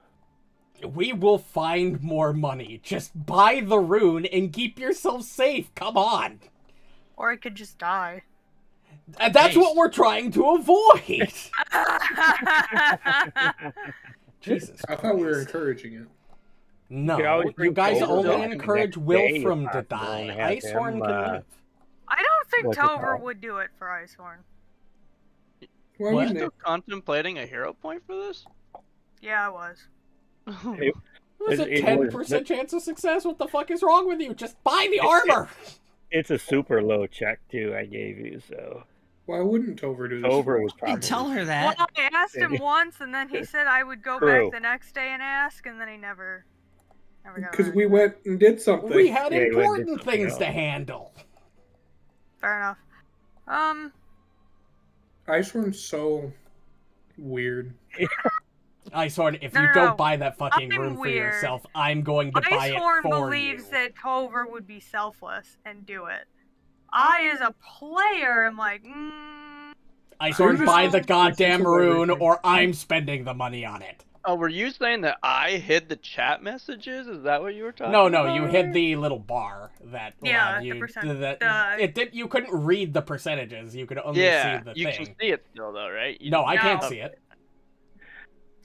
We will find more money. Just buy the rune and keep yourself safe. Come on. Or I could just die. And that's Hey. what we're trying to avoid. Jesus I thought we were Christ. encouraging it. No, You could always you bring guys Tover only back the encourage next day if Wilfram to possible die. and have Icehorn him, can live. I don't think What's it Tover called? would do it for Icehorn. Why What? wouldn't Still they? contemplating a hero point for this? Yeah, I was. It was a It 10% was- chance of success. What the fuck is wrong with you? Just buy the armor. it's a super low check too. I gave you so. Why wouldn't Tover do this? Tover was Hey, probably. tell her Well, that. I asked him once, and then he said I would go True. back the next day and ask, and then he never got Because around we to it. went and did something. We had Yeah, you went and did important something things to else. handle. Fair enough. Icehorn's so weird. Icehorn, if No, you no, don't no. buy that fucking Nothing rune for weird. yourself, I'm going to buy it Icehorn for believes you. that Tover would be selfless and do it. I, as a player, am like, Icehorn, Who's buy this- the goddamn this is rune, everything. or I'm spending the money on it. Oh, were you saying that I hid the chat messages? Is that what you were talking No, about? no, you hit the little bar that Yeah, allowed the you. percent- That the- it did. You couldn't read the percentages. You could only Yeah, see the you thing. can see it still, though, right? You No, I can't No. see it.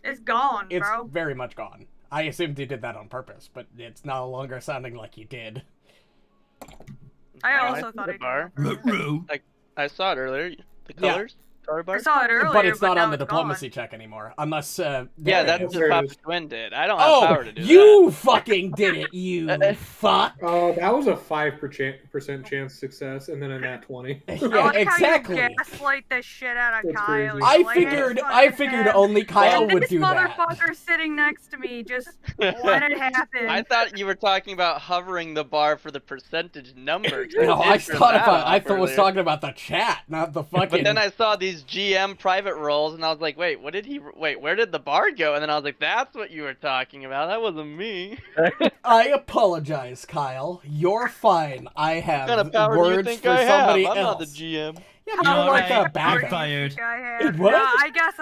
it's gone, It's bro. very much gone. I assumed you did that on purpose, but it's no longer sounding like you did. I No, also see thought the I did. bar. Ruh-roh. I saw it earlier. The Yeah. colors? Color bar? I saw it earlier, But it's not now on the it's diplomacy gone. check anymore, unless. Yeah, there it that's is. just There it Papa is. Twin did. I don't have Oh, power to do you fucking did it, you fuck. Oh, that was a 5% chance success, and then a nat 20. I Yeah, like exactly. how you gaslight the shit out of That's Kyle. crazy. You're I like, figured. "It's I fucking figured bad." only Kyle And would this do that. motherfucker sitting next to me just that. let it happen. I thought you were talking about hovering the bar for the percentage number. 'cause No, did I turn thought that about. I off was earlier. talking about the chat, not the fucking. But then I saw the these GM private roles, and I was like, wait, where did the bard go? And then I was like, that's what you were talking about. That wasn't me. I apologize, Kyle. You're fine. I have What kind of power do you words think for I have? somebody I'm else. not the GM. Yeah, You but know you're what, like Ray? a bad You're guy. fired. What? I guess.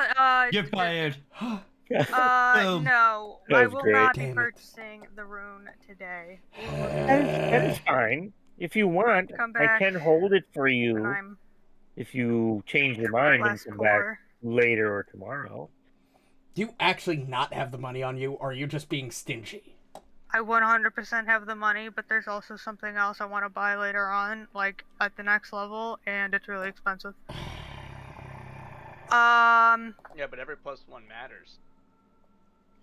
You're fired. Boom. No, That I was will great. not be Damn it. purchasing the rune today. That is fine. If you want, Come I back can hold it for when you I'm if you change your mind and less come back poor. later or tomorrow. Do you actually not have the money on you, or are you just being stingy? I 100% have the money, but there's also something else I want to buy later on, like at the next level, and it's really expensive. Yeah, but every +1 matters.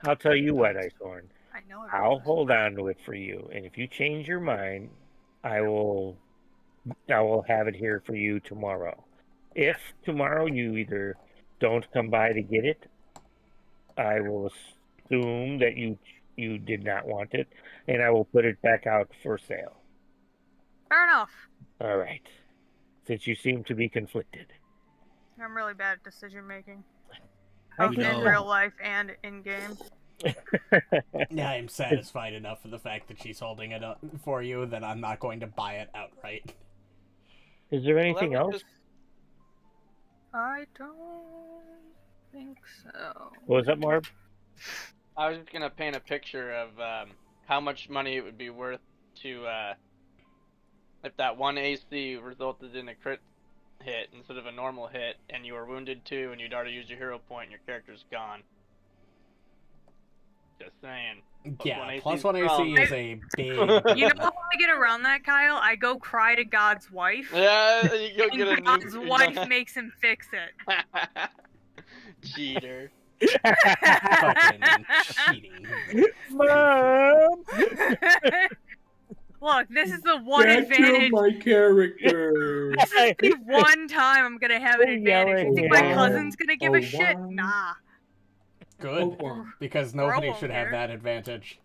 I'll tell you what, Icehorn. I know. I'll hold on to it for you, and if you change your mind, I will have it here for you tomorrow. If tomorrow you either don't come by to get it, I will assume that you did not want it, and I will put it back out for sale. Fair enough. All right. Since you seem to be conflicted. I'm really bad at decision making, I both know. in real life and in game. Yeah, I'm satisfied enough for the fact that she's holding it up for you that I'm not going to buy it outright. Is there anything Well, that else? was I don't think so. What was that, Muarb? I was just gonna paint a picture of how much money it would be worth to if that one AC resulted in a crit hit instead of a normal hit, and you were wounded too, and you'd already used your hero point, and your character's gone. Just saying. Yeah, +1 +1 AC is a big... You know how I get around that, Kyle? I go cry to God's wife, Yeah, you go get a and God's new. wife makes him fix it. Cheater. fucking cheating. Mom! Look, this is the one Get advantage. to my character. This is the one time I'm gonna have an Oh, advantage. You think yeah. my cousin's gonna give Oh, a shit? wow. Nah. Good, Oh, because nobody won't should have care. that advantage.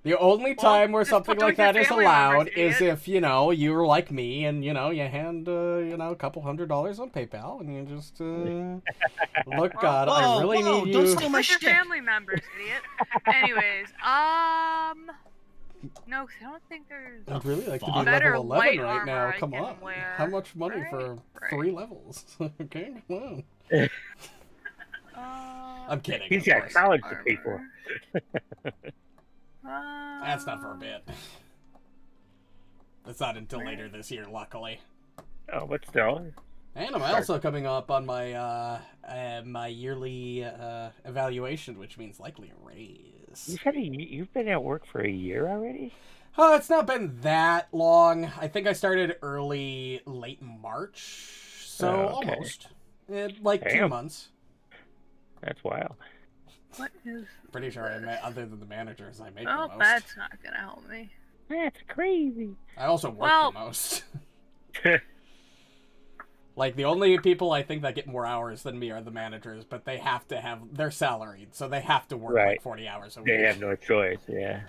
The only time where just something put those like that your is family allowed members, is idiot. if, you're like me and, you hand, a couple $100 on PayPal and you just, look, God, I Whoa, really whoa, need don't you. steal my With your shtick. family members, idiot. Anyways, no, 'cause I don't think there's. I'd really like to be Fuck. Better level 11 light right now. armor I Come can on. wear. How much money Right, for right. 3 levels? Okay, come on. I'm kidding. He's of got course. college to pay for. That's not for a bit. That's not until later this year, luckily. Oh, but still. And I'm also coming up on my my yearly evaluation, which means likely a raise. You've been at work for a year already? Oh, it's not been that long. I think I started late March, so Oh, okay. almost. Like 2 Damn. months. That's wild. What is? Pretty sure other than the managers, I make Oh, the most. that's not gonna help me. That's crazy. I also work Well- the most. Like, the only people I think that get more hours than me are the managers, but they have to they're salaried, so they have to work like Right. 40 hours a week. They have no choice, yeah.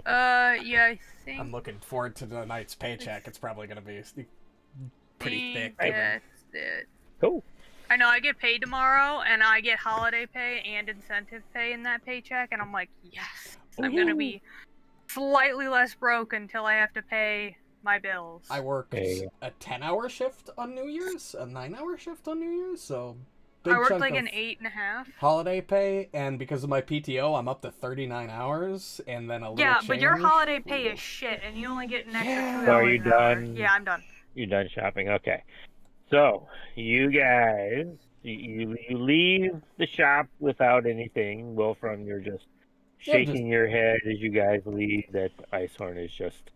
Yeah, I think. I'm looking forward to the night's paycheck. It's probably going to be pretty thick. think given- That's it. Cool. I know I get paid tomorrow, and I get holiday pay and incentive pay in that paycheck, and I'm like, yes, I'm gonna be slightly less broke until I have to pay my bills. I worked Hey. a 10-hour shift on New Year's, a 9-hour shift on New Year's, so I big worked chunk like of an 8.5. holiday pay, and because of my PTO, I'm up to 39 hours, and then a little Yeah, but your change. holiday pay is shit, and you only get an extra Yeah. 2 So are hours you an hour. done? Yeah, I'm done. You're done shopping? Okay. So, you guys, you leave the shop without anything. Wilfram, you're just Yeah, shaking your head as you guys leave that Icehorn is just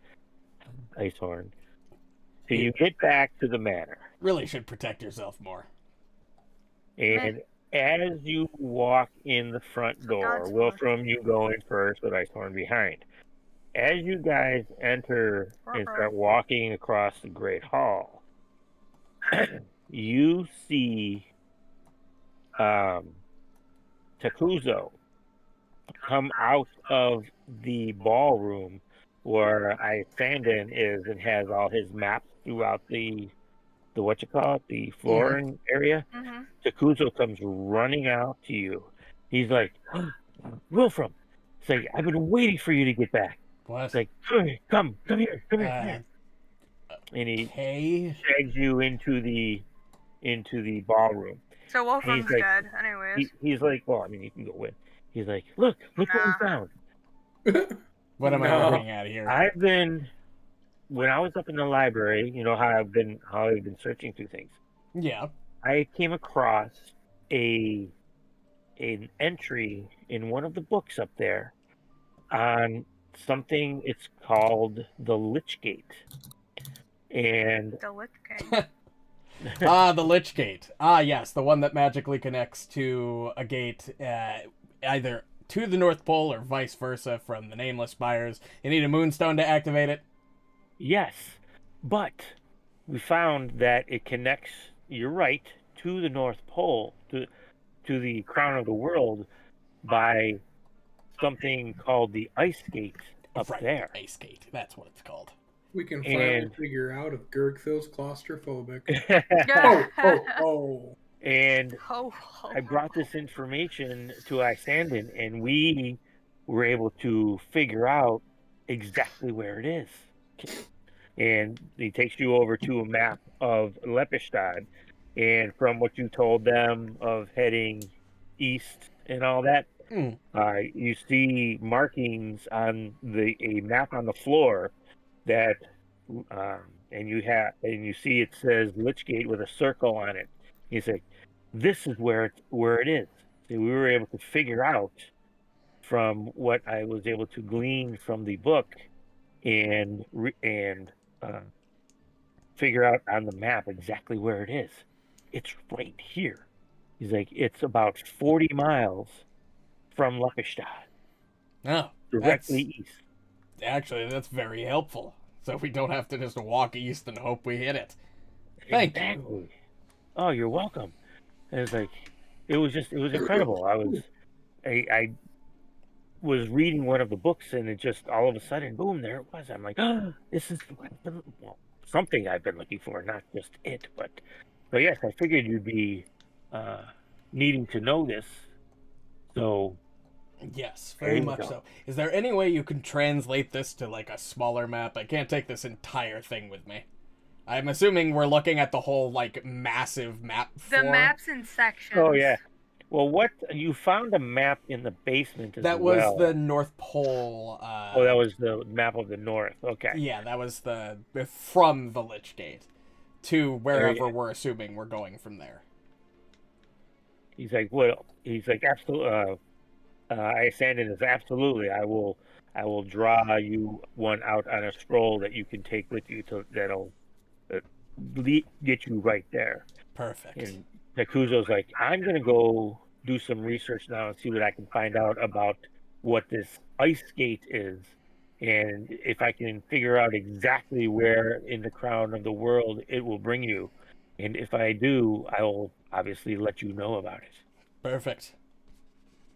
Icehorn. So you get back to the manor. Really should protect yourself more. And as you walk in the front door, God's Wilfram, you go in first with Icehorn behind. As you guys enter and start walking across the Great Hall, you see Takuzo come out of the ballroom where Isandin is and has all his maps throughout the the flooring area, Mm-hmm. Takuzo comes running out to you. He's like, Wilfram. It's like, I've been waiting for you to get back. What? It's like, come here, come here. And he Okay. drags you into the ballroom. So Wolfram's like- dead, anyways. He's like, well, I mean, you can go in. He's like, look what we found. What am I No. looking at here? When I was up in the library, you know how I've been searching through things. Yeah. I came across an entry in one of the books up there on something. It's called the Lich Gate, and The Lich King. The Lich Gate. Ah, yes, the one that magically connects to a gate, either to the North Pole or vice versa from the Nameless Spires. You need a moonstone to activate it. yes, but we found that it connects. You're right, to the North Pole, to the crown of the world, by something called the Ice Gate up Right, there. Ice Gate. That's what it's called. We can finally And- figure out if Gurgthil's claustrophobic. Yeah. Oh. And Ho, ho, I brought this information to Isandin, and we were able to figure out exactly where it is. And he takes you over to a map of Lepistad, and from what you told them of heading east and all that, Mm. you see markings on a map on the floor that, and you see it says Lichgate with a circle on it. He's like, this is where it is. So we were able to figure out from what I was able to glean from the book and figure out on the map exactly where it is. It's right here. He's like, it's about 40 miles from Lepistad, Oh, directly east. actually, that's very helpful. So we don't have to just walk east and hope we hit it. Thank you. Exactly. Oh, you're welcome. And it's like, it was incredible. I was reading one of the books, and it just all of a sudden, boom, there it was. I'm like, oh, this is something I've been looking for, not just it. But yes, I figured you'd be needing to know this. So Yes, There very you much go. so. Is there any way you can translate this to like a smaller map? I can't take this entire thing with me. I'm assuming we're looking at the whole like massive map. The form. map's in sections. oh yeah. Well, what you found a map in the basement as That well. was the North Pole. Oh, that was the map of the North. Okay. Yeah, that was the from the Lich Gate to wherever go. we're assuming we're going from there. He's like, well, he's like, absolutely. Isandin is absolutely. I will draw you one out on a scroll that you can take with you that'll get you right there. Perfect. And Takuzo's like, I'm gonna go do some research now and see what I can find out about what this ice gate is, and if I can figure out exactly where in the crown of the world it will bring you. And if I do, I will obviously let you know about it. Perfect.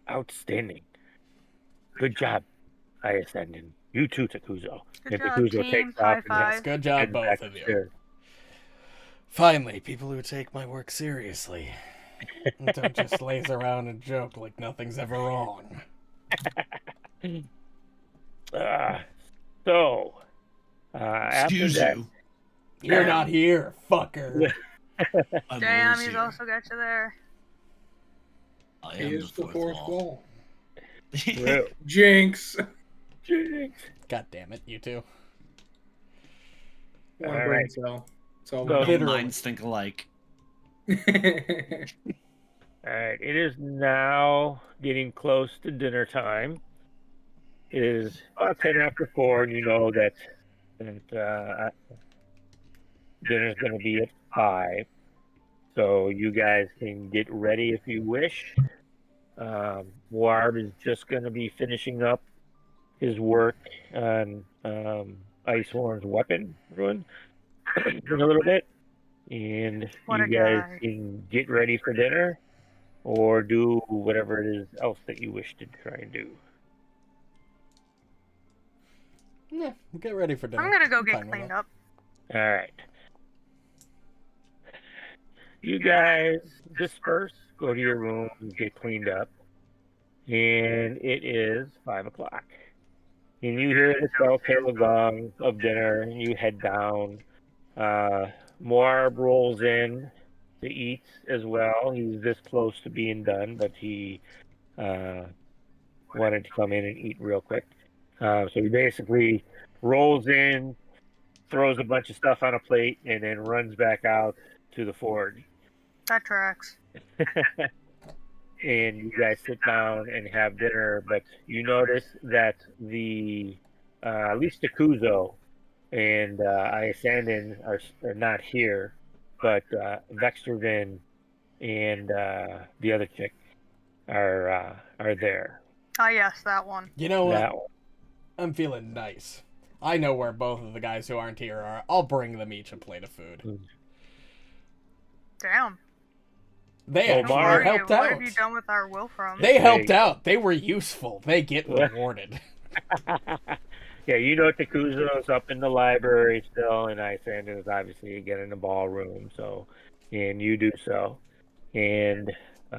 Outstanding. Good job, Isandin. You too, Takuzo. Good And job, Takuzo team. takes High off and five. Good job, heads both back of you. upstairs. Finally, people who take my work seriously. And don't just laze around and joke like nothing's ever wrong. So, after Excuse that, you. You're not here, fucker. I'm Damn, always he's here. also got you there. I He am is the fourth wall. Real- Jinx. Jinx. God damn it, you two. One All brain right. cell. That's all So- we Our Literally. minds think alike. need. All right, it is now getting close to dinner time. It is about 10 after 4, and you know that dinner's going to be at 5. So you guys can get ready if you wish. Muarb is just going to be finishing up his work on Icehorm's weapon ruin in a little bit. And What you a guys guy. can get ready for dinner or do whatever it is else that you wish to try and do. Yeah, get ready for dinner. I'm gonna go get Fine with cleaned that. up. All right. You guys disperse, go to your rooms, get cleaned up, and it is 5 o'clock. And you hear the telltale gong of dinner, and you head down. Muarb rolls in to eat as well. He's this close to being done, but he wanted to come in and eat real quick. So he basically rolls in, throws a bunch of stuff on a plate, and then runs back out to the forge. That tracks. And you guys sit down and have dinner, but you notice that at least the Kuzo and Iasandin are not here, but Vextervin and the other chick are there. Ah, yes, that one. You know what? That one. I'm feeling nice. I know where both of the guys who aren't here are. I'll bring them each a plate of food. Damn. They Oh, actually Mar- helped What out. have you done with our Wilfram? They helped out. They were useful. They get rewarded. Yeah, you know Takuzo's up in the library still, and Icehander is obviously again in the ballroom, and you do so. And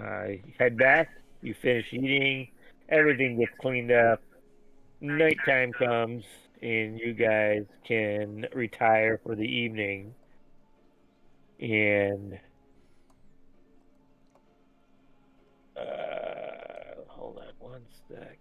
you head back, you finish eating, everything gets cleaned up, nighttime comes, and you guys can retire for the evening. And hold on one sec.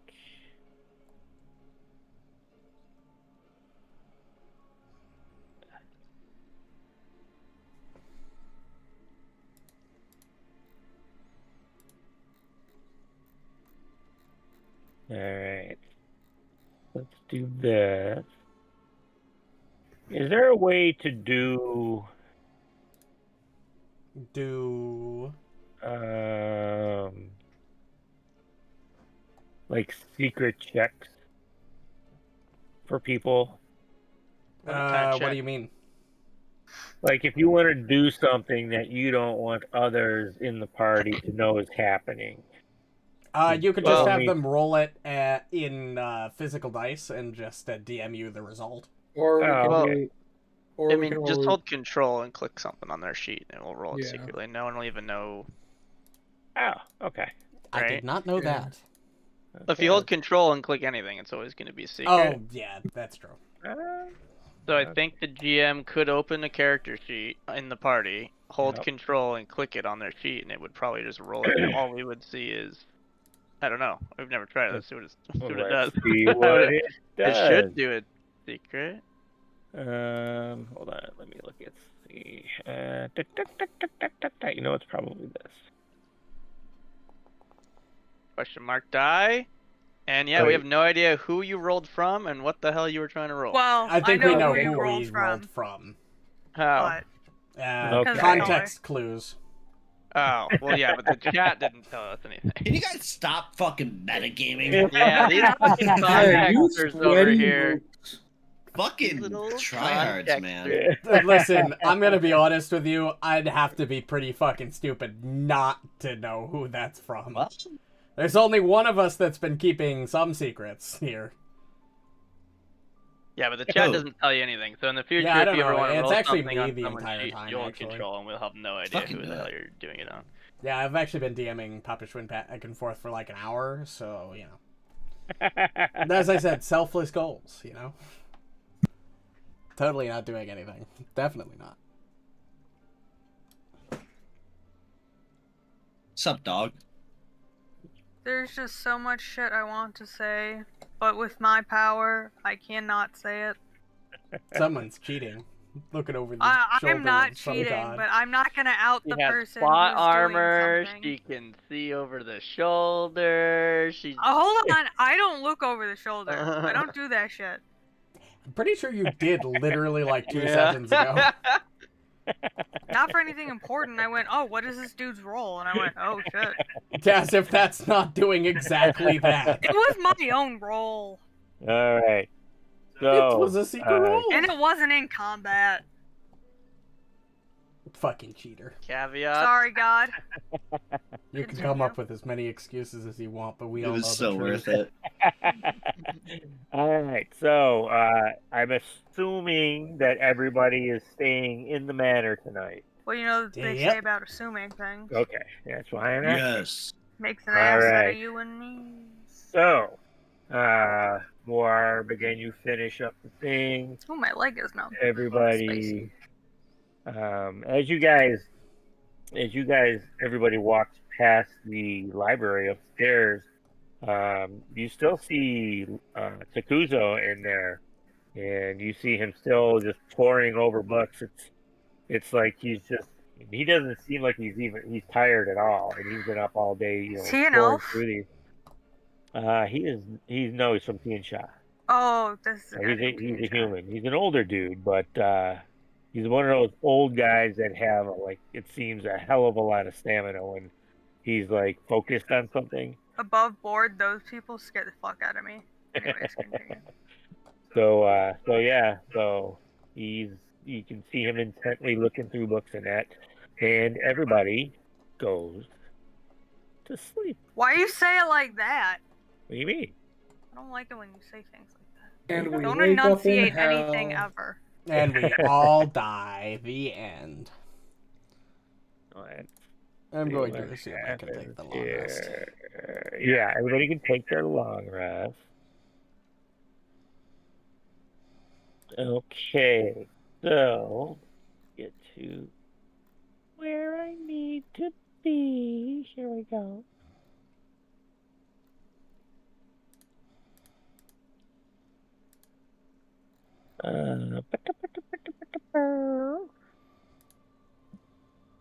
All right. Let's do this. Is there a way to do like secret checks for people? What do you mean? Like if you want to do something that you don't want others in the party to know is happening. You could just Well, have them roll it in physical dice and just DM you the result. Or we Oh, can well, do- or I we mean, can just roll- hold control and click something on their sheet, and we'll roll it Yeah. secretly. No one will even know. Oh, okay. I Right. did not know Yeah. that. If you hold control and click anything, it's always going to be secret. Oh, yeah, that's true. So I think the GM could open a character sheet in the party, hold Yep. control, and click it on their sheet, and it would probably just roll it. And all we would see is, I don't know. We've never tried it. Let's see what it does. Let's see what it does. It should do it secret. Hold on. Let me look at see. You know, it's probably this. Question mark die. And yeah, we have no idea who you rolled from and what the hell you were trying to roll. Well, I think we know who you who rolled we from. rolled from. How? But Okay. Context clues. Oh, well, yeah, but the chat didn't tell us anything. Can you guys stop fucking metagaming? Yeah, these fucking Yeah, you contexters over sweaty here. mooks. Fucking Little tryhards, man. contexters. Listen, I'm gonna be honest with you. I'd have to be pretty fucking stupid not to know who that's from. What? There's only one of us that's been keeping some secrets here. Yeah, but the chat Oh. doesn't tell you anything. So in the future, Yeah, I if don't you ever know. want to It's roll actually something me on the someone's entire sheet, time, you'll actually. control, and we'll have no idea Fucking who the do hell it. you're doing it on. Yeah, I've actually been DMing Papa Schwinn back and forth for like an hour, so, you know. And as I said, selfless goals, you know? Totally not doing anything. Definitely not. Sup, dog? there's just so much shit I want to say, but with my power, I cannot say it. Someone's cheating. Looking over the shoulder I'm not of some cheating, god. but I'm not gonna out She the has person plot who's armor. doing something. She can see over the shoulder. She. Hold on, I don't look over the shoulder. I don't do that shit. I'm pretty sure you did literally like 2 Yeah. seconds ago. Not for anything important. I went, oh, what is this dude's role? And I went, oh shit. As if that's not doing exactly that. It was my own role, All right. So, It was a secret role. and it wasn't in combat. Fucking cheater. Caveat. Sorry, God. You can Continue. come up with as many excuses as you want, but we It all know was so the worth truth. it. All right. So, I'm assuming that everybody is staying in the manor tonight. Well, you know what they Yep. say about assuming things. Okay, that's why I'm asking. Yes. Makes an All ass out right. of you and me. So, Muarb, again, you finish up the thing. Oh, my leg is numb. Spicy. Everybody, as you guys, everybody walks past the library upstairs. You still see Takuzo in there, and you see him still just poring over books. It's like he doesn't seem like he's tired at all, and he's been up all day, Is he an poring elf? through these. He's from Tiansha. Oh, this is So he's a human. He's an older dude, but he's one of those old guys that have it seems a hell of a lot of stamina when he's focused on something. Above board, those people scare the fuck out of me. Anyways, continue. So you can see him intently looking through books and that, and everybody goes to sleep. Why you say it like that? What do you mean? I don't like it when you say things like that. And we Don't wake up in enunciate hell. anything ever. And we all die. The end. I'm going to assume I can take the long rest. Yeah, everybody can take their long rest. Okay, so get to where I need to be. Here we go.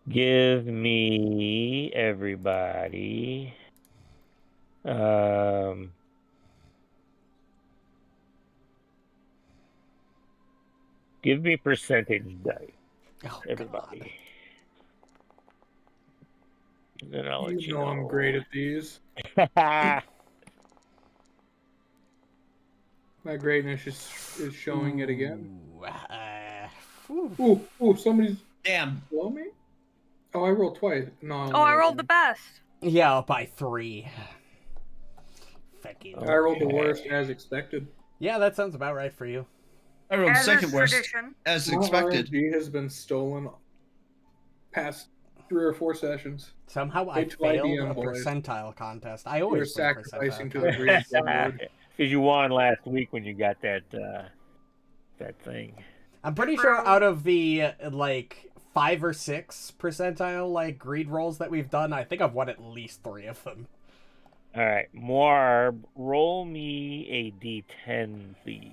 Give me everybody. Give me percentage dice, Oh, everybody. And then I'll let You know I'm great at these. at. My greatness is showing it again. Whew. Ooh, somebody's Damn. below me? Oh, I rolled twice. No. Oh, I rolled the best. Yeah, by 3. Fucking. I rolled the worst as expected. Yeah, that sounds about right for you. I rolled As second is worst, tradition. as My expected. RNG has been stolen past 3 or 4 sessions. Somehow I Wait till I failed DM, a boys. percentile contest. I We're always win sacrificing to percentile. the green board. Because you won last week when you got that thing. I'm pretty sure out of the 5 or 6 percentile greed rolls that we've done, I think I've won at least 3 of them. All right, Muarb, roll me a d10, please.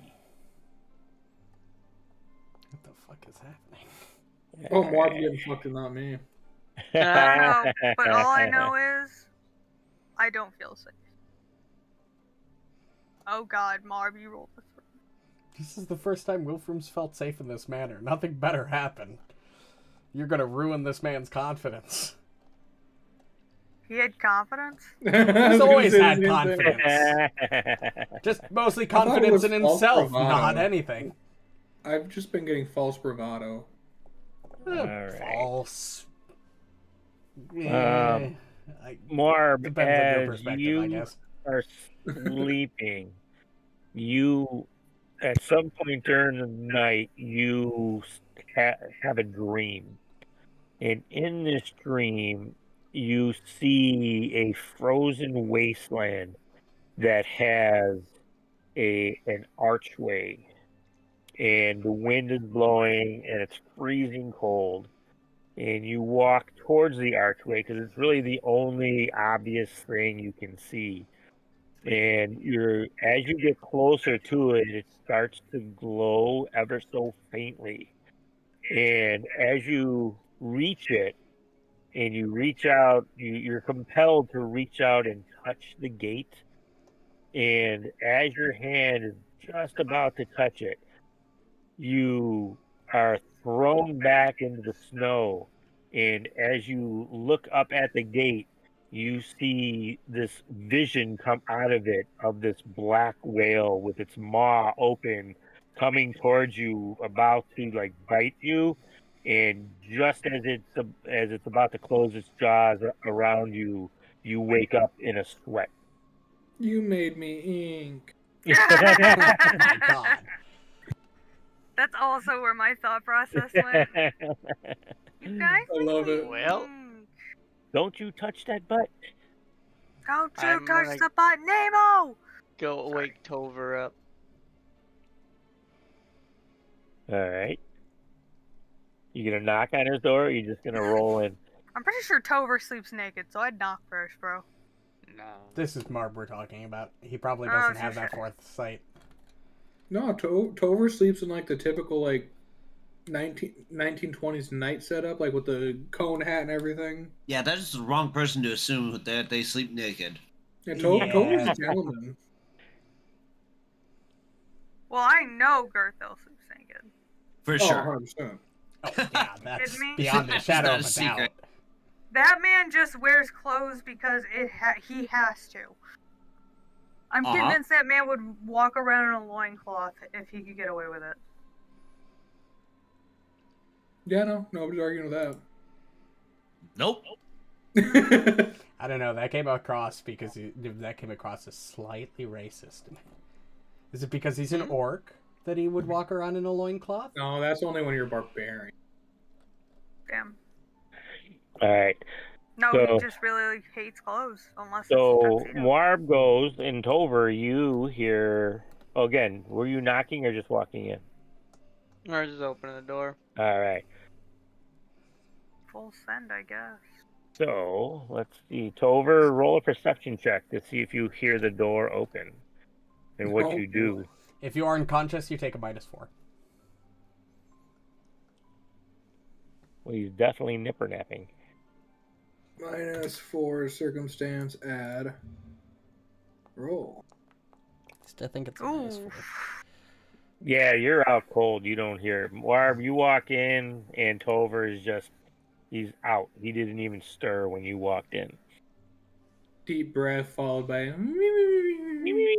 What the fuck is happening? Oh, Muarb getting fucked and not me. I don't know, but all I know is I don't feel safe. Oh god, Marb, you rolled the 3. This is the first time Wilfram's felt safe in this manner. Nothing better happened. You're gonna ruin this man's confidence. He had confidence? He's always had confidence. Just mostly thought it confidence was in false himself, bravado. not anything. I've just been getting false bravado. right. False. Muarb, Depends on your as perspective, you I guess. are sleeping, you, at some point during the night, you have a dream. And in this dream, you see a frozen wasteland that has an archway. And the wind is blowing, and it's freezing cold. And you walk towards the archway because it's really the only obvious thing you can see. And as you get closer to it, it starts to glow ever so faintly. And as you reach it, and you reach out, you're compelled to reach out and touch the gate. And as your hand is just about to touch it, you are thrown back into the snow. And as you look up at the gate, you see this vision come out of it of this black whale with its maw open, coming towards you, about to bite you. And just as it's about to close its jaws around you, you wake up in a sweat. You made me ink. Oh my god. That's also where my thought process went. You I love it. think- Well. Don't you touch that butt. Don't you I'm touch gonna- the butt, Nemo! Go wake Tover up. All right. You gonna knock on his door, or you just gonna roll in? I'm pretty sure Tover sleeps naked, so I'd knock first, bro. No. This is Muarb we're talking about. He probably Oh, doesn't for have that sure. fourth sight. No, Tover sleeps in like the typical like 1920s night setup, like with the cone hat and everything. Yeah, that is the wrong person to assume that they sleep naked. Yeah, Yeah. Tover's a gentleman. Well, I know Gurgthil sleeps naked. For Oh, sure. 100%. Oh, yeah, that's Kidding me? beyond a That's shadow not of a a secret. doubt. That man just wears clothes because he has to. I'm Uh-huh. convinced that man would walk around in a loincloth if he could get away with it. Yeah, no, nobody's arguing with Nope. that. I don't know. That came across because that came across as slightly racist. Is it because he's an orc that he would walk around in a loincloth? No, that's only when you're a barbarian. Damn. All right. No, So- he just really hates clothes, unless So it's a tuxedo. Muarb goes, and Tover, you hear. Oh, again, were you knocking or just walking in? Or just open the door. All right. Full send, I guess. So let's see. Tover, roll a perception check to see if you hear the door open, and what Oh, you do. If you are unconscious, you take a -4. Well, he's definitely nipper napping. -4 circumstance, add. Roll. Still think it's a Ooh. -4. Yeah, you're out cold. You don't hear it. Muarb, you walk in, and Tover is just—he's out. He didn't even stir when you walked in. Deep breath followed by.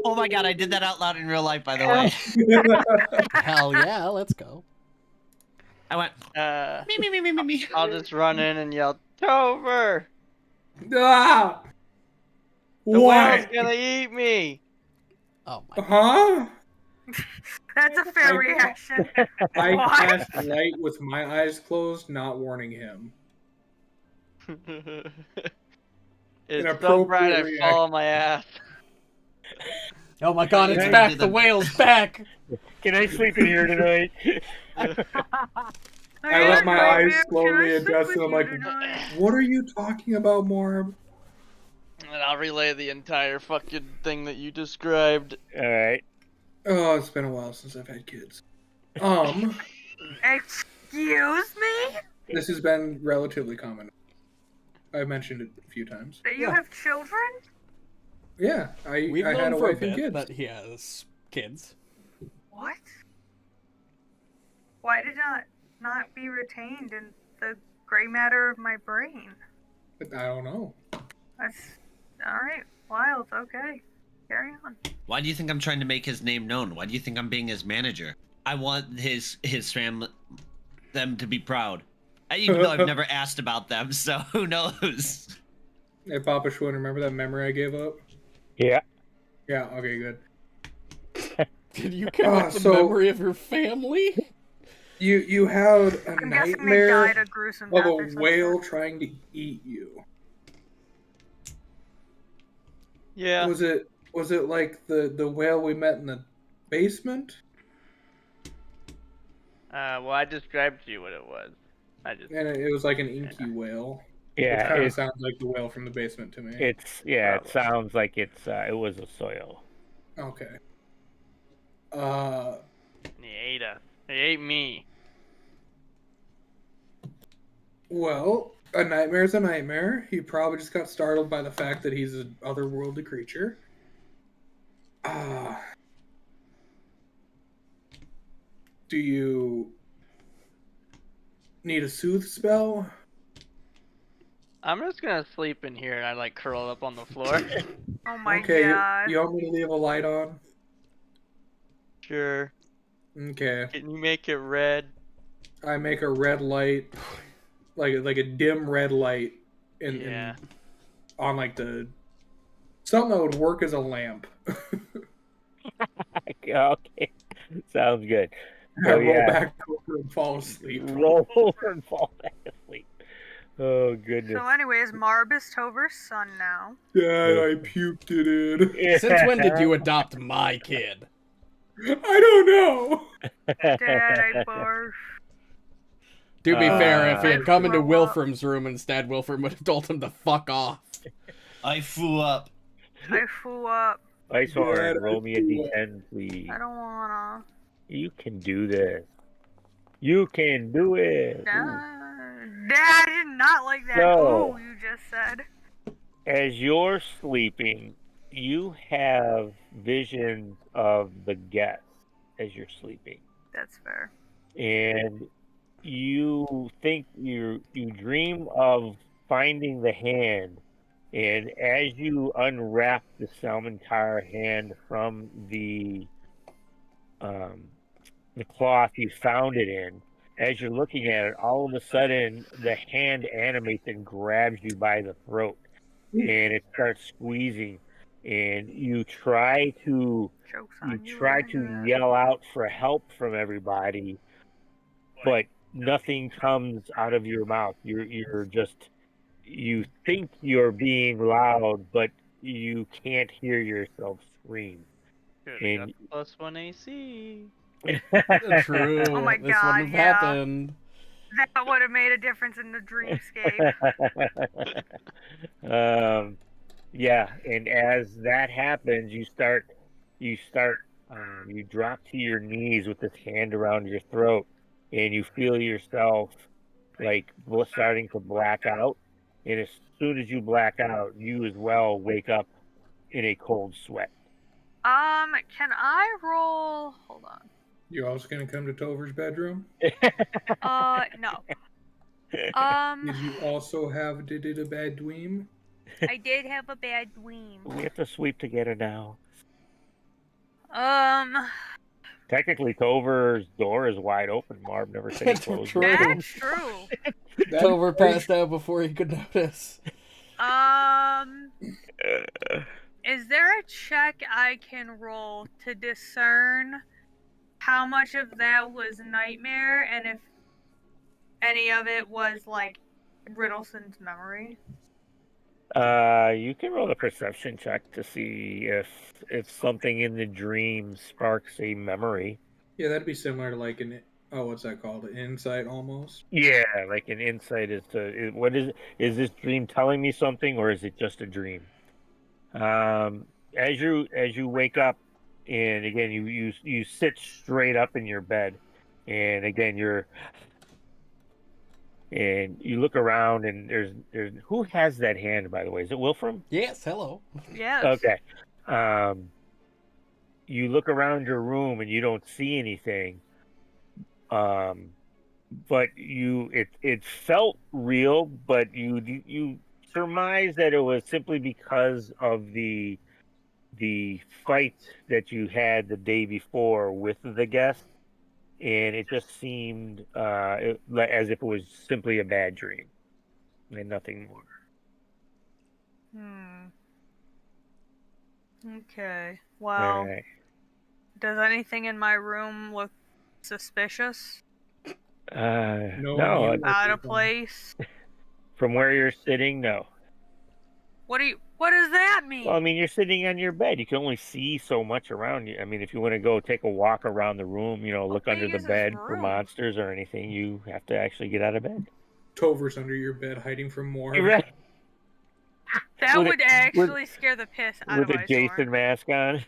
Oh my god, I did that out loud in real life, by the way. Hell yeah, let's go. I went, me. I'll just run in and yell, Tover! Ah! The whale's What? gonna eat me! Oh my. Huh? That's a fair I- reaction. I What? cast light with my eyes closed, not warning him. It's so bright I Inappropriate fall on my ass. Oh my god, it's Yeah. back! The whale's back! Can I sleep in here tonight? I let my eyes Can slowly I sleep adjust with and I'm you like, tonight? what are you talking about, Muarb? And I'll relay the entire fucking thing that you described. All right. Oh, it's been a while since I've had kids. Excuse me? This has been relatively common. I've mentioned it a few times. That you Yeah. have children? Yeah, We've I had known a for a wife and bit kids. that he has kids. What? Why did not be retained in the gray matter of my brain? I don't know. That's alright. Wild, okay. Carry on. Why do you think I'm trying to make his name known? Why do you think I'm being his manager? I want his family, them to be proud. Even though I've never asked about them, so who knows? Hey, Papa Schwinn, remember that memory I gave up? Yeah. Yeah, okay, good. Did you count the so- memory of your family? You had a I'm guessing they nightmare died a gruesome of death or a some whale shit. trying to eat you. Yeah. Was it like the whale we met in the basement? Well, I described to you what it was. I just. And it was like an inky whale. It Yeah. kind of It's sounds like the whale from the basement to me. it's yeah. It Probably. sounds like it was a soil. Okay. He ate us. He ate me. Well, a nightmare's a nightmare. He probably just got startled by the fact that he's an otherworldly creature. Do you need a soothe spell? I'm just gonna sleep in here and I like curl up on the floor. Oh my Okay, god. you want me to leave a light on? Sure. Okay. Can you make it red? I make a red light, like a dim red light, Yeah. on like the something that would work as a lamp. Okay. Sounds good. I So, roll yeah. back over and fall asleep. Roll over and fall back asleep. Oh goodness. So, anyways, Muarb is Tover's son now. Dad, I puked it in. Since when did you adopt my kid? I don't know. Dad, I barf. To be fair, if he I had come into threw up. Wilfram's room instead, Wilfram would have told him to fuck off. I flew up. I flew up. Icehorm, Dad, roll me a I- d10, please. I don't wanna. You can do this. You can do it. Dad, I did not like that. No. Ooh, you just said. As you're sleeping, you have visions of the guests as you're sleeping. That's fair. And you think you dream of finding the hand, and as you unwrap the Salmantar hand from the cloth you found it in, as you're looking at it, all of a sudden the hand animates and grabs you by the throat, and it starts squeezing, and you try to Joke's on you. yell out for help from everybody, but nothing comes out of your mouth. You're just, you think you're being loud, but you can't hear yourself scream. And +1 AC. True. Oh my this God, wouldn't have happened. That would have made a difference in the dreamscape. Yeah, and as that happens, you drop to your knees with this hand around your throat, and you feel yourself like starting to black out. And as soon as you black out, you as well wake up in a cold sweat. Can I roll? Hold on. You also gonna come to Tover's bedroom? No. Did you also have did it a bad dream? I did have a bad dream. We have to sweep together now. Um, Technically, Tover's door is wide open. Muarb never said he That's closed true. it. that's true. Tover passed out before he could notice. Is there a check I can roll to discern how much of that was nightmare and if any of it was like Riddleson's memory? You can roll a perception check to see if something in the dream sparks a memory. Yeah, that'd be similar to like what's that called? An insight almost. Yeah, like an insight as to what is this dream telling me something, or is it just a dream? As you wake up, and again you sit straight up in your bed, and again you look around, and there's who has that hand, by the way? Is it Wilfram? Yes, hello. Yes. Okay. You look around your room and you don't see anything. But it felt real, but you surmise that it was simply because of the fight that you had the day before with the guest, and it just seemed as if it was simply a bad dream and nothing more. Okay. Well, Alright. does anything in my room look suspicious? No, Out of place? from where you're sitting, no. What does that mean? Well, I mean, you're sitting on your bed. You can only see so much around you. I mean, if you want to go take a walk around the room, look Okay, under the use this bed for room. monsters or anything, you have to actually get out of bed. Tover's under your bed hiding from more. Right. That with a- would actually scare the piss out With of a Icehorm. Jason mask on.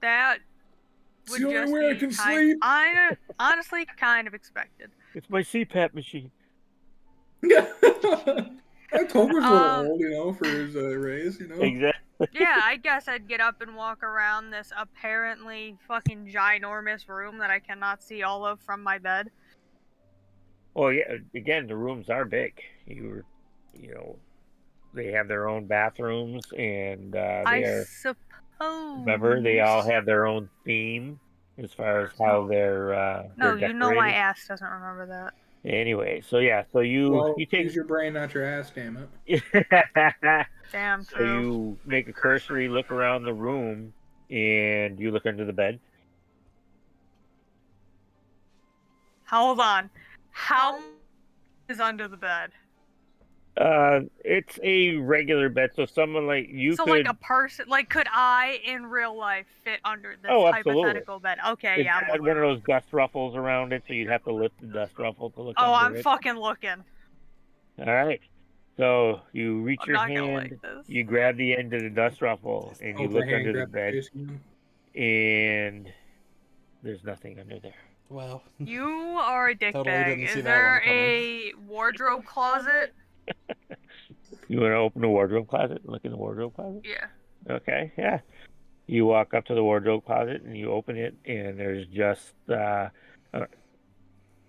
That It's would the only just way I be can sleep. honestly kind of expected. It's my CPAP machine. Tover's a little old, for his raise, Exactly. Yeah, I guess I'd get up and walk around this apparently fucking ginormous room that I cannot see all of from my bed. Well, yeah. Again, the rooms are big. They have their own bathrooms, and I they are. suppose. Remember, they all have their own theme as far as how they're. No, they're you know my decorated. ass doesn't remember that. Anyway, so yeah, so you take use your brain, not your ass, damn it. Damn So true. you make a cursory look around the room, and you look under the bed. Hold on. How is under the bed? It's a regular bed, so someone like you So could. like a person, like could I in real life fit under this Oh, absolutely. hypothetical bed? Okay, It yeah. had one of those dust ruffles around it, so you'd have to lift the dust ruffle to look Oh, under I'm it. fucking looking. All right. So you reach I'm your not gonna hand, like this. you grab the end of the dust ruffle, and you Hold look hand, under the grab bed, face again. and there's nothing under there. Wow. You are a dickbag. Totally didn't see Is that one there coming. a wardrobe closet? You want to open the wardrobe closet? Look in the wardrobe closet? Yeah. Okay, yeah. You walk up to the wardrobe closet, and you open it, and there's just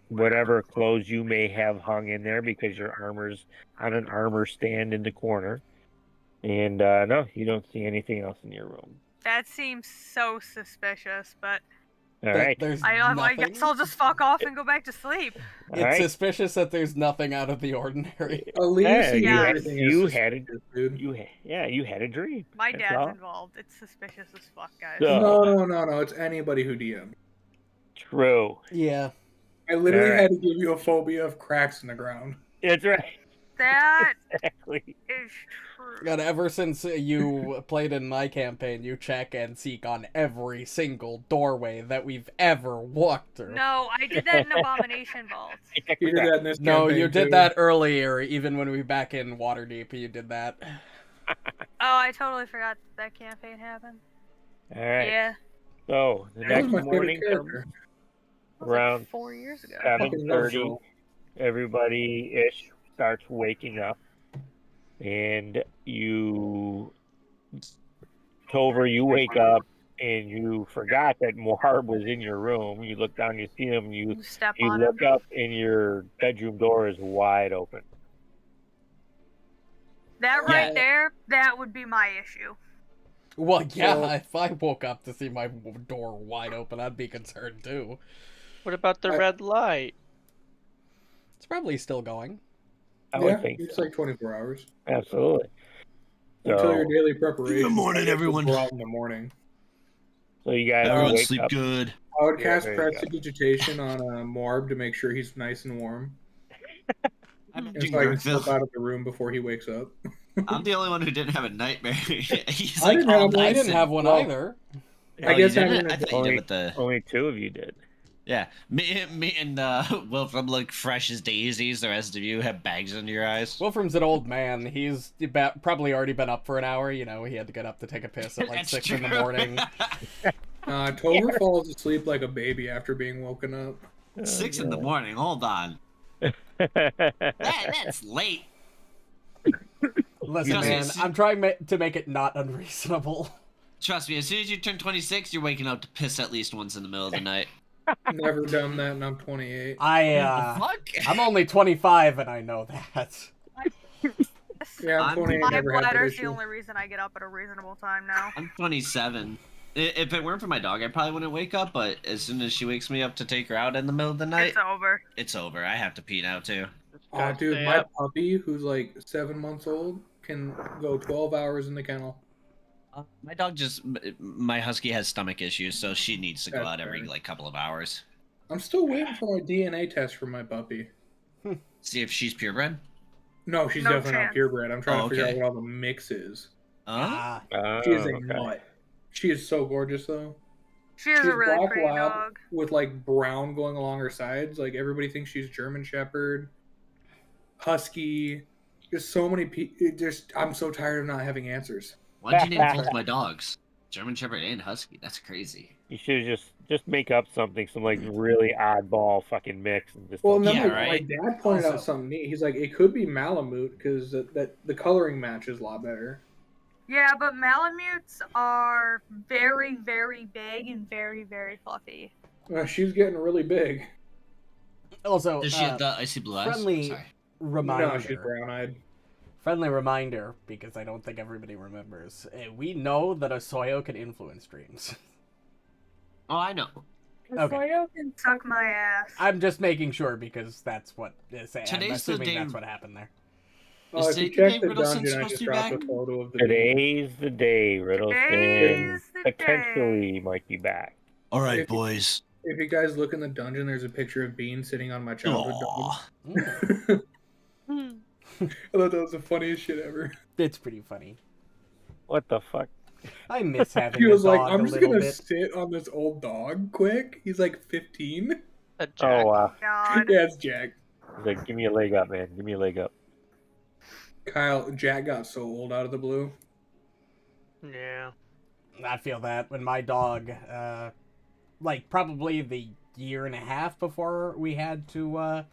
whatever clothes you may have hung in there because your armor's on an armor stand in the corner. And no, you don't see anything else in your room. That seems so suspicious, but All right. There's I nothing. guess I'll just fuck off and go back to sleep. All It's right. suspicious that there's nothing out of the ordinary. At least Yeah, you, Yeah. everything you is had it. suspicious, dude. You had a dream. My That's dad's all. involved. It's suspicious as fuck, guys. So- No. It's anybody who DM'd. True. Yeah. I literally Alright. had to give you a phobia of cracks in the ground. That's right. That Exactly. is true. And ever since you played in my campaign, you check and seek on every single doorway that we've ever walked through. No, I did that in Abomination Vault. You did that in this No, campaign, you did too. that earlier, even when we were back in Waterdeep, you did that. Oh, I totally forgot that campaign happened. All right. Yeah. So the That next was my favorite morning, character. That was like around 4 years ago. Fucking love 7:30, Joel. everybody ish starts waking up, and you, Tover, you wake up and you forgot that Muarb was in your room. You look down, you see him, you You step on him. look up, and your bedroom door is wide open. That right Yeah. there, that would be my issue. Well, yeah, So- if I woke up to see my door wide open, I'd be concerned too. What about the red light? It's probably still going. I Yeah, would think it's so. like 24 hours. Absolutely. Until your So, daily preparation. Good morning, I get to everyone. go out in the morning. so you guys Everyone wake sleep up. good. I would Yeah, cast there you go. Prestidigitation on Muarb to make sure he's nice and warm. I'm And doing so I can slip Gurgthil. out of the room before he wakes up. I'm the only one who didn't have a nightmare. He's I like didn't all have one. I nice didn't and- have one well, either. I Oh, guess you I'm didn't? gonna I thought you did with the Only two of you did. yeah. Me and Wilfram look fresh as daisies. The rest of you have bags under your eyes. Wilfram's an old man. He's probably already been up for an hour. You know, he had to get up to take a piss at like That's 6 in the true. morning. Tover falls asleep like a baby after being woken up. 6 in the morning. Hold on. That's late. Listen, Trust man, me, I'm trying to make it not unreasonable. Trust me. As soon as you turn 26, you're waking up to piss at least once in the middle of the night. Never done that, and I'm 28. Fuck. I'm only 25 and I know that. Yeah, I'm I'm- 28. My Never had that bladder's the issue. only reason I get up at a reasonable time now. I'm 27. If it weren't for my dog, I probably wouldn't wake up. But as soon as she wakes me up to take her out in the middle of the night, It's over. it's over. I have to pee now too. Oh, dude, my puppy, who's like 7 months old, can go 12 hours in the kennel. My dog my husky has stomach issues, so she needs to go That's out every fair. like couple of hours. I'm still waiting for my DNA test for my puppy. See if she's purebred. No, she's No definitely not chance. purebred. I'm trying Oh, to figure okay. out what all the mix is. Ah, She is a Oh, okay. nut. She is so gorgeous, though. She is She's a really black pretty lab dog. with like brown going along her sides. Like everybody thinks she's German Shepherd, Husky. There's so many people. Just I'm so tired of not having answers. Why'd you name both my dogs? German Shepherd and Husky. That's crazy. You should just make up something, some like really oddball fucking mix, and just. Well, and then Yeah, my right? dad pointed Also- out something neat. He's like, it could be Malamute because that the coloring matches a lot better. Yeah, but Malamutes are very, very big and very, very fluffy. She's getting really big. also, Does she have the icy blue eyes? friendly Sorry. reminder. No, she's brown-eyed. Friendly reminder, because I don't think everybody remembers. We know that a Soyo can influence dreams. Oh, I know. Okay. Soyo can suck my ass. I'm just making sure because that's what is. I'm Today's the assuming day- that's what happened there. Oh, Is if you today check the Riddleson's dungeon, I supposed just to be dropped a back? photo of the Today's the day, Riddleston Today's the potentially might be back. All right, If- boys. If you guys look in the dungeon, there's a picture of Bean sitting on my childhood Aw. dog. I thought that was the funniest shit ever. It's pretty funny. What the fuck? I miss having He a was like, dog I'm a just little gonna bit. sit on this old dog quick. He's like 15. A jack. Oh, wow. God. Yeah, it's Jack. He's like, give me a leg up, man. Give me a leg up. Jack got so old out of the blue. Yeah. I feel that when my dog, like probably the year and a half before we had to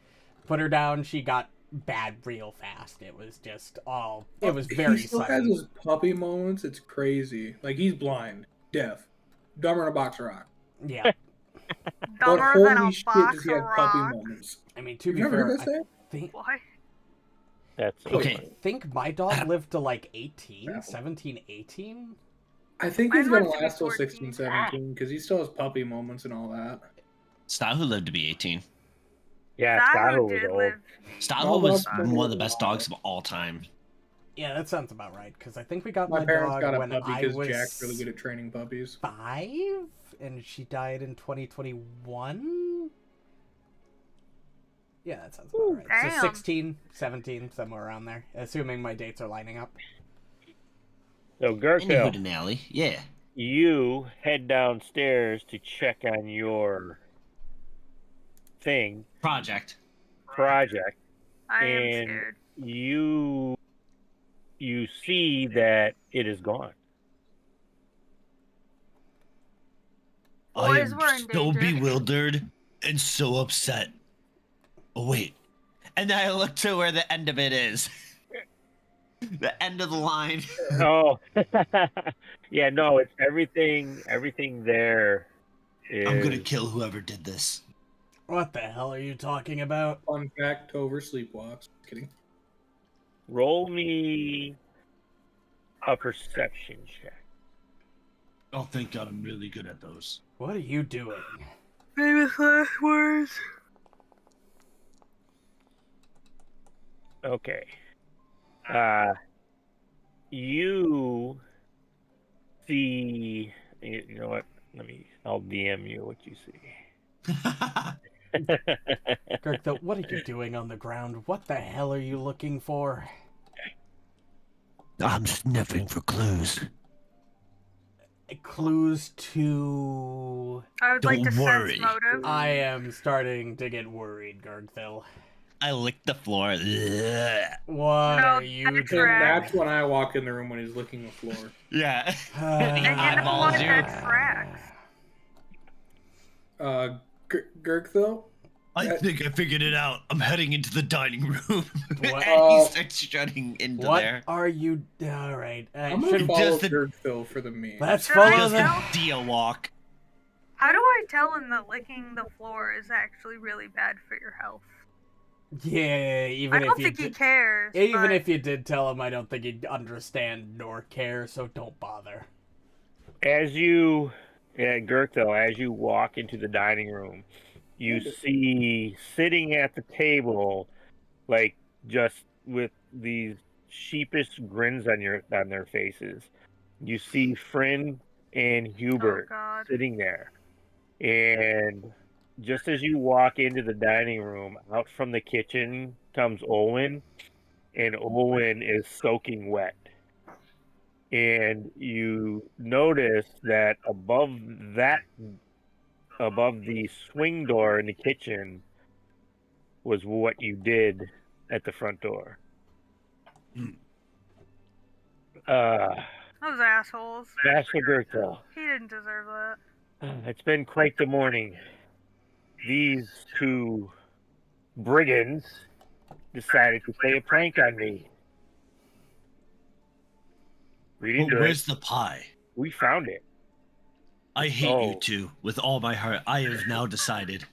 put her down, she got bad real fast. It was just all. It was very He still has sudden. his puppy moments. It's crazy. Like, he's blind, deaf, dumber than a box of rock. Yeah, But Dumber than holy a shit, box does he of have puppy rock. moments? I mean to You be never fair, heard that I say? think What? That's so Okay. funny. think my dog lived to like 18, Yeah. 17, 18. I think Mine he's gonna lived to be last till 14. 16, 17 because he still has puppy moments and all that. Stahu lived to be 18. Yeah, Sahu Tahoe was did old. live. Stahu All was dogs one of live the a best while. dogs of all time. Yeah, that sounds about right. Because I think we got My my parents dog got a when puppy I because was Jack's really good at training puppies. 5, and she died in 2021. Yeah, that sounds about right. So Damn. 16, 17, somewhere around there, assuming my dates are lining up. So, In the Gurgthil, Hootenanny, yeah. you head downstairs to check on your Project. project. I am And- scared. You see that it is gone. I Boys, am we're in so danger. bewildered and so upset. Oh, wait. And then I look to where the end of it is. The end of the line. Oh, yeah, no, it's everything. Everything there is. I'm gonna kill whoever did this. What the hell are you talking about? Fun fact: Tover sleepwalks. Kidding. Roll me a perception check. Oh, thank God, I'm really good at those. What are you doing? Famous last words. Okay. You see. You know what? I'll DM you what you see. Gurgthil, what are you doing on the ground? What the hell are you looking for? I'm sniffing for clues. Clues to... I would like Don't to worry. sense motive. I am starting to get worried, Gurgthil. I licked the floor. Ugh. What No, are you that's doing? right. And that's when I walk in the room when he's licking the floor. Yeah. And you know Eyeballs what? you. That tracks. Gurgthil? I think I figured it out. I'm heading into the dining room. What? And he starts strutting into What there. are you... Alright. I'm gonna follow Does the- Gurgthil for the meme. Let's Should follow I Does the... tell? the Dia walk? How do I tell him that licking the floor is actually really bad for your health? Yeah, even I if don't you think he did... cares. Even but if you did tell him, I don't think he'd understand nor care, so don't bother. Gurgthil, as you walk into the dining room, you see sitting at the table, like just with these sheepish grins on their faces. You see Friend and Oh Hubert God. sitting there, and just as you walk into the dining room, out from the kitchen comes Owen, and Owen is soaking wet. And you notice that above the swing door in the kitchen was what you did at the front door. Those assholes. Master Gurgthil, He didn't deserve that. it's been quite the morning. These two brigands decided to play a prank on me. We didn't But do where's it. the pie? We found it. I hate Oh. you two with all my heart. I have now decided.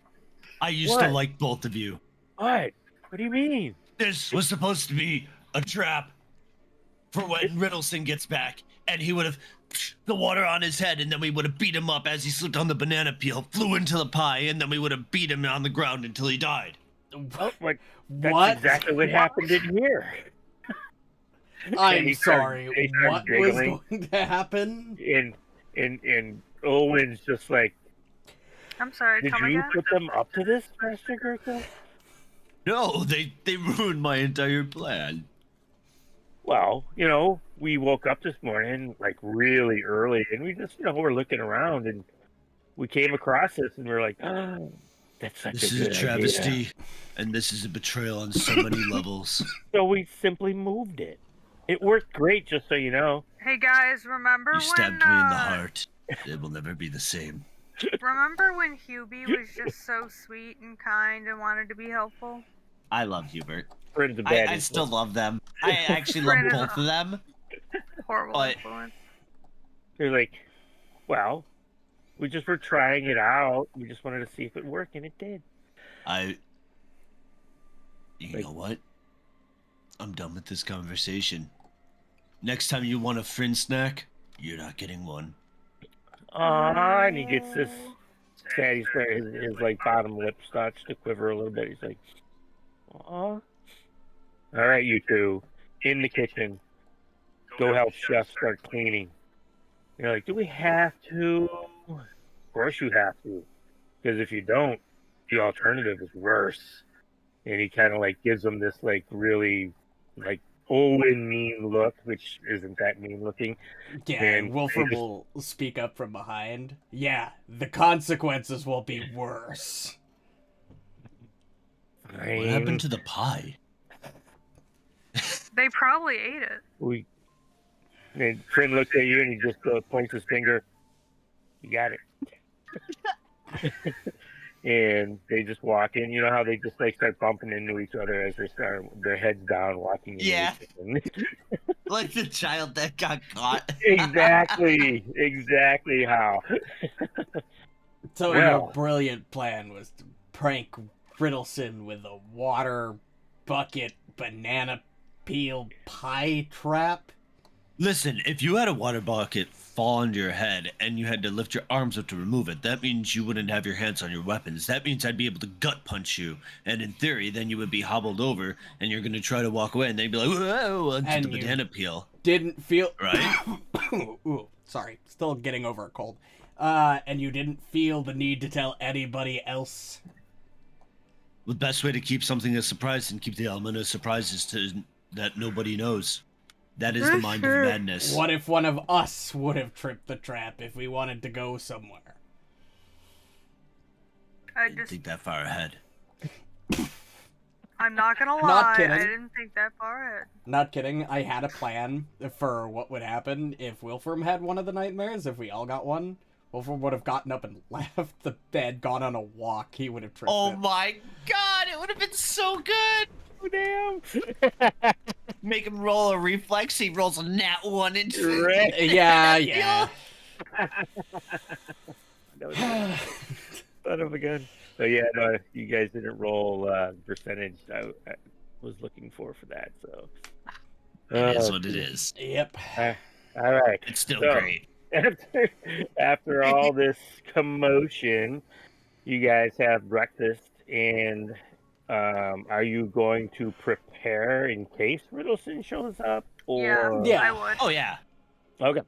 I used to What? like both of you. What? What do you mean? This was supposed to be a trap for when Riddleson gets back, and he would have the water on his head, and then we would have beat him up as he slipped on the banana peel, flew into the pie, and then we would have beat him on the ground until he died. Oh, that's What? exactly what happened in here. I'm They start- sorry. they start What was giggling. going to happen? And Owen's just like, I'm sorry, Did come you again? put them up to this, Master Gurgthil? No, they ruined my entire plan. Well, you know, we woke up this morning like really early, and we just, you know, we're looking around, and we came across this, and we're like, oh, that's such This a is a good travesty, idea. and this is a betrayal on so many levels. So we simply moved it. It worked great, just so you know. Hey guys, remember You when stabbed me in the heart. It will never be the same. remember when Hubie was just so sweet and kind and wanted to be helpful? I love Hubert. Friends of bad I still influence. love them. I actually love Friend is both of them. Horrible But- influence. They're like, well, we just were trying it out. We just wanted to see if it worked, and it did. You know what? I'm done with this conversation. Next time you want a friend snack, you're not getting one. Aw, and he gets this sad. He's got his like bottom lip starts to quiver a little bit. He's like, aw. All right, you two, in the kitchen. Go help Chef start cleaning. You're like, do we have to? Of course you have to. Because if you don't, the alternative is worse. And he kind of like gives them this like really like Owen mean look, which isn't that mean looking. Yeah, And Wilfram they just- will speak up from behind. Yeah, the consequences will be worse. What happened to the pie? They probably ate it. And Finn looks at you and he just points his finger. You got it. And they just walk in. You know how they just like start bumping into each other as they start their heads down, walking into Yeah. each other. Like the child that got caught. Exactly how. So Well. your brilliant plan was to prank Riddleson with a water bucket banana peel pie trap? Listen, if you had a water bucket fall onto your head and you had to lift your arms up to remove it, that means you wouldn't have your hands on your weapons. That means I'd be able to gut punch you. And in theory, then you would be hobbled over and you're going to try to walk away and they'd be like, whoa, onto And the you- banana peel. Didn't feel... Right? Ooh, sorry. Still getting over a cold. And you didn't feel the need to tell anybody else? The best way to keep something a surprise and keep the element of surprise is to that nobody knows. That is the mind of madness. What if one of us would have tripped the trap if we wanted to go somewhere? I Didn't just, think that far ahead. I'm not gonna lie, Not kidding. I didn't think that far ahead. Not kidding. I had a plan for what would happen if Wilfram had one of the nightmares. If we all got one, Wilfram would have gotten up and left the bed, gone on a walk. He would have tripped Oh it. my god, it would have been so good! Damn. Make him roll a reflex, he rolls a nat 1 into Right. Yeah. That was son of a gun. So yeah, no, you guys didn't roll percentage I was looking for that. So It is what it is. Yep. all right. It's still So- great. After all this commotion, you guys have breakfast, and are you going to prepare in case Riddleson shows up? Or... Yeah. I would. Oh yeah. Okay.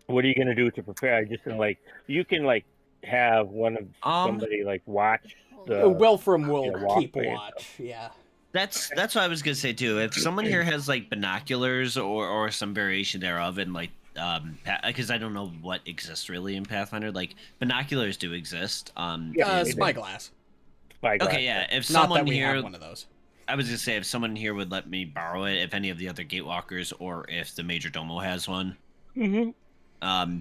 What are you gonna do to prepare? I just gonna you can have one of somebody watch the. Wilfram will walk keep by watch. Yeah. That's what I was gonna say too. If someone here has binoculars or some variation thereof, and because I don't know what exists really in Pathfinder, binoculars do exist. Yeah, Spyglass. Spyglass. Okay, yeah. If Not someone that we here, have one of those. I was gonna say if someone here would let me borrow it, if any of the other Gatewalkers or if the Major Domo has one,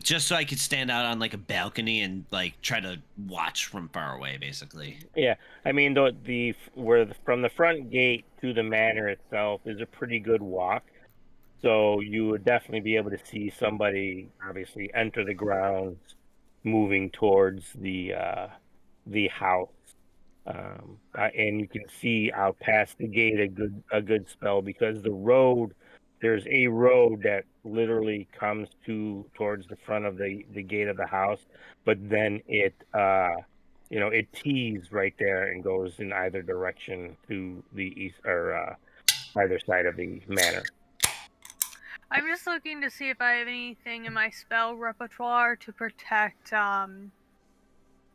just so I could stand out on a balcony and try to watch from far away, basically. Yeah, I mean from the front gate to the manor itself is a pretty good walk, so you would definitely be able to see somebody obviously enter the grounds, moving towards the house, and you can see out past the gate a good spell because there's a road that literally comes towards the front of the gate of the house, but then it tees right there and goes in either direction to the east or either side of the manor. I'm just looking to see if I have anything in my spell repertoire to protect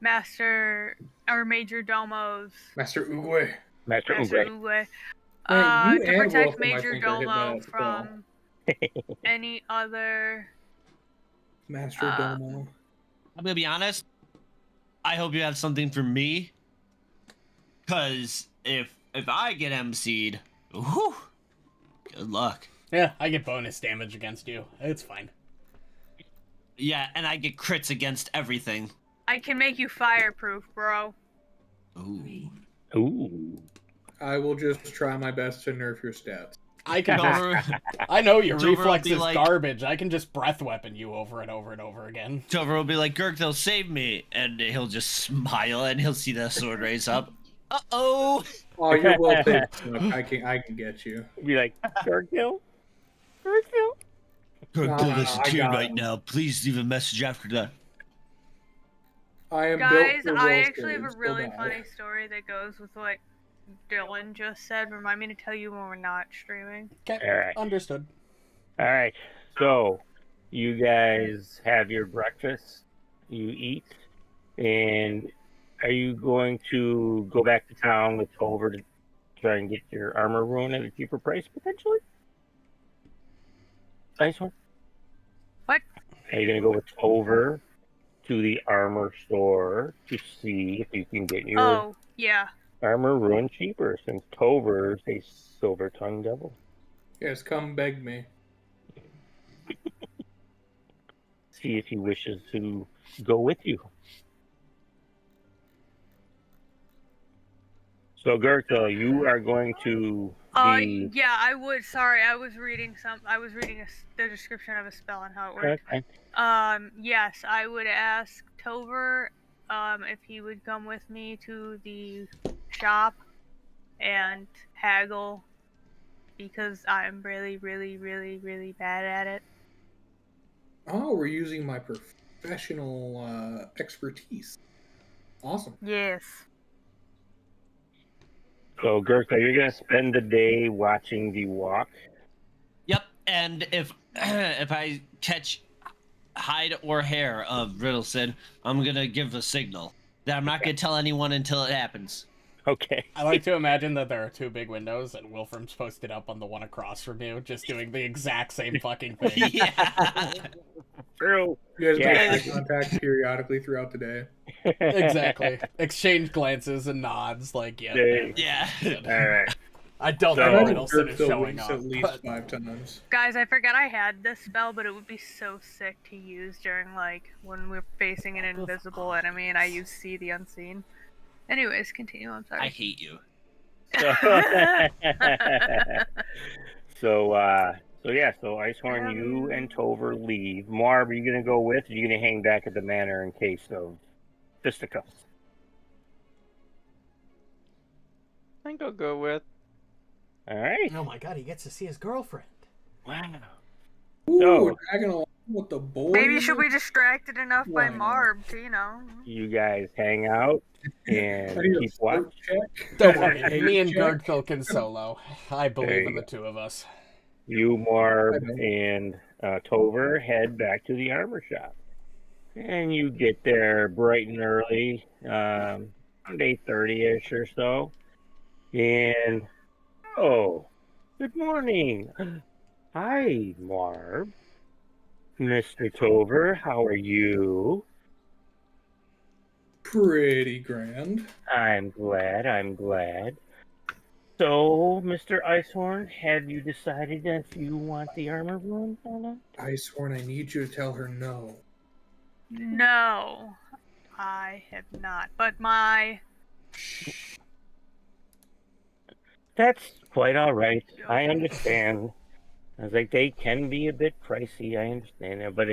Master or Major Domo's Master Uguay. Master Master Uguay. Uwe, Man, you to and protect Wilfram, I Major think, are hit by Domo that spell. from any other. Master Domo. I'm gonna be honest. I hope you have something for me. Cause if I get MC'd, whew, good luck. Yeah, I get bonus damage against you. It's fine. Yeah, and I get crits against everything. I can make you fireproof, bro. Ooh. Ooh. I will just try my best to nerf your stats. I can Tover, I know your Tover will reflex be is like- garbage. I can just breath weapon you over and over and over again. Tover will be like, Gurgthil, save me, and he'll just smile and he'll see the sword raise up. Uh-oh! Oh, you're well played, Snook. I can get you. Be like, Gurgthil? Gurgthil? Gurgthil is I here got right him. now. Please leave a message after that. I am Guys, built for I will actually have a saves, really so bad. funny story that goes with what Dylan just said. Remind me to tell you when we're not streaming. Okay, Alright. understood. All right. So, you guys have your breakfast, you eat, and are you going to go back to town with Tover to try and get your armor rune at a cheaper price, potentially? Icehorm? What? Are you going to go with Tover to the armor store to see if you can get your Oh, yeah. armor rune cheaper, since Tover's a silver-tongued devil? Yes, come beg me. See if he wishes to go with you. So, Gurgthil, you are going to be... Yeah, I would. Sorry, I was reading the description of a spell and how it worked. Okay. Yes, I would ask Tover, if he would come with me to the shop and haggle, because I'm really, really, really, really bad at it. Oh, we're using my professional expertise. Awesome. Yes. So, Gurgthil, you're going to spend the day watching the walk. Yep, and if if I catch hide or hair of Riddleson, I'm gonna give a signal that I'm not gonna tell anyone until it happens. Okay. I like to imagine that there are two big windows and Wilfram's posted up on the one across from you, just doing the exact same fucking thing. Yeah. True. You guys Yeah. make eye contact periodically throughout the day. Exactly. Exchange glances and nods, like, yeah. Yeah. Good. All right. I don't So- think I think Riddleson is Gurgthil showing winks up. at least but- 5 times. Guys, I forgot I had this spell, but it would be so sick to use during, like, when we're facing an invisible enemy and I use See the Unseen. Anyways, continue, I'm I sorry. hate you. So Icehorn, you and Tover leave. Muarb, are you going to go with, or are you going to hang back at the manor in case of fisticuffs? I think I'll go with. All right. Oh my god, he gets to see his girlfriend. Wow. Ooh, So- dragging along with the boys. Maybe she'll be distracted enough by Why not? Marb to, you know. You guys hang out I and need a keep sport watch. check. Don't worry, me and Check. Gurgthil can solo. I There believe you in the go. two of us. You, Muarb, I know. and Tover head back to the armor shop. And you get there bright and early, around 8:30-ish or so. And, oh, good morning. Hi, Muarb. Mr. Tover, how are you? Pretty grand. I'm glad. So, Mr. Icehorn, have you decided if you want the armor room or not? Icehorn, I need you to tell her no. No, I have not. But my That's quite all right. I understand. I was like, they can be a bit pricey. I understand that, but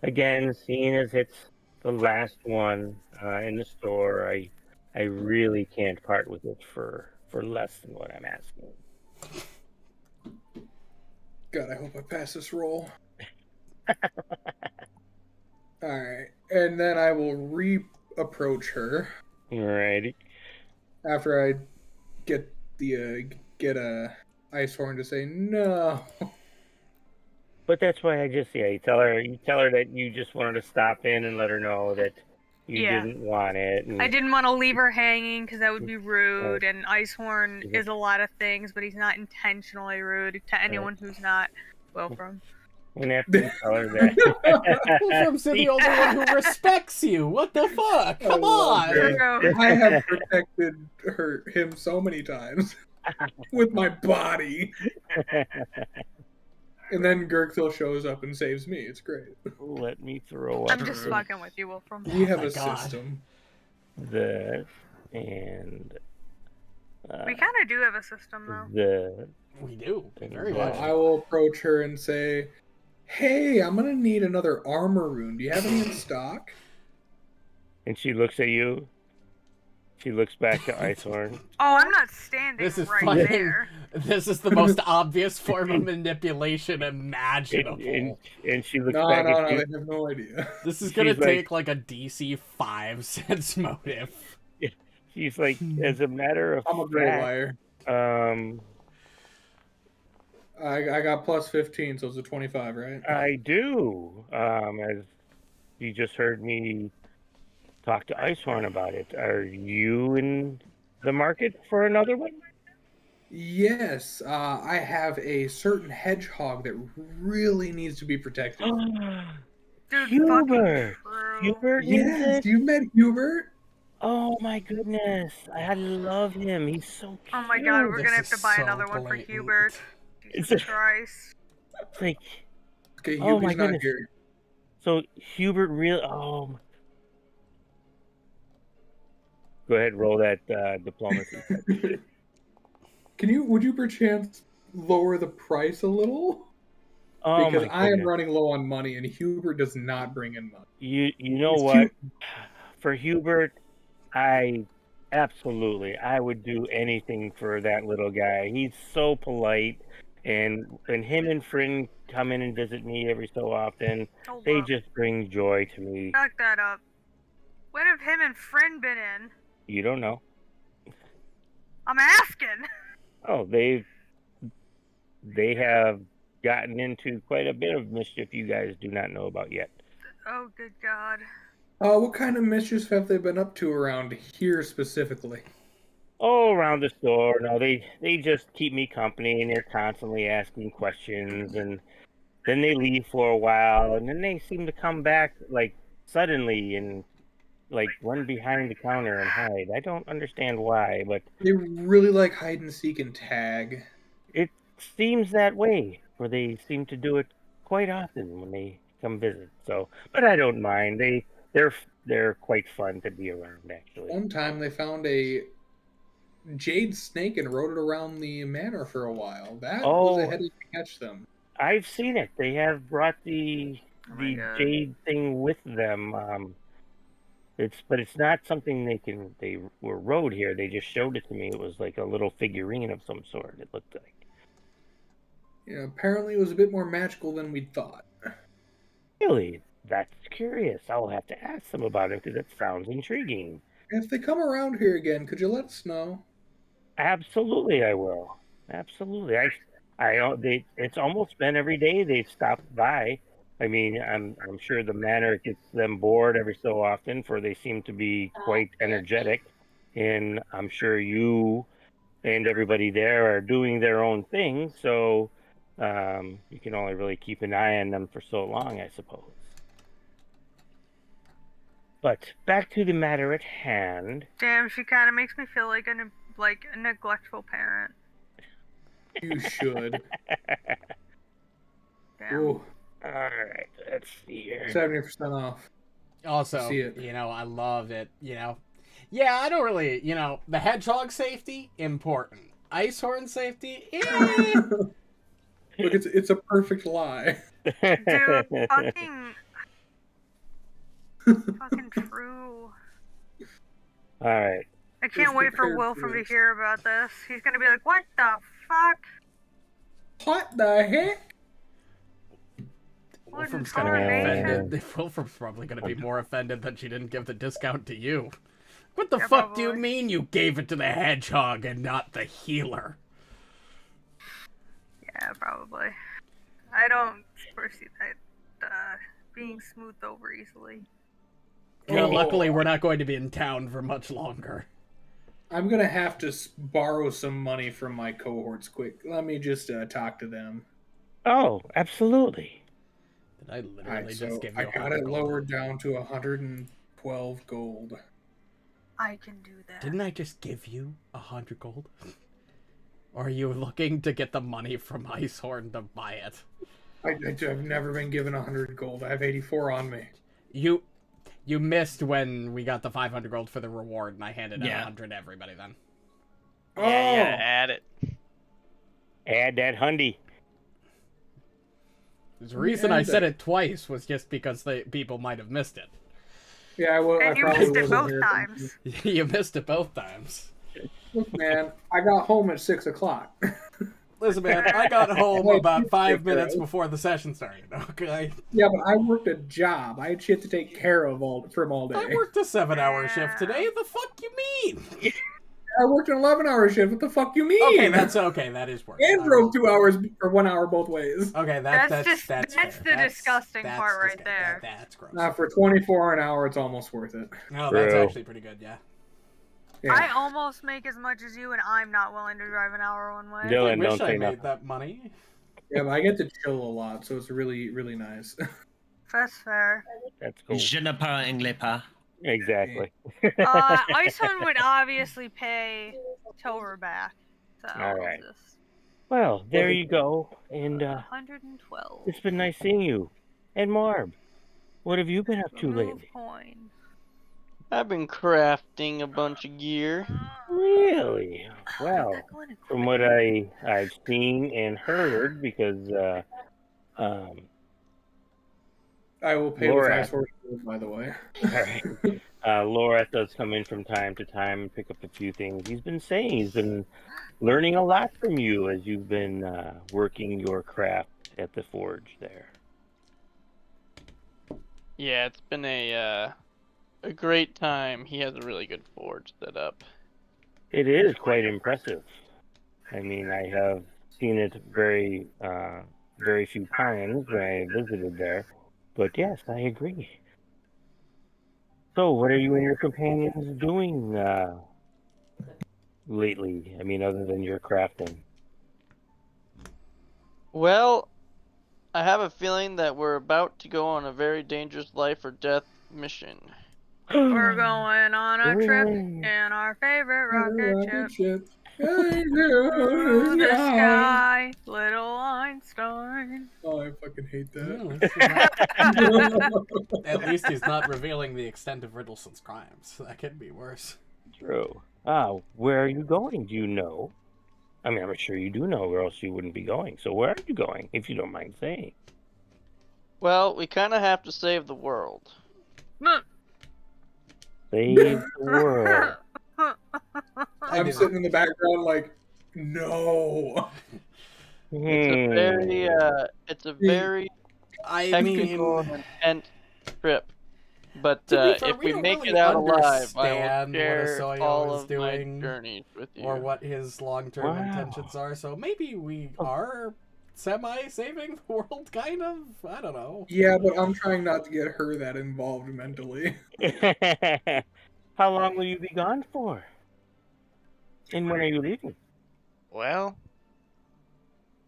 again, seeing as it's the last one in the store, I really can't part with it for less than what I'm asking. God, I hope I pass this roll. Alright. And then I will re-approach her Alrighty. after I get the Icehorn to say no. But that's why I just you tell her that you just wanted to stop in and let her know that You Yeah. didn't want it. And I didn't want to leave her hanging because that would be rude. And Icehorn is a lot of things, but he's not intentionally rude to anyone who's not Wilfram. And after you tell her that, Wolfram's the only one who respects you. What the fuck? Come love on. her. True. I have protected him so many times with my body. And then Gurgthil shows up and saves me. It's great. let me throw up I'm just fucking with you, Wilfram. We have my a God. system. this and We kind of do have a system, though. the We do. Very Yeah. much. I will approach her and say, "Hey, I'm gonna need another armor rune. Do you have any in stock?" and she looks at you. She looks back to Icehorn. Oh, I'm not standing This is right fucking. there. This is the most obvious form of manipulation And, imaginable. and she looks No, back no, at no. you. They have no idea. This is gonna she's like- take like a DC 5 sense motive. She's like, as a matter of I'm a great fact, liar. I got plus 15, so it's a 25, right? I do. As you just heard me talk to Icehorn about it. Are you in the market for another one? Yes, I have a certain hedgehog that really needs to be protected. Dude, Hubert! fucking true. Hubert needs Yes, it? you met Hubert? Oh my goodness. I love him. He's so cute. Oh my god, we're This gonna have is to buy so another one for blatant. Hubert. It's Jesus a- Christ. It's like, Okay, Oh my Hubert's not goodness. here. so Hubert really. Oh. Go ahead, roll that diplomacy. Would you perchance lower the price a little? Oh Because my I am goodness. running low on money, and Hubert does not bring in money. You know He's what? cute. For Hubert, I would do anything for that little guy. He's so polite, and him and Fryn come in and visit me every so often. Hold They up. just bring joy to me. Back that up. When have him and Friend been in? You don't know. I'm asking. Oh, they have gotten into quite a bit of mischief you guys do not know about yet. Oh, good god. What kind of mischief have they been up to around here specifically? Oh, around the store. No, they just keep me company, and they're constantly asking questions, and then they leave for a while, and then they seem to come back like suddenly and like run behind the counter and hide. I don't understand why, but They really like hide and seek and tag. it seems that way, for they seem to do it quite often when they come visit. So, but I don't mind. They're quite fun to be around, actually. One time they found a jade snake and rode it around the manor for a while. That was a Oh. headache to catch them. I've seen it. They have brought the Oh my God. jade thing with them. But it's not something they were rode here. They just showed it to me. It was like a little figurine of some sort. It looked like. Yeah, apparently it was a bit more magical than we'd thought. Really, that's curious. I'll have to ask them about it because it sounds intriguing. If they come around here again, could you let us know? Absolutely, I will. Absolutely. It's almost been every day they've stopped by. I mean, I'm sure the manor gets them bored every so often, for they seem to be quite energetic, and I'm sure you and everybody there are doing their own thing. So you can only really keep an eye on them for so long, I suppose. But back to the matter at hand. Damn, she kind of makes me feel like a neglectful parent. You should. Damn. Ooh, All right, let's see here. 70% off. Also, See it. I love it. Yeah, I don't really, the hedgehog safety, important. Icehorn safety, Look, it's a perfect lie. Dude, fucking true. All right. I can't Just wait for prepared for Wilfram to this. hear about this. He's gonna be like, what the fuck? What the heck? What Wolfram's gonna be incarnation? offended. Wolfram's probably gonna be more offended that she didn't give the discount to you. What the Yeah, fuck do you probably. mean you gave it to the hedgehog and not the healer? Yeah, probably. I don't foresee that being smoothed over easily. Yeah, Oh. luckily, we're not going to be in town for much longer. I'm gonna have to borrow some money from my cohorts. Quick, let me just talk to them. Oh, absolutely. Did I literally Alright, just so give I you got 100 it gold? lowered down to 112 gold. I can do that. Didn't I just give you 100 gold? Or are you looking to get the money from Icehorm to buy it? I've never been given 100 gold. I have 84 on me. You missed when we got the 500 gold for the reward, and I handed out Yeah. 100 to everybody then. Yeah, you gotta add it. Add that hundy. The reason I said it twice was just because people might have missed it. Yeah, well, I And you probably missed it wasn't both here. times. You missed it both times. Look, man, I got home at 6 o'clock. Listen, man, I got home Hey, about you 5 take minutes care. before the session started, okay? Yeah, but I worked a job. I had shit to take care of all day. I worked a 7-hour shift today. The fuck you mean? I worked an 11-hour shift. What the fuck you mean? Okay, that's okay. That is work. And drove 2 hours or 1 hour both ways. Okay, That's that's fair. the disgusting part right there. That's gross. For 24 an hour, it's almost worth it. No, that's True. actually pretty good. Yeah. Yeah. I almost make as much as you, and I'm not willing to drive an hour one way. Dylan, I wish don't I say made nothing. that money. Yeah, but I get to chill a lot, so it's really, really nice. That's fair. That's cool. Je ne parle anglais pas. Exactly. Iceland would obviously pay Tover back. So All right. just Well, there you go. And 112. it's been nice seeing you. And Muarb, what have you been up to Remove lately? coin. I've been crafting a bunch of gear. Really? Well, That coin is from what I've seen and heard, because I will pay Laura. with Icehorm, by the way. Laura does come in from time to time and pick up a few things. He's been saying he's been learning a lot from you as you've been working your craft at the forge there. Yeah, it's been a great time. He has a really good forge set up. It is quite impressive. I mean, I have seen it very few times when I visited there. But yes, I agree. So, what are you and your companions doing lately? I mean, other than your crafting? Well, I have a feeling that we're about to go on a very dangerous life or death mission. We're going on a trip Really? in our favorite rocket ship. Through Through the sky, little Einstein. Oh, I fucking hate Well, that. at least he's not revealing the extent of Riddleson's crimes. That could be worse. True. Where are you going? Do you know? I mean, I'm sure you do know, or else you wouldn't be going. So, where are you going, if you don't mind saying? Well, we kind of have to save the world. Save the world. I'm sitting in the background like, no. It's a very I technical and mean, intense trip. But to be fair, if we don't make really it out alive, I understand will share what Asoyo all is of doing, my journeys with you. or what his long-term Wow. intentions are. So maybe we are semi-saving the world, kind of. I don't know. Yeah, but I'm trying not to get her that involved mentally. How long will you be gone for? And when are you leaving? Well,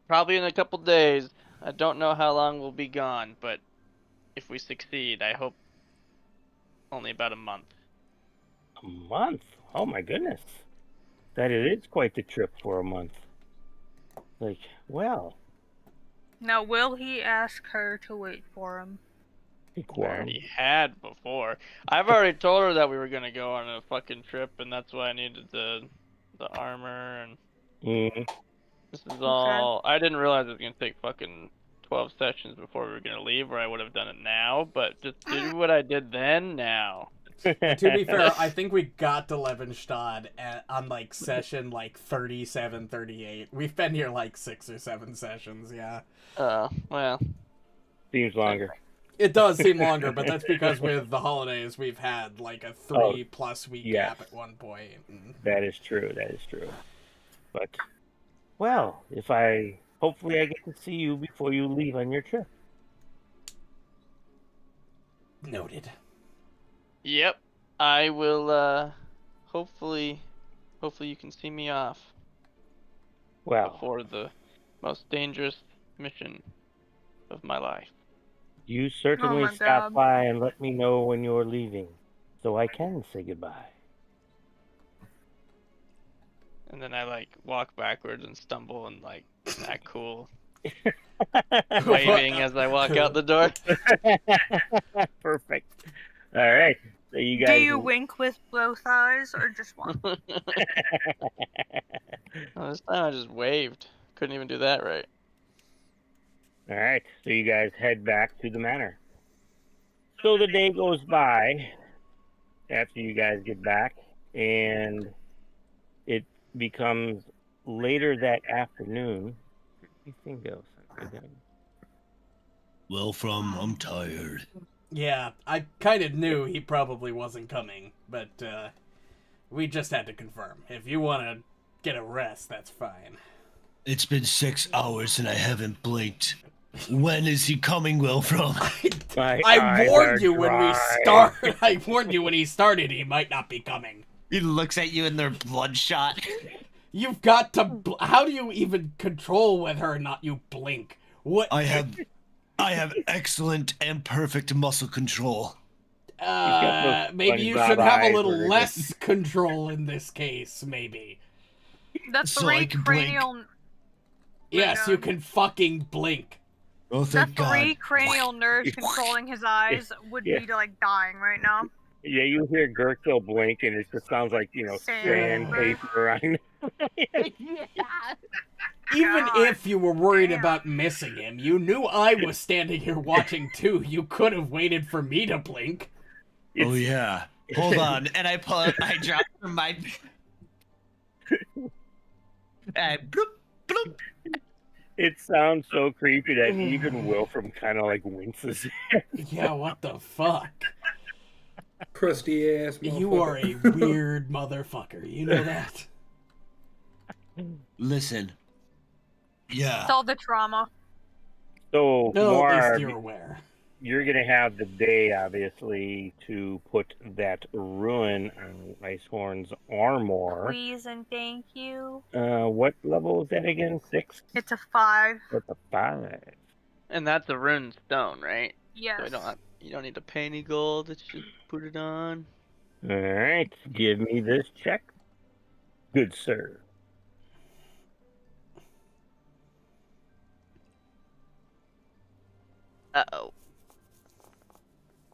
probably in a couple days. I don't know how long we'll be gone, but if we succeed, I hope only about a month. A month? Oh my goodness. That it is quite the trip for a month. Like, well, Now, will he ask her to wait for him? big I one. already had before. I've already told her that we were gonna go on a fucking trip, and that's why I needed the armor, and Mm, this is all. I didn't realize it was gonna take fucking 12 sessions before we were gonna leave, or I would have done it now. But just do what I did then now. To be fair, I think we got to Levenstadt on like session like 37, 38. We've been here like 6 or 7 sessions, yeah. Well, seems longer. It does seem longer, but that's because with the holidays we've had like a 3+ week yes. gap at one point. And... That is true. That is true. But, well, hopefully I get to see you before you leave on your trip. Noted. Yep. I will. Hopefully you can see me off Well, before the most dangerous mission of my life. you certainly my stop God. by and let me know when you're leaving, so I can say goodbye. And then I like walk backwards and stumble and like act cool, waving as I walk out the door. Perfect. All right. So you Do guys. you wink with both eyes or just one? Well, this time I just waved. Couldn't even do that right. All right. So you guys head back to the manor. So the day goes by after you guys get back, and it becomes later that afternoon. Everything goes. Wilfram, I'm tired. Yeah, I kind of knew he probably wasn't coming, but we just had to confirm. If you want to get a rest, that's fine. It's been 6 hours and I haven't blinked. When is he coming, Wilfram? I warned you when we started. I warned you when he started. He might not be coming. He looks at you and they're bloodshot. You've got to. How do you even control whether or not you blink? What? I have excellent and perfect muscle control. Maybe you SpongeBob should have a eyes little or- less control in this case. Maybe. The So I three can blink. cranial. Yes, you can fucking blink. Oh, The thank three God. cranial nerves controlling his eyes would Yeah. be like dying right now. Yeah, you hear Gurgthil blink, and it just sounds like, sandpaper on. Even God if you were worried damn. about missing him, you knew I was standing here watching too. You could have waited for me to blink. Oh, yeah. Hold on. And I drop from my... And bloop, bloop. It sounds so creepy that even Wilfram kind of like winces. Yeah, what the fuck? Crusty ass. You are a weird motherfucker. You know that? Listen. Yeah. It's all the trauma. So, No, at least Muarb, you're aware. you're going to have the day, obviously, to put that ruin on Icehorn's armor. Please and thank you. What level is that again? 6? It's a 5. That's a 5. And that's a rune stone, right? Yes. So you don't need to pay any gold. It's just put it on. All right, give me this check. Good sir. Uh-oh.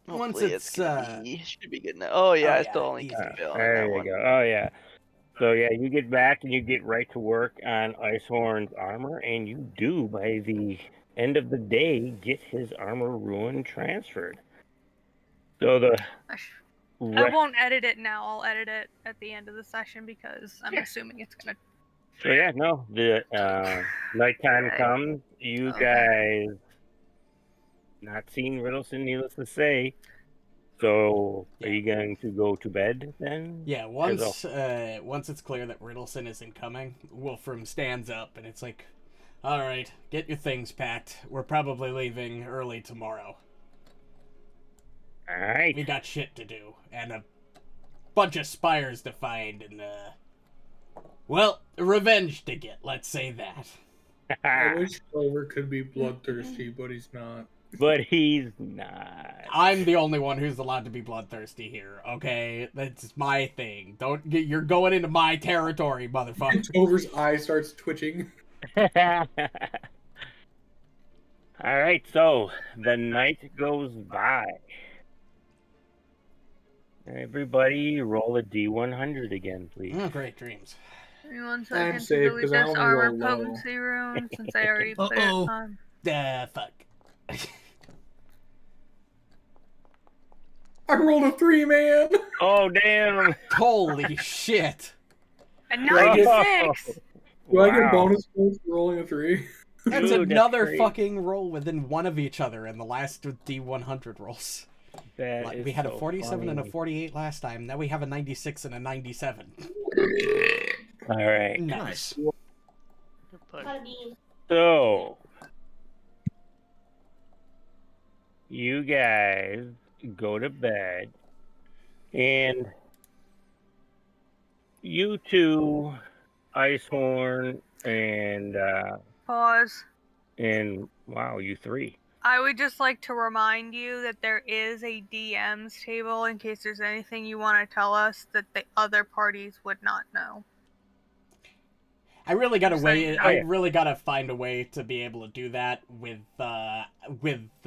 Once Hopefully it's, should be good now. Oh yeah, oh, I still yeah, only easy. can fail on There that you one. go. Oh yeah. So yeah, you get back and you get right to work on Icehorn's armor, and you do by the end of the day get his armor ruin transferred. So the I rest, won't edit it now. I'll edit it at the end of the session because I'm assuming it's gonna. so yeah, no, the nighttime Okay. comes. You Okay. guys not seen Riddleson, needless to say. So are you going to go to bed then? Yeah, once it's clear that Riddleson isn't coming, Wilfram stands up and it's like, all right, get your things packed. We're probably leaving early tomorrow. All right. We got shit to do and a bunch of spires to find and well, revenge to get. Let's say that. I wish Tover could be bloodthirsty, but he's not. But he's not. I'm the only one who's allowed to be bloodthirsty here. Okay, that's my thing. You're going into my territory, motherfucker. Tover's eye starts twitching. All right, so the night goes by. Everybody roll a D100 again, please. Oh, great dreams. Give me 1 I'm second to safe, delete 'cause I this only armor roll low. potency rune since I already put it Uh-oh. on. Fuck. I rolled a 3, man. Oh, damn. Holy shit. And Do I get- 96! Do I get Wow. bonus points for rolling a 3? That's Dude, that's another great. fucking roll within one of each other in the last D100 rolls. That Like, is we had a so 47 and a funny. 48 last time. Now we have a 96 and a 97. All right. Nice. So, you guys go to bed, And you two, Icehorm, Pause. and wow, you three. I would just like to remind you that there is a DM's table in case there's anything you want to tell us that the other parties would not know. I really gotta Saying- I really gotta find a way to be able to do that with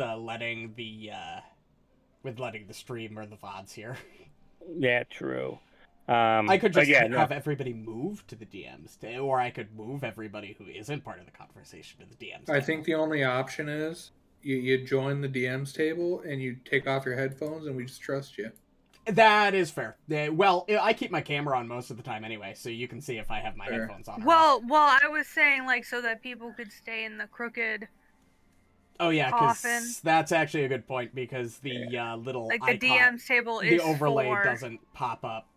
letting the stream or the VODs here. Yeah, true. I could just yeah, no. have everybody move to the DMs, or I could move everybody who isn't part of the conversation to the DMs. I think the only option is you join the DM's table and you take off your headphones and we just trust you. That is fair. Well, I keep my camera on most of the time anyway, so you can see if I have my Fair. headphones on. Or Well, I was saying like so that people could stay in the crooked. oh yeah, coffin. because that's actually a good point because the little Like the icon, DM's table is the overlay for... doesn't pop up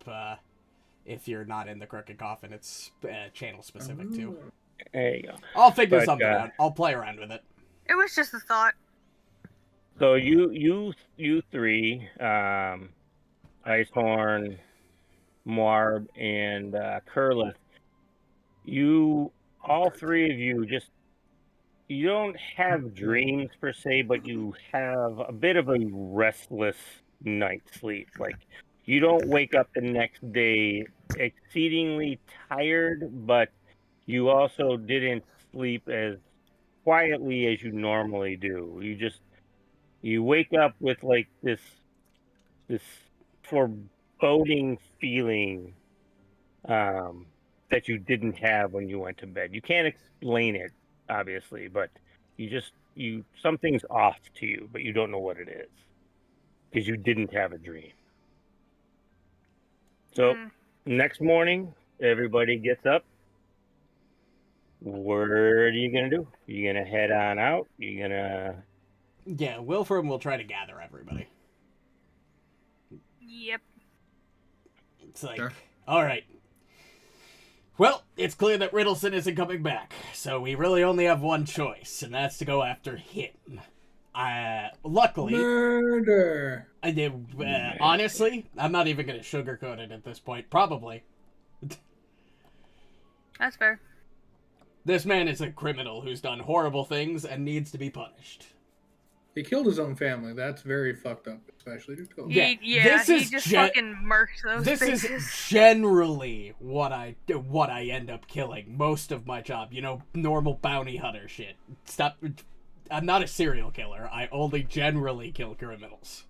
if you're not in the crooked coffin. It's channel specific too. There you go. I'll figure But, something out. I'll play around with it. It was just a thought. So you three, Icehorn, Muarb, and Kurleth, all three of you you don't have dreams per se, but you have a bit of a restless night's sleep. Like, you don't wake up the next day exceedingly tired, but you also didn't sleep as quietly as you normally do. You wake up with like this foreboding feeling that you didn't have when you went to bed. You can't explain it, obviously, but something's off to you, but you don't know what it is because you didn't have a dream. So next morning, everybody gets up. What are you gonna do? You gonna head on out? You gonna... Yeah, Wilfram will try to gather everybody. Yep. It's like, Sure. all right. Well, it's clear that Riddleson isn't coming back, so we really only have one choice, and that's to go after him. Luckily, Murder. honestly, I'm not even going to sugarcoat it at this point. Probably. That's fair. This man is a criminal who's done horrible things and needs to be punished. He killed his own family. That's very fucked up, especially to kill. Yeah, He this just is fucking murked those This faces. is generally what I end up killing most of my job. You know, normal bounty hunter shit. Stop. I'm not a serial killer. I only generally kill criminals.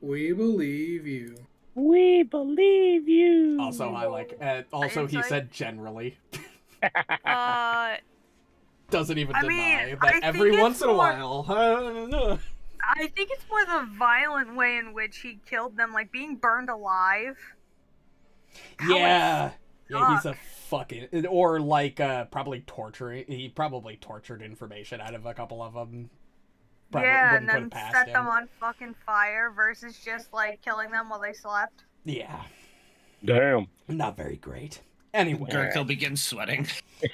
We believe you. We believe you. Also, I like. Also, he Insight? said generally. Doesn't even deny I that every think once it's in a more- while. I think it's more the violent way in which he killed them, like being burned alive. Yeah. Yeah, he's a suck. fucking... Or, like, probably torturing... He probably tortured information out of a couple of them. Probably Yeah, wouldn't and put it then past set him. them on fucking fire versus just like killing them while they slept. Yeah. Damn. Not very great. Anyway. Gurgthil begins sweating.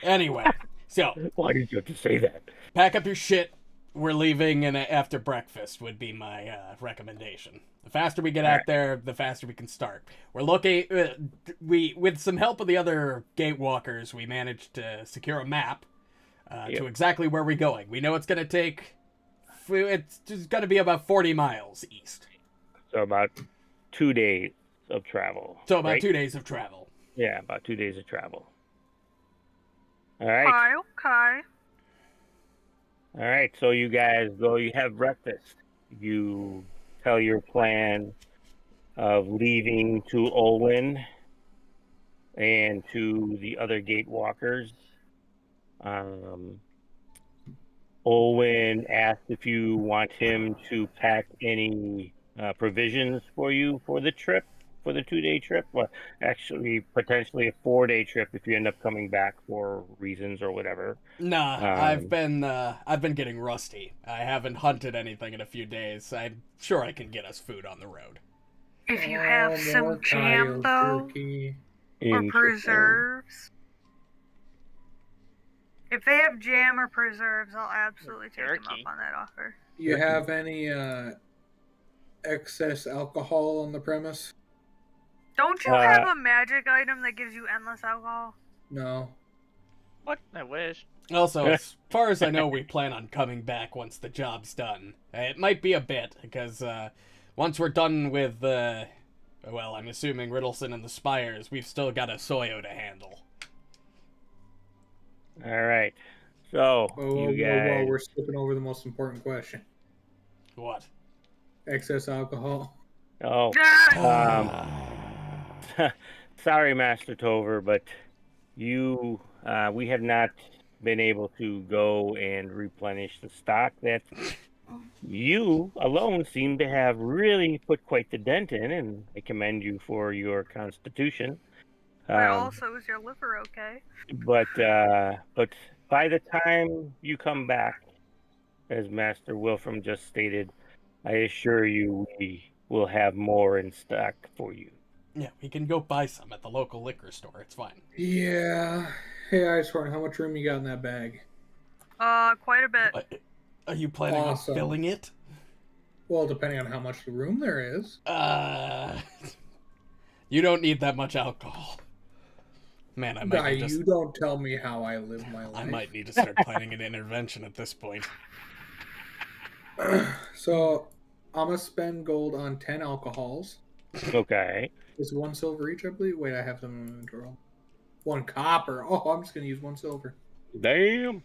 Anyway. So, Why did you have to say that? pack up your shit. We're leaving, and after breakfast would be my recommendation. The faster we get out there, the faster we can start. We're looking... with some help of the other Gatewalkers, we managed to secure a map to exactly where we're going. We know it's going to take... It's just going to be about 40 miles east. So about 2 days of travel. So about right? 2 days of travel. Yeah, about 2 days of travel. All right. Okay. All right. So you guys go. You have breakfast. You tell your plan of leaving to Olwen and to the other Gatewalkers. Olwen asked if you want him to pack any provisions for you for the trip, for the 2 day trip. Well, actually, potentially a 4 day trip if you end up coming back for reasons or whatever. Nah, I've been getting rusty. I haven't hunted anything in a few days. I'm sure I can get us food on the road. If you have more some jam coyote though, turkey. or Interesting. preserves. If they have jam or preserves, I'll absolutely take them Jerky. up on that offer. You have any excess alcohol on the premise? Don't you have a magic item that gives you endless alcohol? No. What? I wish. Also, as far as I know, we plan on coming back once the job's done. It might be a bit, because once we're done with well, I'm assuming Riddleson and the Spires, we've still got a Soyo to handle. All right. So, Whoa, you guys... we're skipping over the most important question. What? Excess alcohol. Oh. Sorry, Master Tover, but we have not been able to go and replenish the stock that you alone seem to have really put quite the dent in, and I commend you for your constitution. But also, is your liver okay? But by the time you come back, as Master Wilfram just stated, I assure you we will have more in stock for you. Yeah, we can go buy some at the local liquor store. It's fine. Yeah. Hey, Icehorm, how much room you got in that bag? Quite a bit. Are you planning on filling it? Well, depending on how much room there is. You don't need that much alcohol. Man, I might You don't tell me how I live my life. I might need to start planning an intervention at this point. So, I'm going to spend gold on 10 alcohols. Okay. It's 1 silver each, I believe. Wait, I have them in inventory. 1 copper. Oh, I'm just going to use 1 silver. Damn.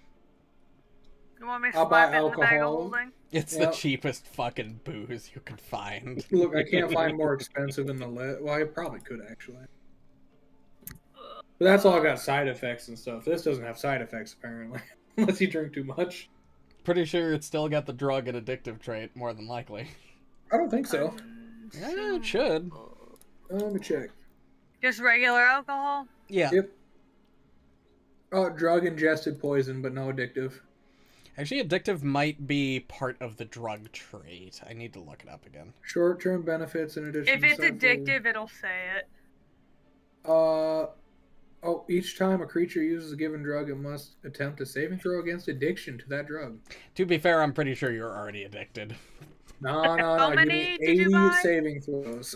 You want me to I'll buy slap it in the bag of alcohol. holding? It's the cheapest fucking booze you can find. Look, I can't find more expensive in the list. Well, I probably could, actually. But that's all got side effects and stuff. This doesn't have side effects, apparently. Unless you drink too much. Pretty sure it's still got the drug and addictive trait, more than likely. I don't think so. Yeah, it should. Let me check. Just regular alcohol? Yeah. Yep. Oh, drug ingested poison, but no addictive. Actually, addictive might be part of the drug trait. I need to look it up again. Short-term benefits in addition If to it's side addictive, it'll say it. Each time a creature uses a given drug, it must attempt a saving throw against addiction to that drug. To be fair, I'm pretty sure you're already addicted. No. How Give me many did 80 you buy? saving throws.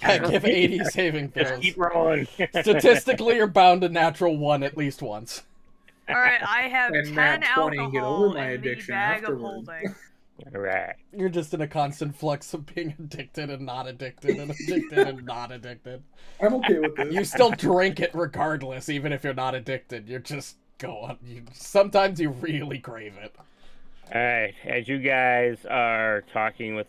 Yeah, give 80 saving Just throws. keep rolling. Statistically, you're bound to natural 1 at least once. Alright, I have And 10 nat 20 and get over alcohol my in the addiction bag of afterward. holding. All right. You're just in a constant flux of being addicted and not addicted and addicted and not addicted. I'm okay with this. You still drink it regardless, even if you're not addicted. You're just going. Sometimes you really crave it. All right. As you guys are talking with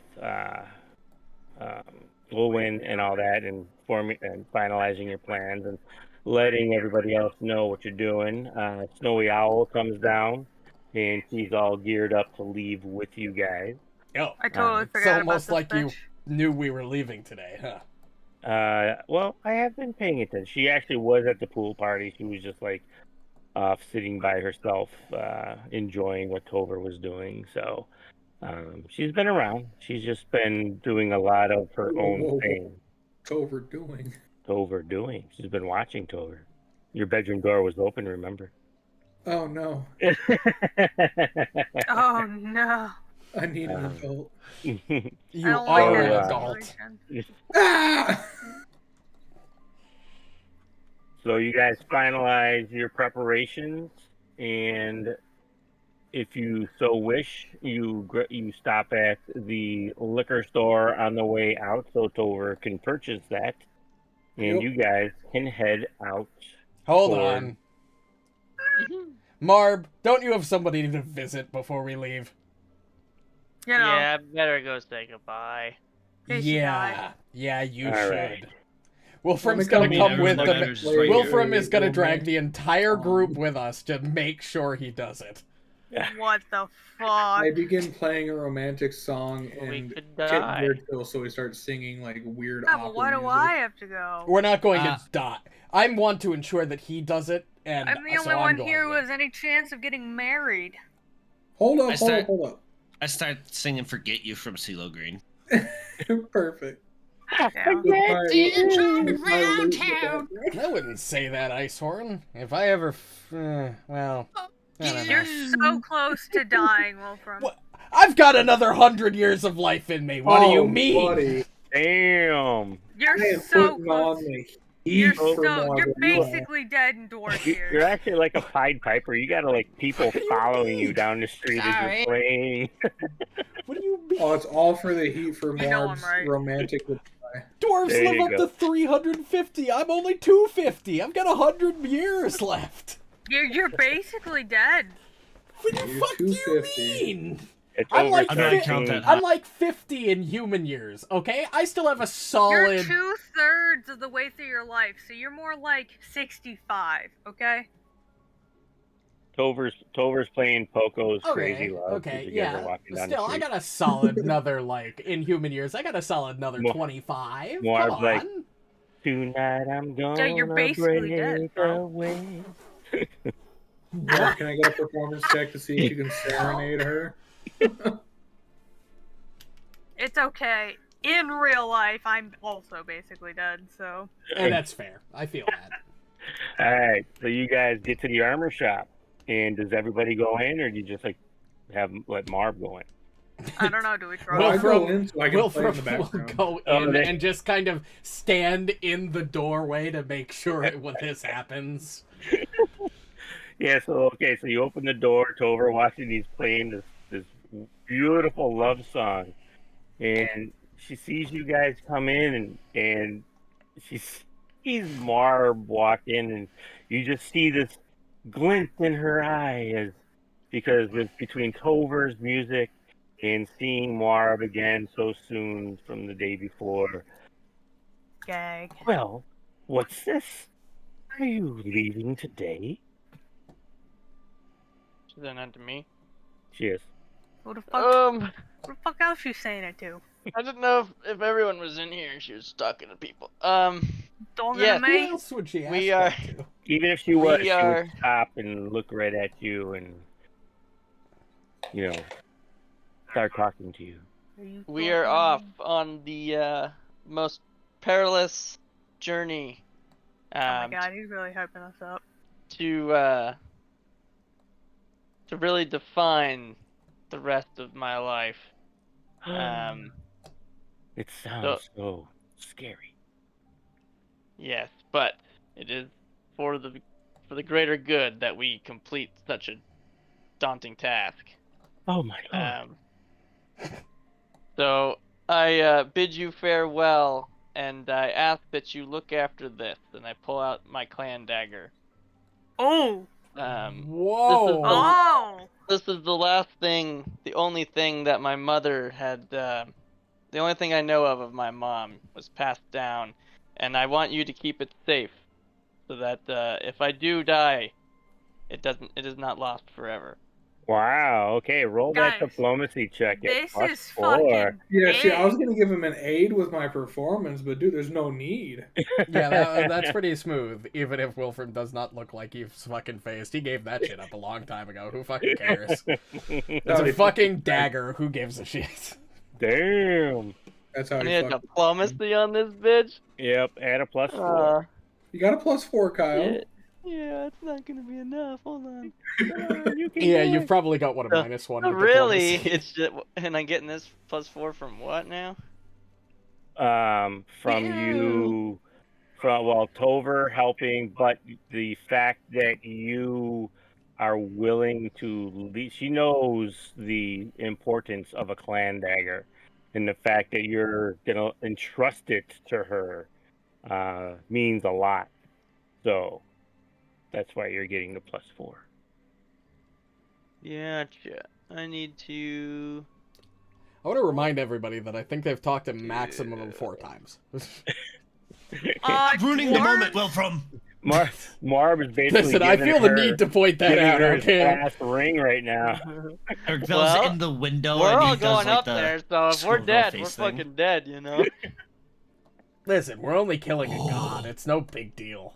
Lewin and all that, and finalizing your plans and letting everybody else know what you're doing, Snowy Owl comes down, and she's all geared up to leave with you guys. Oh, I totally it's forgot almost about like this you bitch. knew we were leaving today, huh? Well, I have been paying attention. She actually was at the pool party. She was just like off sitting by herself, enjoying what Tover was doing. So she's been around. She's just been doing a lot of her own thing. Tover doing. Tover doing. She's been watching Tover. Your bedroom door was open, remember? Oh no. Oh no. I need an adult. You I don't are like an that adult. situation. Ah! So you guys finalize your preparations, and if you so wish, you stop at the liquor store on the way out so Tover can purchase that, and you guys can head out. Hold on. Muarb, don't you have somebody to visit before we leave? You know, Yeah, I better go say goodbye. Case you die. Yeah, you All should. right. Wolfram's Let gonna me come come with everybody the. was just right Wolfram here. is gonna Go drag back. the entire group with us to make sure he does it. What the fuck? I begin playing a romantic song We and could get die. Gurgthil, so he starts singing like weird Yeah, opera but why do music. I have to go? We're not going to die. I want to ensure that he does it, and I'm the so only I'm one going here who with. has any chance of getting married. Hold I up, start- hold up. I start singing "Forget You" from CeeLo Green. Perfect. Yeah. I wouldn't say that, Icehorn. If I ever, well, I don't know. You're so close to dying, Wilfram. What? I've got another 100 years of life in me. What do you mean? Buddy. Damn. You're I am so putting close. on the You're heat for you're Muarb. basically dead in dwarf You're years. actually like a Pied Piper. You got like people following you down the street as Sorry. you're playing. What do you mean? Oh, it's all for the heat for You know I'm Muarb's right. romantic. Dwarves There live you up go. to 350. I'm only 250. I've got 100 years left. You're basically dead. What the You're fuck do you 250. mean? It's I'm over like, I don't count that I'm like 50 in human years, okay? I still have a You're solid... 2/3 of the way through your life, so you're more like 65. Okay. Tover's playing Poco's Okay, Crazy Love. okay, as you guys are yeah. walking down Still, the I street. got a solid another, like, in human years, I got a solid another More- 25. more Come on. like- Tonight I'm gonna you're basically break dead, bro. away. Muarb, can I get a performance check to see if you can serenade her? It's okay. In real life, I'm also basically dead, so. And that's fair. I feel that. Alright, so you guys get to the armor shop. And does everybody go in, or do you just like let Muarb go in? I don't know, do we try? Well, I go Wilfram- in so I can play in the Wilfram will background. go Oh, in they- and just kind of stand in the doorway to make sure when this happens. Yeah, so you open the door, Tover watching he's playing this beautiful love song. And she sees you guys come in and she sees Muarb walk in, and you just see this glint in her eye because it's between Tover's music and seeing Muarb again so soon from the day before. Gag. Well, what's this? Are you leaving today? She said that to me. She is. Who the fuck? Who the fuck else you saying it to? I didn't know if everyone was in here and she was talking to people. Don't Yeah. to Who me. else would she ask We that are- to? Even if she was, We she are- would stop and look right at you and, start talking to you. We are off on the most perilous journey. Oh my god, he's really hyping us up. To really define the rest of my life. It sounds so scary. Yes, but it is for the greater good that we complete such a daunting task. Oh my god. So I bid you farewell, and I ask that you look after this. And I pull out my clan dagger. Oh! Whoa! Oh! This is the last thing, the only thing that my mother had, the only thing I know of my mom was passed down, and I want you to keep it safe, so that if I do die, it is not lost forever. Wow, okay, roll that Guys, diplomacy check at This plus is 4. fucking. Yeah, see, I was big. gonna give him an aid with my performance, but dude, there's no need. Yeah, that's pretty smooth. Even if Wilfram does not look like he's fucking phased, he gave that shit up a long time ago. Who fucking cares? It's a fucking dagger. Who gives a shit? Damn. That's how I he need a fucking... diplomacy on this bitch. Yep, add a plus 4. You got a +4, Kyle. Yeah, it's not gonna be enough. Hold on. Yeah, you've probably got what a Uh, -1. Oh, to really? diplomacy. It's just, and I'm getting this +4 from what now? From you, Tover helping, but the fact that you are willing to leave, she knows the importance of a clan dagger, and the fact that you're gonna entrust it to her means a lot. So that's why you're getting the +4. Yeah, I need to. I want to remind everybody that I think they've talked a maximum of 4 times. Ruining the dwarves? moment, Wilfram. Marv is basically Listen, I giving feel the her- need to point that giving out, her his okay? ass ring right now. Gurgthil's Well, in the window We're and all he does going like up the there, so if we're scroll dead, face we're thing. fucking dead, you know? Listen, we're only killing a god. It's no big deal.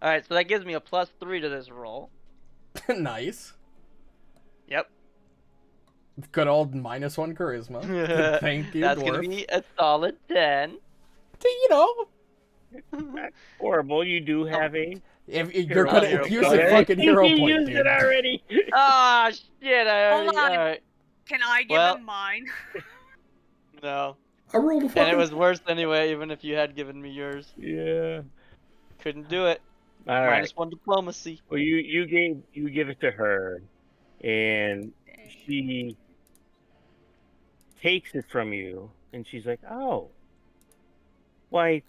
Alright, so that gives me a +3 to this roll. Nice. Yep. Good old -1 charisma. Thank you, That's dwarf. gonna be a solid 10. You know, Horrible, you do have a... if you're Hero gonna point. use a fucking hero He point, used dude. it already. Ah, shit, I Hold already. on. Alright. Can I give Well- him mine? No. I rolled a fucking. And it was worse anyway, even if you had given me yours. Yeah. Couldn't do it. All right. -1 diplomacy. Well, you give it to her, and Dang. she takes it from you, and she's like, "Oh, why,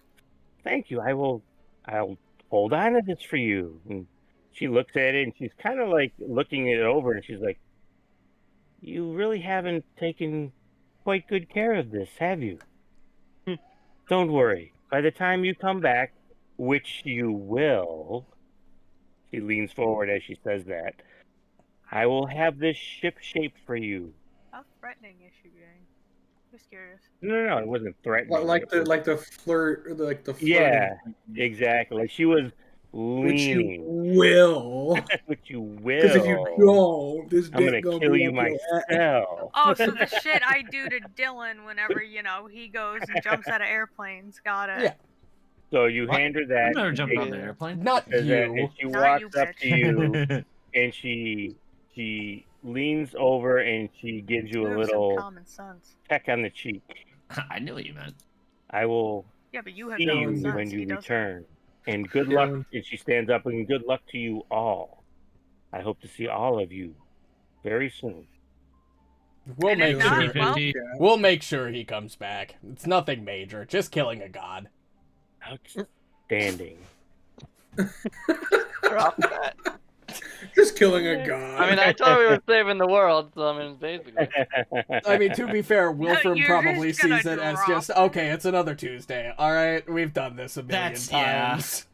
thank you. I'll hold on to this for you." And she looks at it, and she's kind of like looking it over, and she's like, "You really haven't taken quite good care of this, have you? Don't worry. By the time you come back, which you will," she leans forward as she says that, "I will have this ship shaped for you." How threatening is she being? Just curious. No, it wasn't threatening. Like the flirt, like the flirting. Yeah, exactly. Like she was Which you leaning. will. Which you will. Because if you don't, this I'm dick gonna kill be you up your ass. myself. Oh, so the shit I do to Dylan whenever, he goes and jumps out of airplanes. Got it. Yeah. So you What? hand her I've that. never she jumped on takes the it, airplane. Not says that, and you. she Not walks you, up to you, and she leans over and she gives you You a have some little common sense. peck on the cheek. I knew what you meant. I will Yeah, but you have see common you sense. when He you doesn't. return. And good luck. Dylan. And she stands up, and good luck to you all. I hope to see all of you very soon. We'll And if make not, sure. well- 50-50. We'll make sure he comes back. It's nothing major. Just killing a god. Outstanding. Drop that. Just killing a god. I mean, I thought we were saving the world, so I mean, basically. I mean, to be fair, Wilfram You're probably just gonna sees it as drop just, it. okay, it's another Tuesday. All right, we've done this a million That's- yeah. times.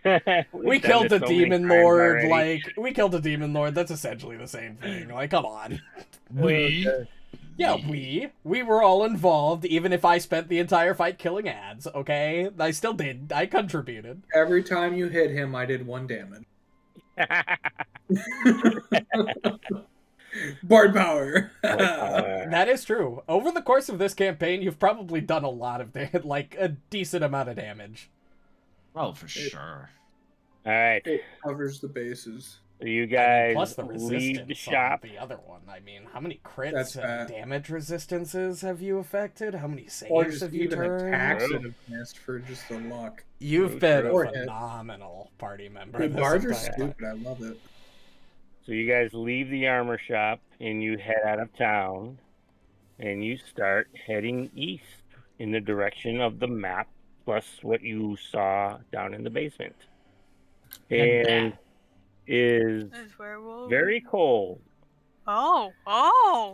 We've We done killed this a so many demon times lord, already. like, we killed a demon lord. That's essentially the same thing. Like, come on. We. Yeah, we were all involved, even if I spent the entire fight killing ads, okay? I still did. I contributed. Every time you hit him, I did 1 damage. Bard power. That is true. Over the course of this campaign, you've probably done a lot of like a decent amount of damage. Oh, for sure. All right. It covers the bases. So you guys Plus the leave the resistance shop. on the other one. I mean, how many crits That's and bad. damage resistances have you affected? How many Or saves just have you even turned? attacks that have missed for just the luck. You've been Or a hit. phenomenal party member. The this bards are entire time. stupid. I love it. So you guys leave the armor shop and you head out of town, and you start heading east in the direction of the map, plus what you saw down in the basement. And is This is where we'll... very cold Oh!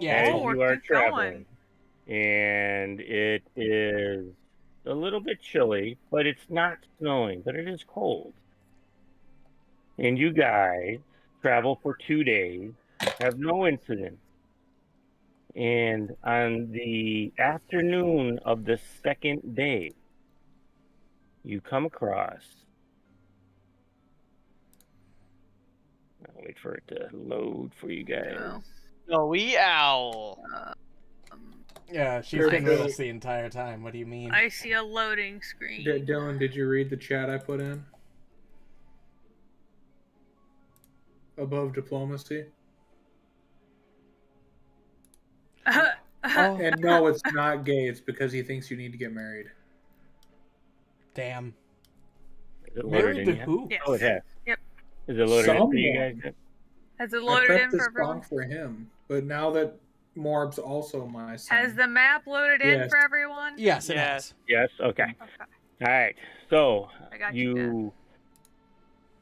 Yeah, as Oh, we're you are keep going. traveling, and it is a little bit chilly, but it's not snowing, but it is cold. And you guys travel for 2 days, have no incidents. And on the afternoon of the second day, you come across. I'll wait for it to load for you guys. Oh. Snowy owl. Yeah, she's Very been with good. us the entire time. What do you mean? I see a loading screen. Dylan, did you read the chat I put in? Above diplomacy? Oh. And no, it's not gay. It's because he thinks you need to get married. Damn. Is it loaded Married in to yet? who? Yes. Oh, it has. Yep. Is it loaded in for you guys? Someone. yet? Has it I loaded prepped in this for everyone? song for him, but now that Muarb's also my son. Has the map loaded in Yes. for everyone? Yes, it Yes. has. Yes. Okay. Okay. All right. So I got you. Dad. you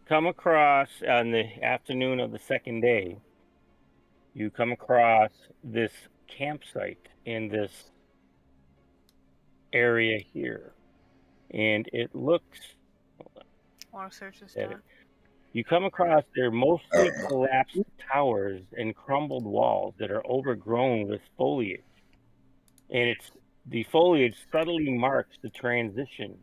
come across on the afternoon of the second day. You come across this campsite in this area here, and it looks. I want to search this That down. You come across they're mostly collapsed towers and crumbled walls that are overgrown with foliage. And the foliage subtly marks the transition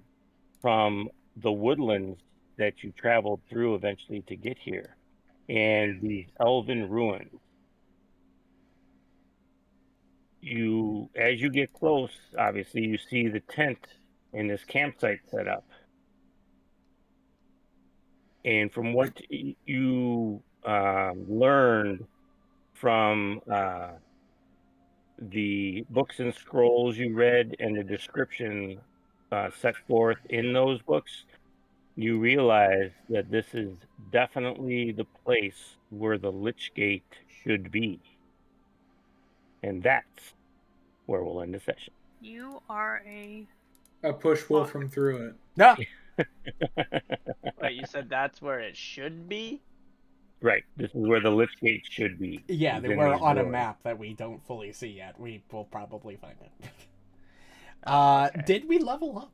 from the woodlands that you traveled through eventually to get here and the elven ruins. As you get close, obviously you see the tent in this campsite set up. And from what you learned from the books and scrolls you read and the description set forth in those books, you realize that this is definitely the place where the Lich Gate should be. And that's where we'll end the session. You are a. I push Wolfram through it. No. Wait, you said that's where it should be? Right. This is where the Lich Gate should be. Yeah, It's in we're these on a doors. map that we don't fully see yet. We will probably find it. Okay. Did we level up?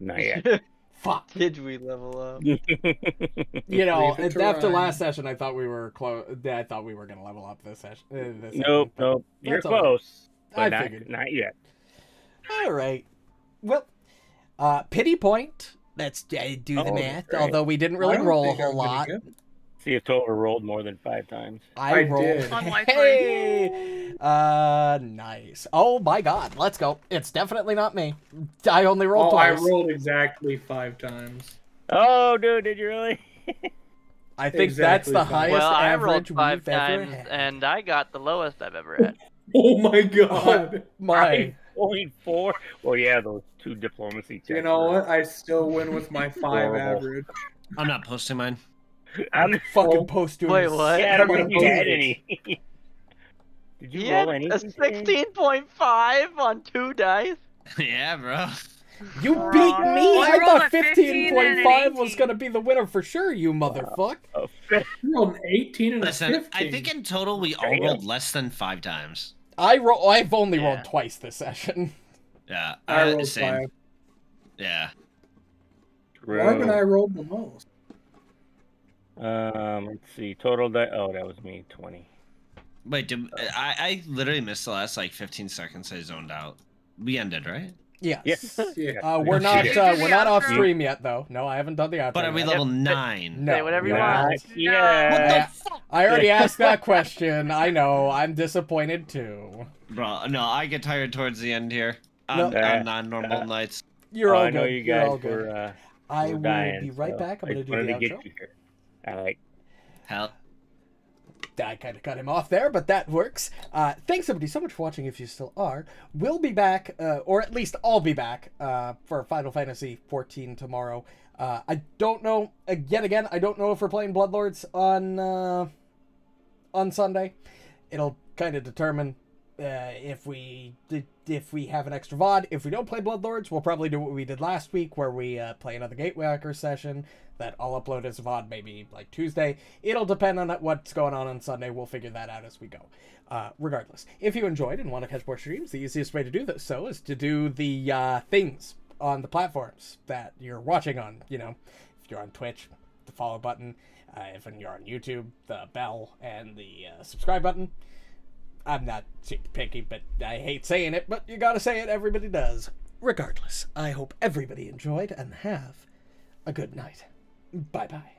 Not yet. Fuck. Did we level up? You know, Leave it to after Ryan. last session, I thought we were close. I thought we were gonna level up this session. Nope. You're That's all right. close. I But figured. not yet. All right. Well, pity point. Let's do the Oh, math. great. Although we didn't really I don't roll a think whole I'm gonna lot. get it. See if Tover rolled more than 5 times. I I rolled. did. Unlikely. Hey, nice. Oh my God, let's go. It's definitely not me. I only rolled Oh, I twice. rolled exactly 5 times. Oh, dude, did you really? I think Exactly that's the fine. highest Well, I rolled average 5 we've ever times, had. and I got the lowest I've ever had. Oh my god. My, 5.4. Well, yeah, those 2 diplomacy checks. You know were- what? I still win with my 5 Horrible. average. I'm not posting mine. I'm fucking Oh, post doing wait, this. what? yeah, I don't Come think on, you had please. any. Did you He roll had a anything? 16.5 on 2 dice. Yeah, bro. You Wrong. beat me. Well, I you rolled thought a 15 and an 15.5 was 18. gonna be the winner for sure. You motherfucker. Oh, You rolled an 18 and a Listen, 15. I think in total we all Damn. rolled less than 5 times. I've only rolled Yeah. twice this session. Yeah, I rolled same. 5. Yeah. Muarb and I rolled the most. Let's see. Total die. Oh, that was me. 20. Wait, I literally missed the last like 15 seconds. I zoned out. We ended, right? Yes. Yes. Yeah. We're not Did you do the we're not off outro? stream yet though. No, I haven't done the outro. But are we yet. level 9? No. Say whatever you we're want. not. Not yet. I already asked that question. I know. I'm disappointed too. Bro, no, I get tired towards the end here. No. On non-normal nights. You're all I know good. you You're all guys good. were. I were will dying, be right so back. I'm I gonna just do the wanted to outro. get you here. All right. Hell. I kind of cut him off there, but that works. Thanks, everybody, so much for watching, if you still are. We'll be back, or at least I'll be back, for Final Fantasy 14 tomorrow. I don't know, yet again, I don't know if we're playing Bloodlords on Sunday. It'll kind of determine if we have an extra VOD. If we don't play Bloodlords, we'll probably do what we did last week, where we play another Gatewalkers session that I'll upload as a VOD maybe like Tuesday. It'll depend on what's going on Sunday. We'll figure that out as we go. Regardless, if you enjoyed and want to catch more streams, the easiest way to do this is to do the things on the platforms that you're watching on. You know, if you're on Twitch, the follow button. If you're on YouTube, the bell and the subscribe button. I'm not super picky, but I hate saying it, but you gotta say it. Everybody does. Regardless, I hope everybody enjoyed and have a good night. Bye-bye.